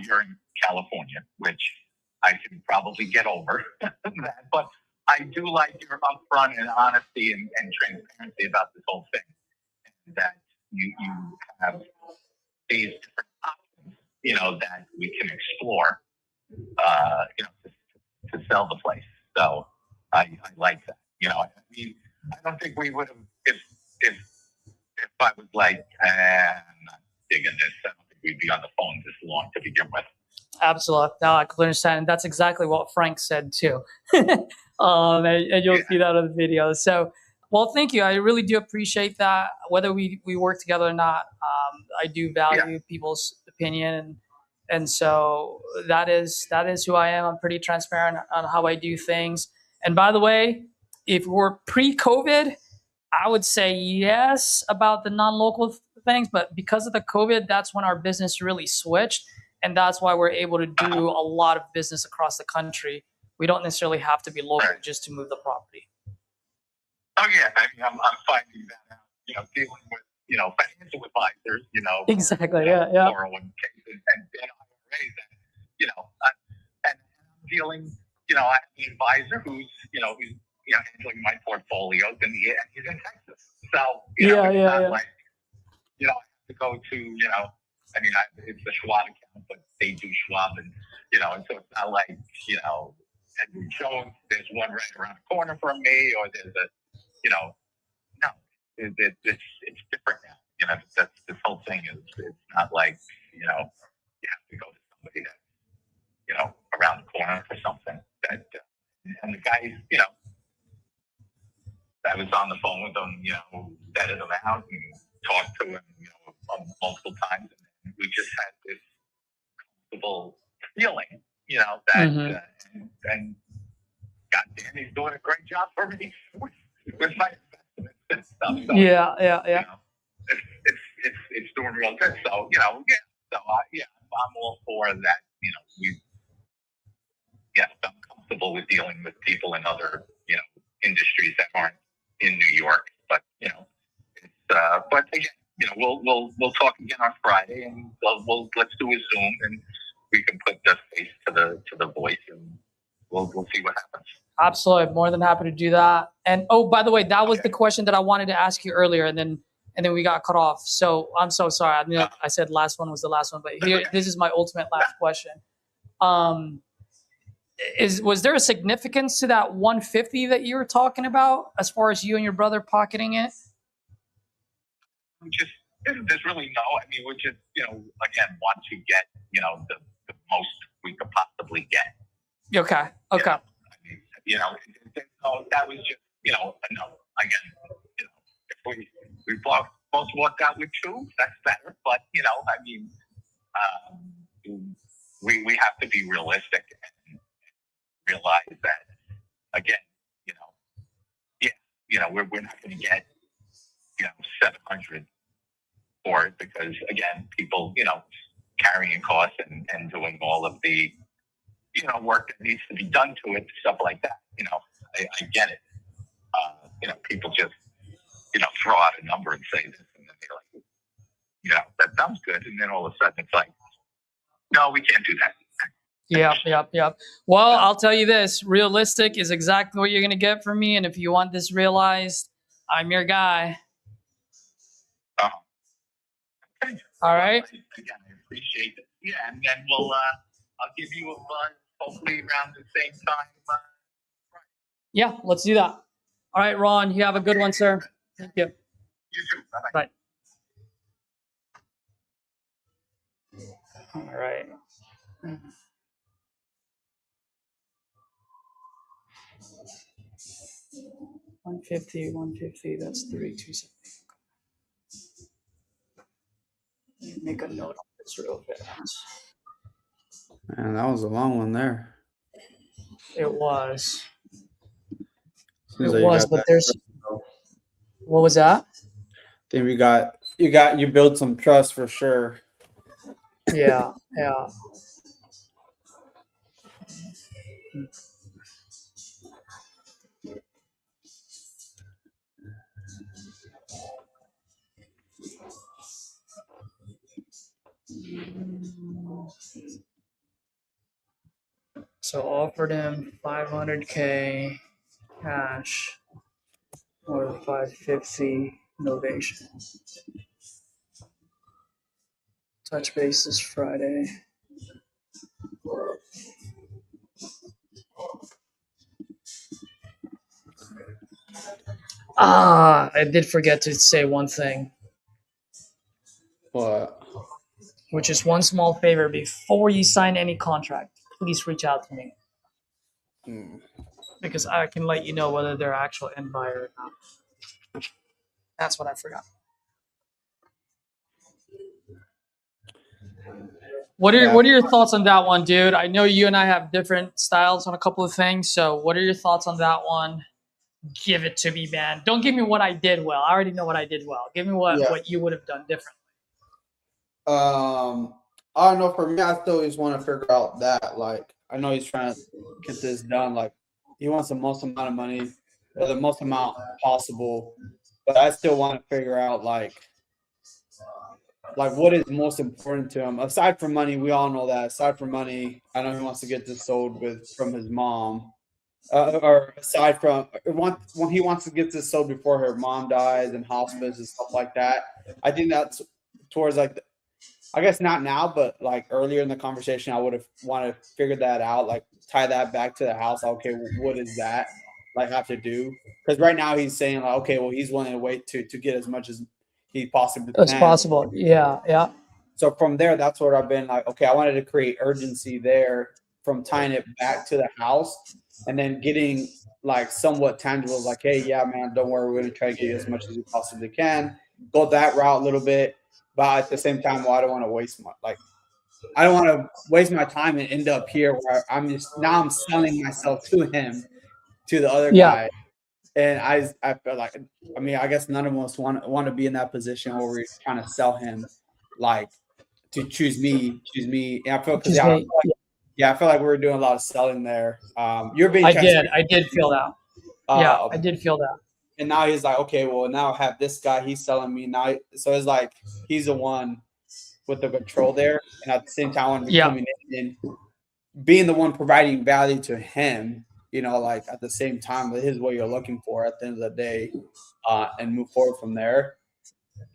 you're in California, which I can probably get over that, but I do like your upfront and honesty and transparency about this whole thing. That you have these different options, that we can explore, to sell the place. So I like that. I mean, I don't think we would have if I was like, I'm not digging this. I don't think we'd be on the phone this long to begin with. Absolutely. No, I completely understand. And that's exactly what Frank said too. And you'll see that on the video. So, well, thank you. I really do appreciate that. Whether we work together or not, I do value people's opinion. And so that is who I am. I'm pretty transparent on how I do things. And by the way, if we're pre-COVID, I would say yes about the non-local things, but because of the COVID, that's when our business really switched. And that's why we're able to do a lot of business across the country. We don't necessarily have to be local just to move the property. Oh yeah, I mean, I'm finding that out. Dealing with financial advisors, Exactly. 401ks and IRAs, and and I'm dealing. I have an advisor who's handling my portfolios, and he's in Texas. So it's not like I have to go to I mean, it's a Schwab account, but they do Schwab, and and so it's not like Edward Jones. There's one right around the corner from me, or there's a no. It's different now. That's this whole thing is. It's not like you have to go to somebody that around the corner for something. That and the guys, I was on the phone with him, vetted him out and talked to him, multiple times, and we just had this comfortable feeling, that and goddamn, he's doing a great job for me with my investments and stuff. So, it's doing real good. So So I'm all for that. I'm comfortable with dealing with people in other industries that aren't in New York. But but again, we'll talk again on Friday, and let's do a Zoom, and we can put the face to the voice, and we'll see what happens. Absolutely. More than happy to do that. And oh, by the way, that was the question that I wanted to ask you earlier, and then we got cut off. So I'm so sorry. I mean, I said last one was the last one, but here, this is my ultimate last question. Was there a significance to that 150 that you were talking about as far as you and your brother pocketing it? Just there's really no. I mean, we're just again want to get the most we could possibly get. Okay. Okay. I mean, so that was just a no. Again, if we both walked out with 2, that's better. But I mean, we have to be realistic and realize that again, we're not going to get 700 for it because again, people carrying costs and doing all of the work that needs to be done to it, stuff like that. I get it. People just throw out a number and say this, and then they're like, that sounds good, and then all of a sudden it's like, no, we can't do that. Yep. Well, I'll tell you this: realistic is exactly what you're going to get from me, and if you want this realized, I'm your guy. Okay. All right. Again, I appreciate it. Yeah, and then I'll give you a buzz hopefully around the same time. Yeah, let's do that. All right, Ron, you have a good one, sir. Thank you. You too. Bye-bye. Bye. All right. 150, that's 3,270. Make a note of this real fast. Man, that was a long one there. It was. Seems It like was, but there's. What was that? Then you built some trust for sure. Yeah. So offered him 500K cash or 550 novation. Touch base this Friday. I did forget to say one thing. What? Which is one small favor. Before you sign any contract, please reach out to me. Because I can let you know whether they're actual end buyer or not. That's what I forgot. What are your thoughts on that one, dude? I know you and I have different styles on a couple of things. So what are your thoughts on that one? Give it to me, man. Don't give me what I did well. I already know what I did well. Give me what you would have done differently. I don't know. For me, I still just want to figure out that. Like, I know he's trying to get this done. Like, he wants the most amount of money, or the most amount possible. But I still want to figure out like what is most important to him. Aside from money, we all know that. Aside from money, I know he wants to get this sold from his mom. Or aside from when he wants to get this sold before her mom dies and hospice and stuff like that. I think that's towards like, I guess not now, but like earlier in the conversation, I would have wanted to figure that out, like tie that back to the house. Okay, what is that like have to do? Because right now he's saying like, okay, well he's willing to wait to get as much as he possibly can. As possible. Yeah. So from there, that's what I've been like, okay, I wanted to create urgency there from tying it back to the house and then getting like somewhat tangible, like, hey, yeah, man, don't worry, we're going to try to get you as much as we possibly can. Go that route a little bit. But at the same time, well, I don't want to waste I don't want to waste my time and end up here where I'm selling myself to him, to the other guy. And I feel like, I mean, I guess none of us want to be in that position where we're trying to sell him, like, to choose me. And I feel I feel like we were doing a lot of selling there. You're being. I did feel that. I did feel that. And now he's like, okay, well, now I have this guy. He's selling me now. So it's like he's the one with the control there, and at the same time, I want to be coming in and being the one providing value to him like at the same time, this is what you're looking for at the end of the day, and move forward from there.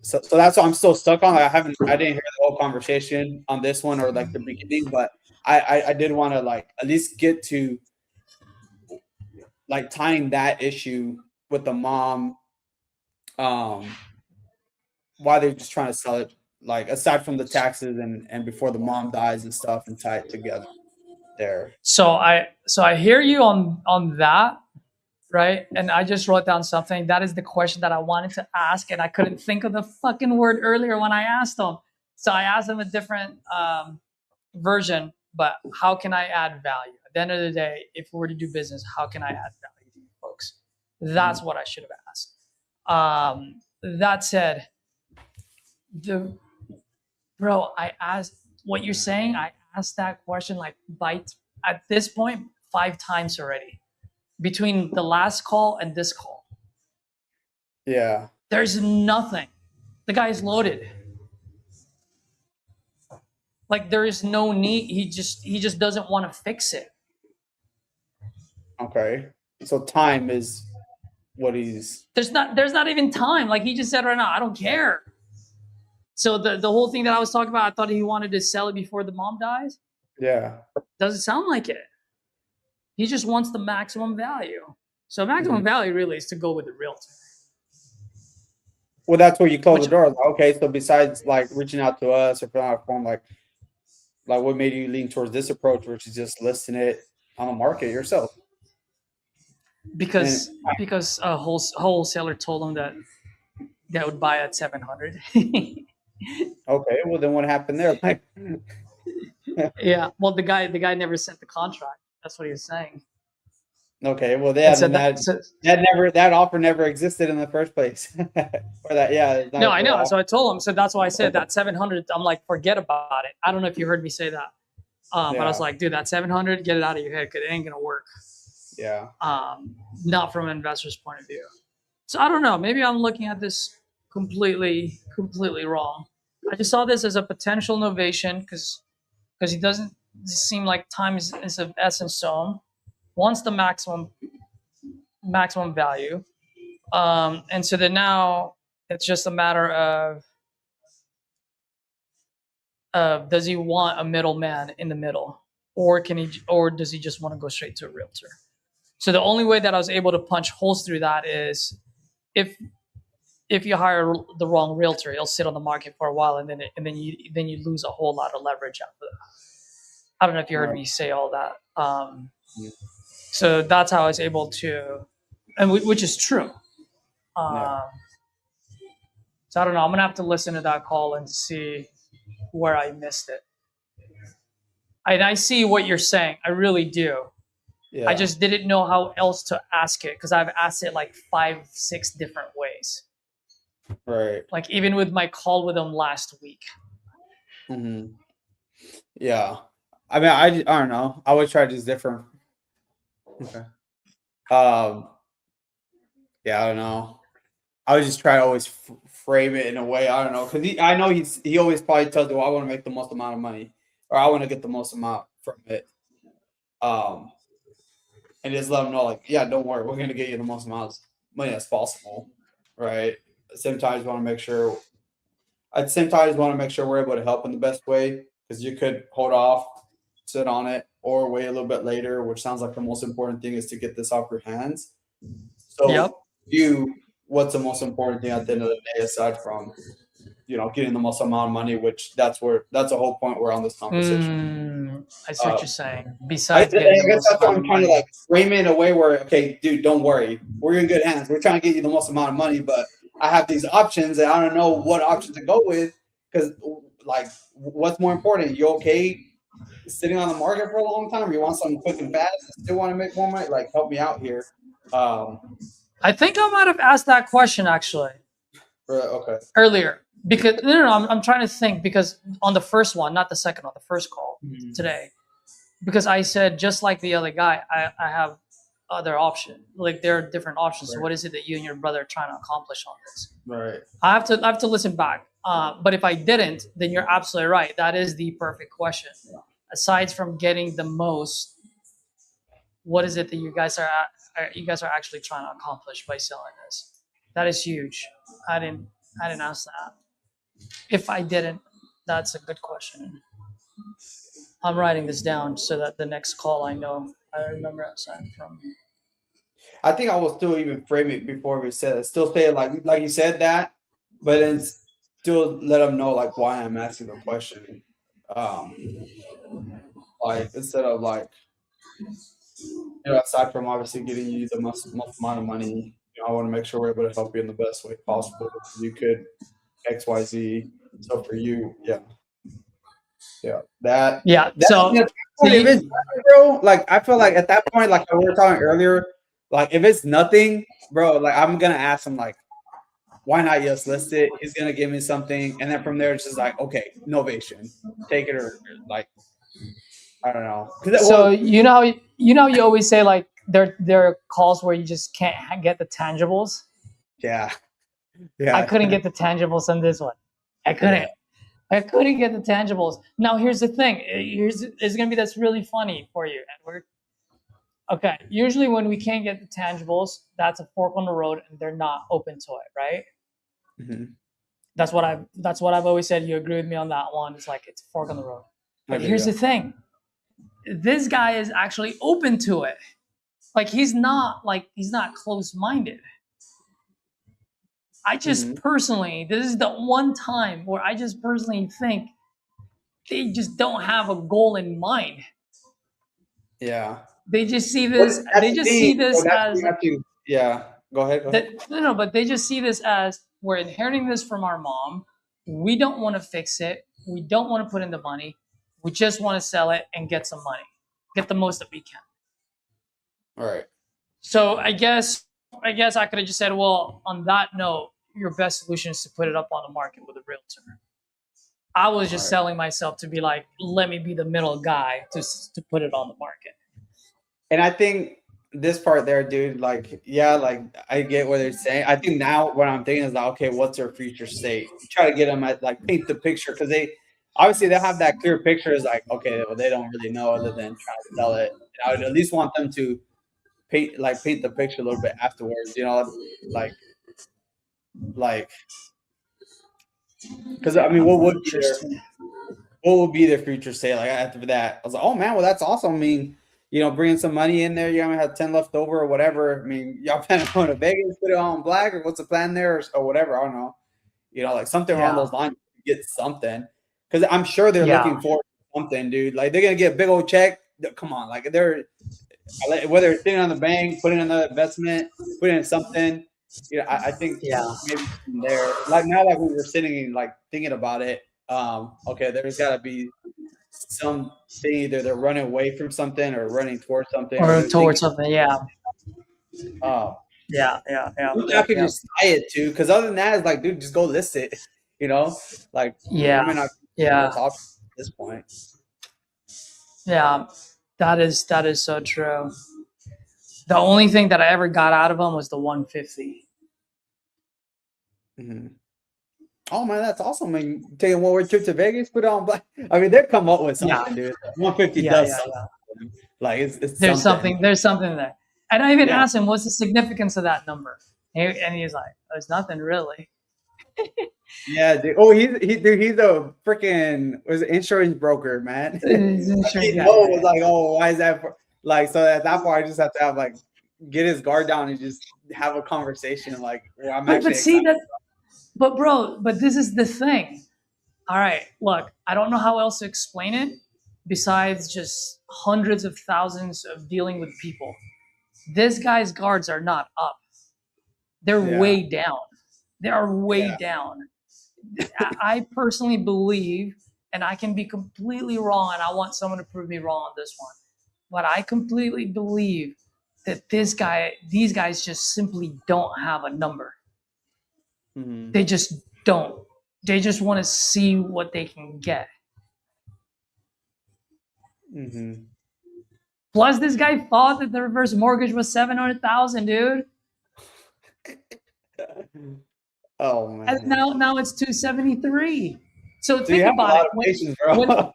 So that's what I'm still stuck on. I didn't hear the whole conversation on this one or like the beginning, but I did want to like at least get to like tying that issue with the mom, why they're just trying to sell it, like aside from the taxes and before the mom dies and stuff, and tie it together there. So I hear you on that, right? And I just wrote down something. That is the question that I wanted to ask, and I couldn't think of the fucking word earlier when I asked them. So I asked them a different version, but how can I add value? At the end of the day, if we were to do business, how can I add value to you folks? That's what I should have asked. That said, I asked what you're saying. I asked that question like at this point 5 times already between the last call and this call. Yeah. There's nothing. The guy's loaded. Like there is no need. He just doesn't want to fix it. Okay. So time is what he's. There's not even time. Like he just said right now, I don't care. So the whole thing that I was talking about, I thought he wanted to sell it before the mom dies. Yeah. Doesn't sound like it. He just wants the maximum value. So maximum value really is to go with the realtor. Well, that's where you close the door. Okay, so besides like reaching out to us or filling out a form, like what made you lean towards this approach, which is just listing it on the market yourself? Because a wholesaler told him that they would buy at 700. Okay, well then what happened there? Like, yeah, well the guy never sent the contract. That's what he was saying. Okay, well that offer never existed in the first place. Or that, yeah. No, I know. Offer. So I told him. So that's why I said that 700. I'm like, forget about it. I don't know if you heard me say that, but I was like, dude, that 700, get it out of your head because it ain't gonna work. Yeah. Not from an investor's point of view. So I don't know. Maybe I'm looking at this completely wrong. I just saw this as a potential novation because he doesn't seem like time is of essence to him. Wants the maximum value, and so then now it's just a matter of does he want a middleman in the middle, or does he just want to go straight to a realtor? So the only way that I was able to punch holes through that is if you hire the wrong realtor, he'll sit on the market for a while, and then you lose a whole lot of leverage after that. I don't know if you heard me say all that. So that's how I was able to, and which is true. So I don't know. I'm gonna have to listen to that call and see where I missed it. I see what you're saying. I really do. Yeah. I just didn't know how else to ask it because I've asked it like 5-6 different ways. Right. Like even with my call with him last week. Mm-hmm. Yeah. I mean, I don't know. I would try just different. Okay. Yeah, I don't know. I would just try to always frame it in a way. I don't know, because I know he always probably tells you, well, I want to make the most amount of money, or I want to get the most amount from it. And just let them know, like, yeah, don't worry, we're gonna get you the most amount of money as possible, right? At the same time, I just want to make sure. At the same time, I just want to make sure we're able to help in the best way, because you could hold off, sit on it, or wait a little bit later, which sounds like the most important thing is to get this off your hands. So, what's the most important thing at the end of the day, aside from, getting the most amount of money, which that's the whole point we're on this conversation. I see what you're saying. Besides, I guess that's what I'm trying to frame it in a way where, okay, dude, don't worry, we're in good hands. We're trying to get you the most amount of money, but I have these options, and I don't know what option to go with, because what's more important? You okay sitting on the market for a long time, or you want something quick and fast and still want to make more money? Like, help me out here. I think I might have asked that question actually. Okay. Earlier, because I'm trying to think, because on the first one, not the second one, the first call today, because I said, just like the other guy, I have other options. Like there are different options. Right. So what is it that you and your brother are trying to accomplish on this? Right. I have to listen back. But if I didn't, then you're absolutely right. That is the perfect question. Yeah. Aside from getting the most, what is it that you guys are actually trying to accomplish by selling this? That is huge. I didn't ask that. If I didn't, that's a good question. I'm writing this down so that the next call I remember outside from. I think I will still even frame it before we said it. Still say it like you said that, but then still let them know like why I'm asking the question. Like instead of like, aside from obviously getting you the most amount of money, I want to make sure we're able to help you in the best way possible. You could XYZ. So for you, yeah. That So if it's nothing, bro, like I feel like at that point, like we were talking earlier, like if it's nothing, bro, like I'm gonna ask him like, why not just list it? He's gonna give me something, and then from there it's just like, okay, novation, take it or like, I don't know. So you always say like there are calls where you just can't get the tangibles. Yeah. I couldn't get the tangibles on this one. I couldn't get the tangibles. Now here's the thing. It's gonna be that's really funny for you, Edward. Okay. Usually when we can't get the tangibles, that's a fork on the road, and they're not open to it, right? Mm-hmm. That's what I've always said. You agree with me on that one? It's like it's a fork on the road. But here's the thing. This guy is actually open to it. Like he's not close-minded. I just personally, this is the one time where I just personally think they just don't have a goal in mind. Yeah. They just see this. They just see this as. Yeah. Go ahead. No, but they just see this as we're inheriting this from our mom. We don't want to fix it. We don't want to put in the money. We just want to sell it and get some money, get the most that we can. All right. So I guess I could have just said, well, on that note, your best solution is to put it up on the market with a realtor. I was just selling myself to be like, let me be the middle guy to put it on the market. And I think this part there, dude, like, yeah, like I get what they're saying. I think now what I'm thinking is like, okay, what's their future state? Try to get them at like paint the picture because they obviously they'll have that clear picture. Is like, okay, well, they don't really know other than trying to sell it. And I would at least want them to paint the picture a little bit afterwards, like because I mean, what would be their future state? Like after that, I was like, oh man, well that's awesome. I mean, bringing some money in there, you're gonna have 10 left over or whatever. I mean, y'all plan on going to Vegas, put it on black, or what's the plan there, or whatever? I don't know. Like something along those lines, get something because I'm sure they're looking for something, dude. Like they're gonna get a big old check. Come on, like they're whether it's sitting on the bank, putting in another investment, putting in something. I think maybe from there, like now, like we were sitting and like thinking about it. Okay, there's got to be something, either they're running away from something or running towards something, or towards something. Yeah. I could Yeah. just buy it too, because other than that, it's like, dude, just go list it. Like I mean, at this point. Yeah, that is so true. The only thing that I ever got out of them was the 150. Mm-hmm. Oh man, that's awesome! I mean, taking one more trip to Vegas, put it on black. I mean, they'll come up with something, dude. 150 does something. Like it's there's something there. And I even asked him, "What's the significance of that number?" And he's like, "There's nothing really." Yeah, dude. Oh, he's a freaking insurance broker, man. Was like, oh, why is that? Like, so at that point, I just have to have like get his guard down and just have a conversation. Like, well, I'm actually. But see that. But this is the thing. All right, look, I don't know how else to explain it besides just hundreds of thousands of dealing with people. This guy's guards are not up. They're way down. They are way down. I personally believe, and I can be completely wrong, and I want someone to prove me wrong on this one, but I completely believe that these guys just simply don't have a number. Mm-hmm. They just don't. They just want to see what they can get. Mm-hmm. Plus, this guy thought that the reverse mortgage was $700,000, dude. Oh man! And now it's $273,000. So think about it.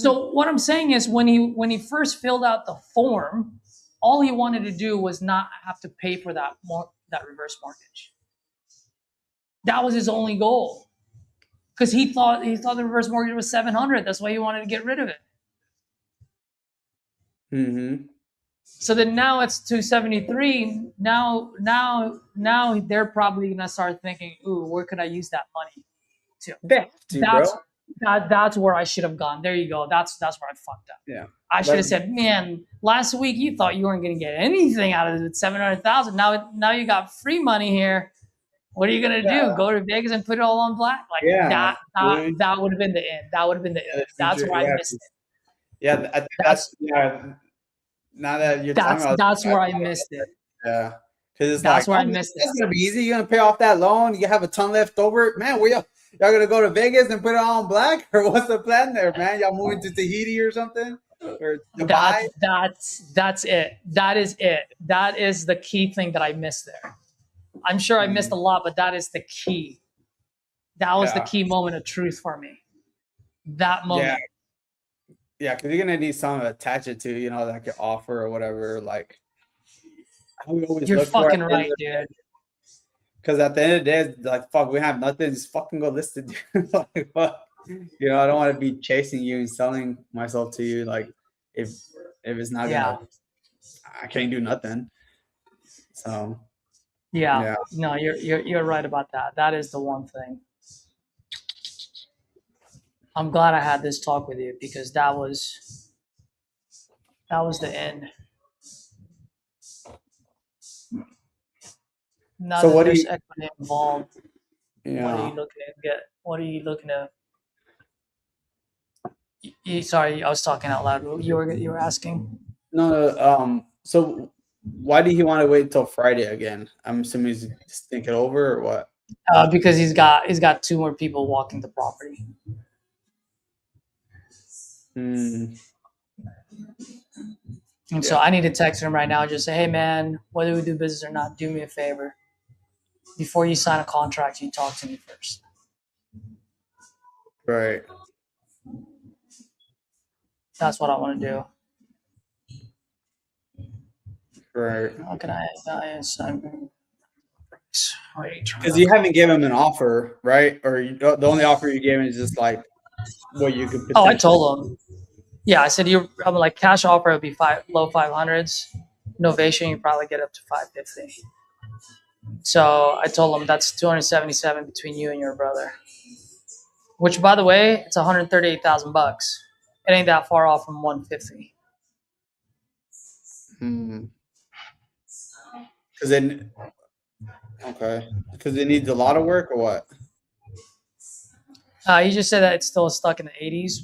So what I'm saying is, when he first filled out the form all he wanted to do was not have to pay for that reverse mortgage. That was his only goal. Because he thought the reverse mortgage was 700. That's why he wanted to get rid of it. Mm-hmm. So then now it's 273. Now they're probably gonna start thinking, ooh, where could I use that money to? They have to, bro. That's where I should have gone. There you go. That's where I fucked up. Yeah. I should have said, man, last week you thought you weren't gonna get anything out of it with 700,000. Now you got free money here. What are you gonna do? Go to Vegas and put it all on black? Like that would have been the end. That would have been the end. That's where I missed it. Yeah, I think that's now that you're talking about, that's where I missed it. Yeah, because that's where I missed it. It's gonna be easy. You're gonna pay off that loan. You have a ton left over, man. Y'all gonna go to Vegas and put it all on black, or what's the plan there, man? Y'all moving to Tahiti or something, or Dubai? That's it. That is it. That is the key thing that I missed there. I'm sure I missed a lot, but that is the key. That was the key moment of truth for me. That moment. Yeah, because you're gonna need something to attach it to, like your offer or whatever. Like, you're fucking right, dude. Because at the end of the day, it's like, fuck, we have nothing. Just fucking go list it. Like, fuck. I don't want to be chasing you and selling myself to you. Like, if it's not gonna, I can't do nothing. So. Yeah. No, you're right about that. That is the one thing. I'm glad I had this talk with you because that was the end. Now so that what there's equity involved, yeah. what are you looking to get? What are you looking to? Sorry, I was talking out loud. You were asking? No. So why did he want to wait until Friday again? I'm assuming he's just thinking over or what? Because he's got 2 more people walking the property. And so I need to text him right now and just say, hey man, whether we do business or not, do me a favor. Before you sign a contract, you talk to me first. Right. That's what I want to do. Right. How can I because you haven't given him an offer, right? Or the only offer you gave him is just like what you could. I told him. Yeah, I said I'm like cash offer would be low 500s. Novation you probably get up to 550. So I told him that's 277 between you and your brother. Which, by the way, it's $138,000. It ain't that far off from 150. Because then, okay, because it needs a lot of work or what? He just said that it's still stuck in the 80s.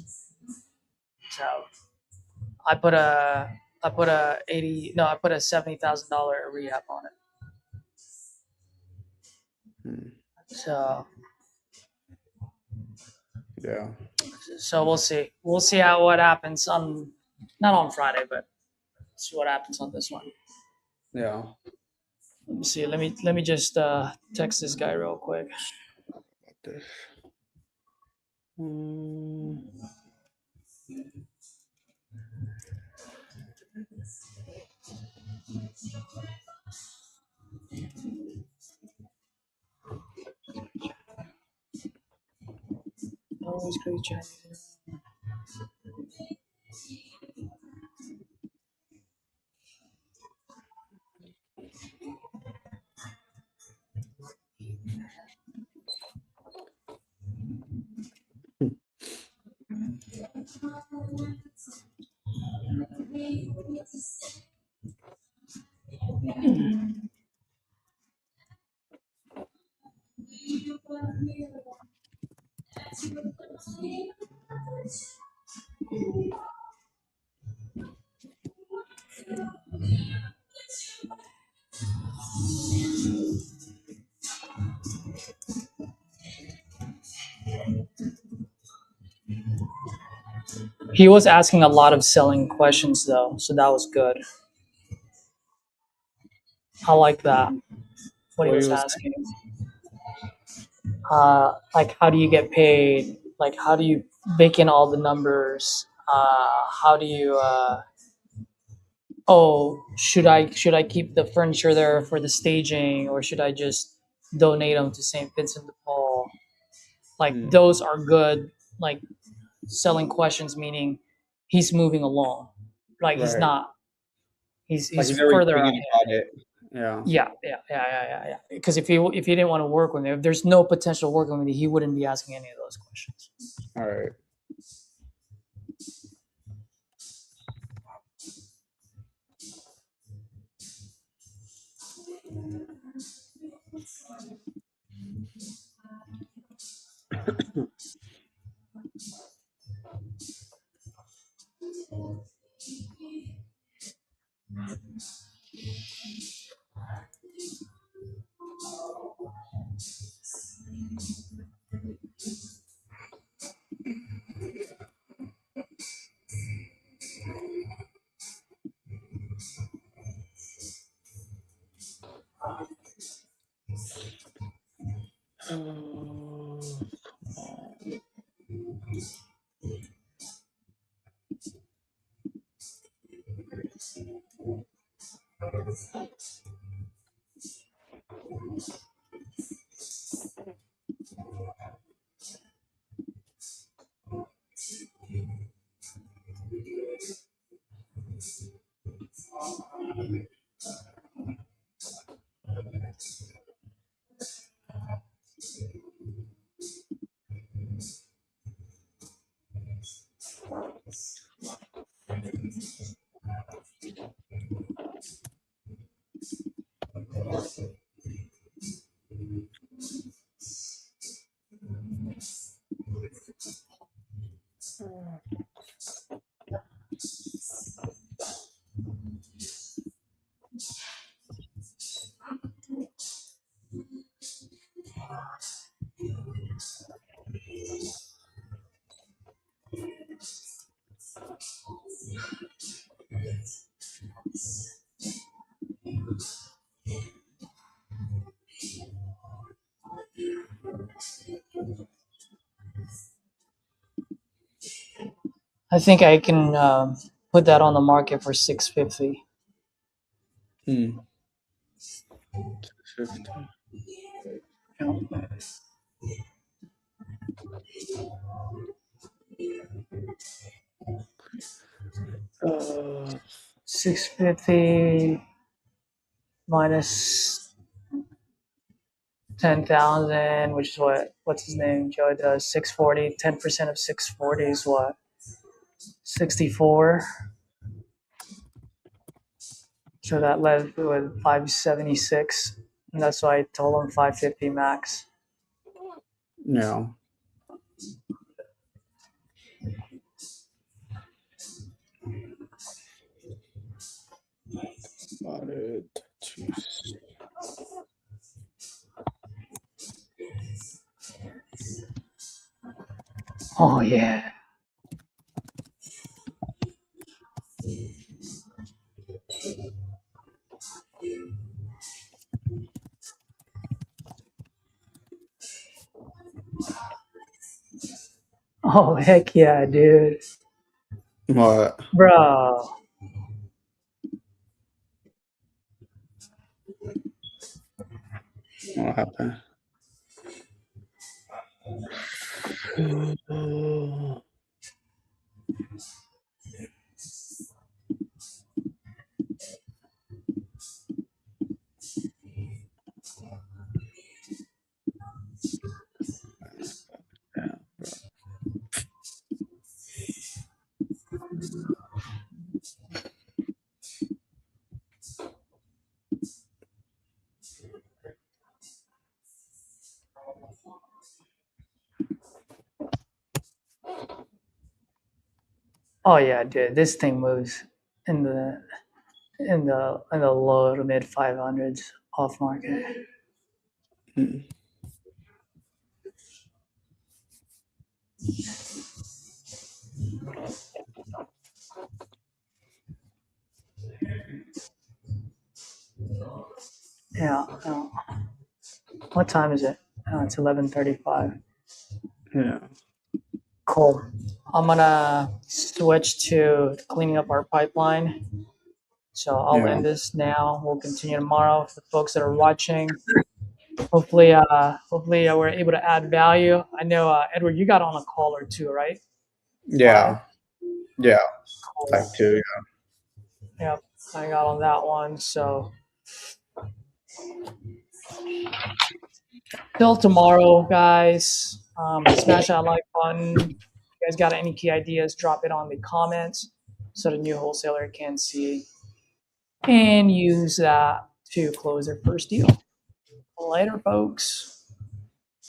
So I put a $70,000 rehab on it. So yeah. So we'll see. We'll see what happens on, not on Friday, but see what happens on this one. Yeah. Let me see. Let me just text this guy real quick. Always great chatting. He was asking a lot of selling questions though, so that was good. I like that. What he was asking. Like how do you get paid? Like how do you bake in all the numbers? How do you oh, should I keep the furniture there for the staging, or should I just donate them to St. Vincent de Paul? Like those are good, like selling questions, meaning he's moving along, like he's Right. not, Like he's he's already further ahead. thinking about it. Yeah. Yeah. Because if he didn't want to work with me, if there's no potential working with me, he wouldn't be asking any of those questions. All right. I think I can put that on the market for $650. 50. Uh, 650 minus 10,000, which is what's his name? Joe does 640. 10% of 640 is what? 64. So that left with 576. And that's why I told him 550 max. yeah. Got it. Jeez. Oh yeah. Oh heck yeah, dude. What? Bro. What happened? Oh yeah, dude. This thing moves in the low to mid 500s off market. Yeah. What time is it? Oh, it's 11:35. Yeah. Cool. I'm gonna switch to cleaning up our pipeline. So I'll Yeah. end this now. We'll continue tomorrow for the folks that are watching. Hopefully, we're able to add value. I know, Edward, you got on a call or two, right? Yeah. Yeah. Cool. Type 2. Yep, I got on that one. So till tomorrow, guys. Smash that like button. If you guys got any key ideas, drop it on the comments so the new wholesaler can see and use that to close their first deal. Later, folks.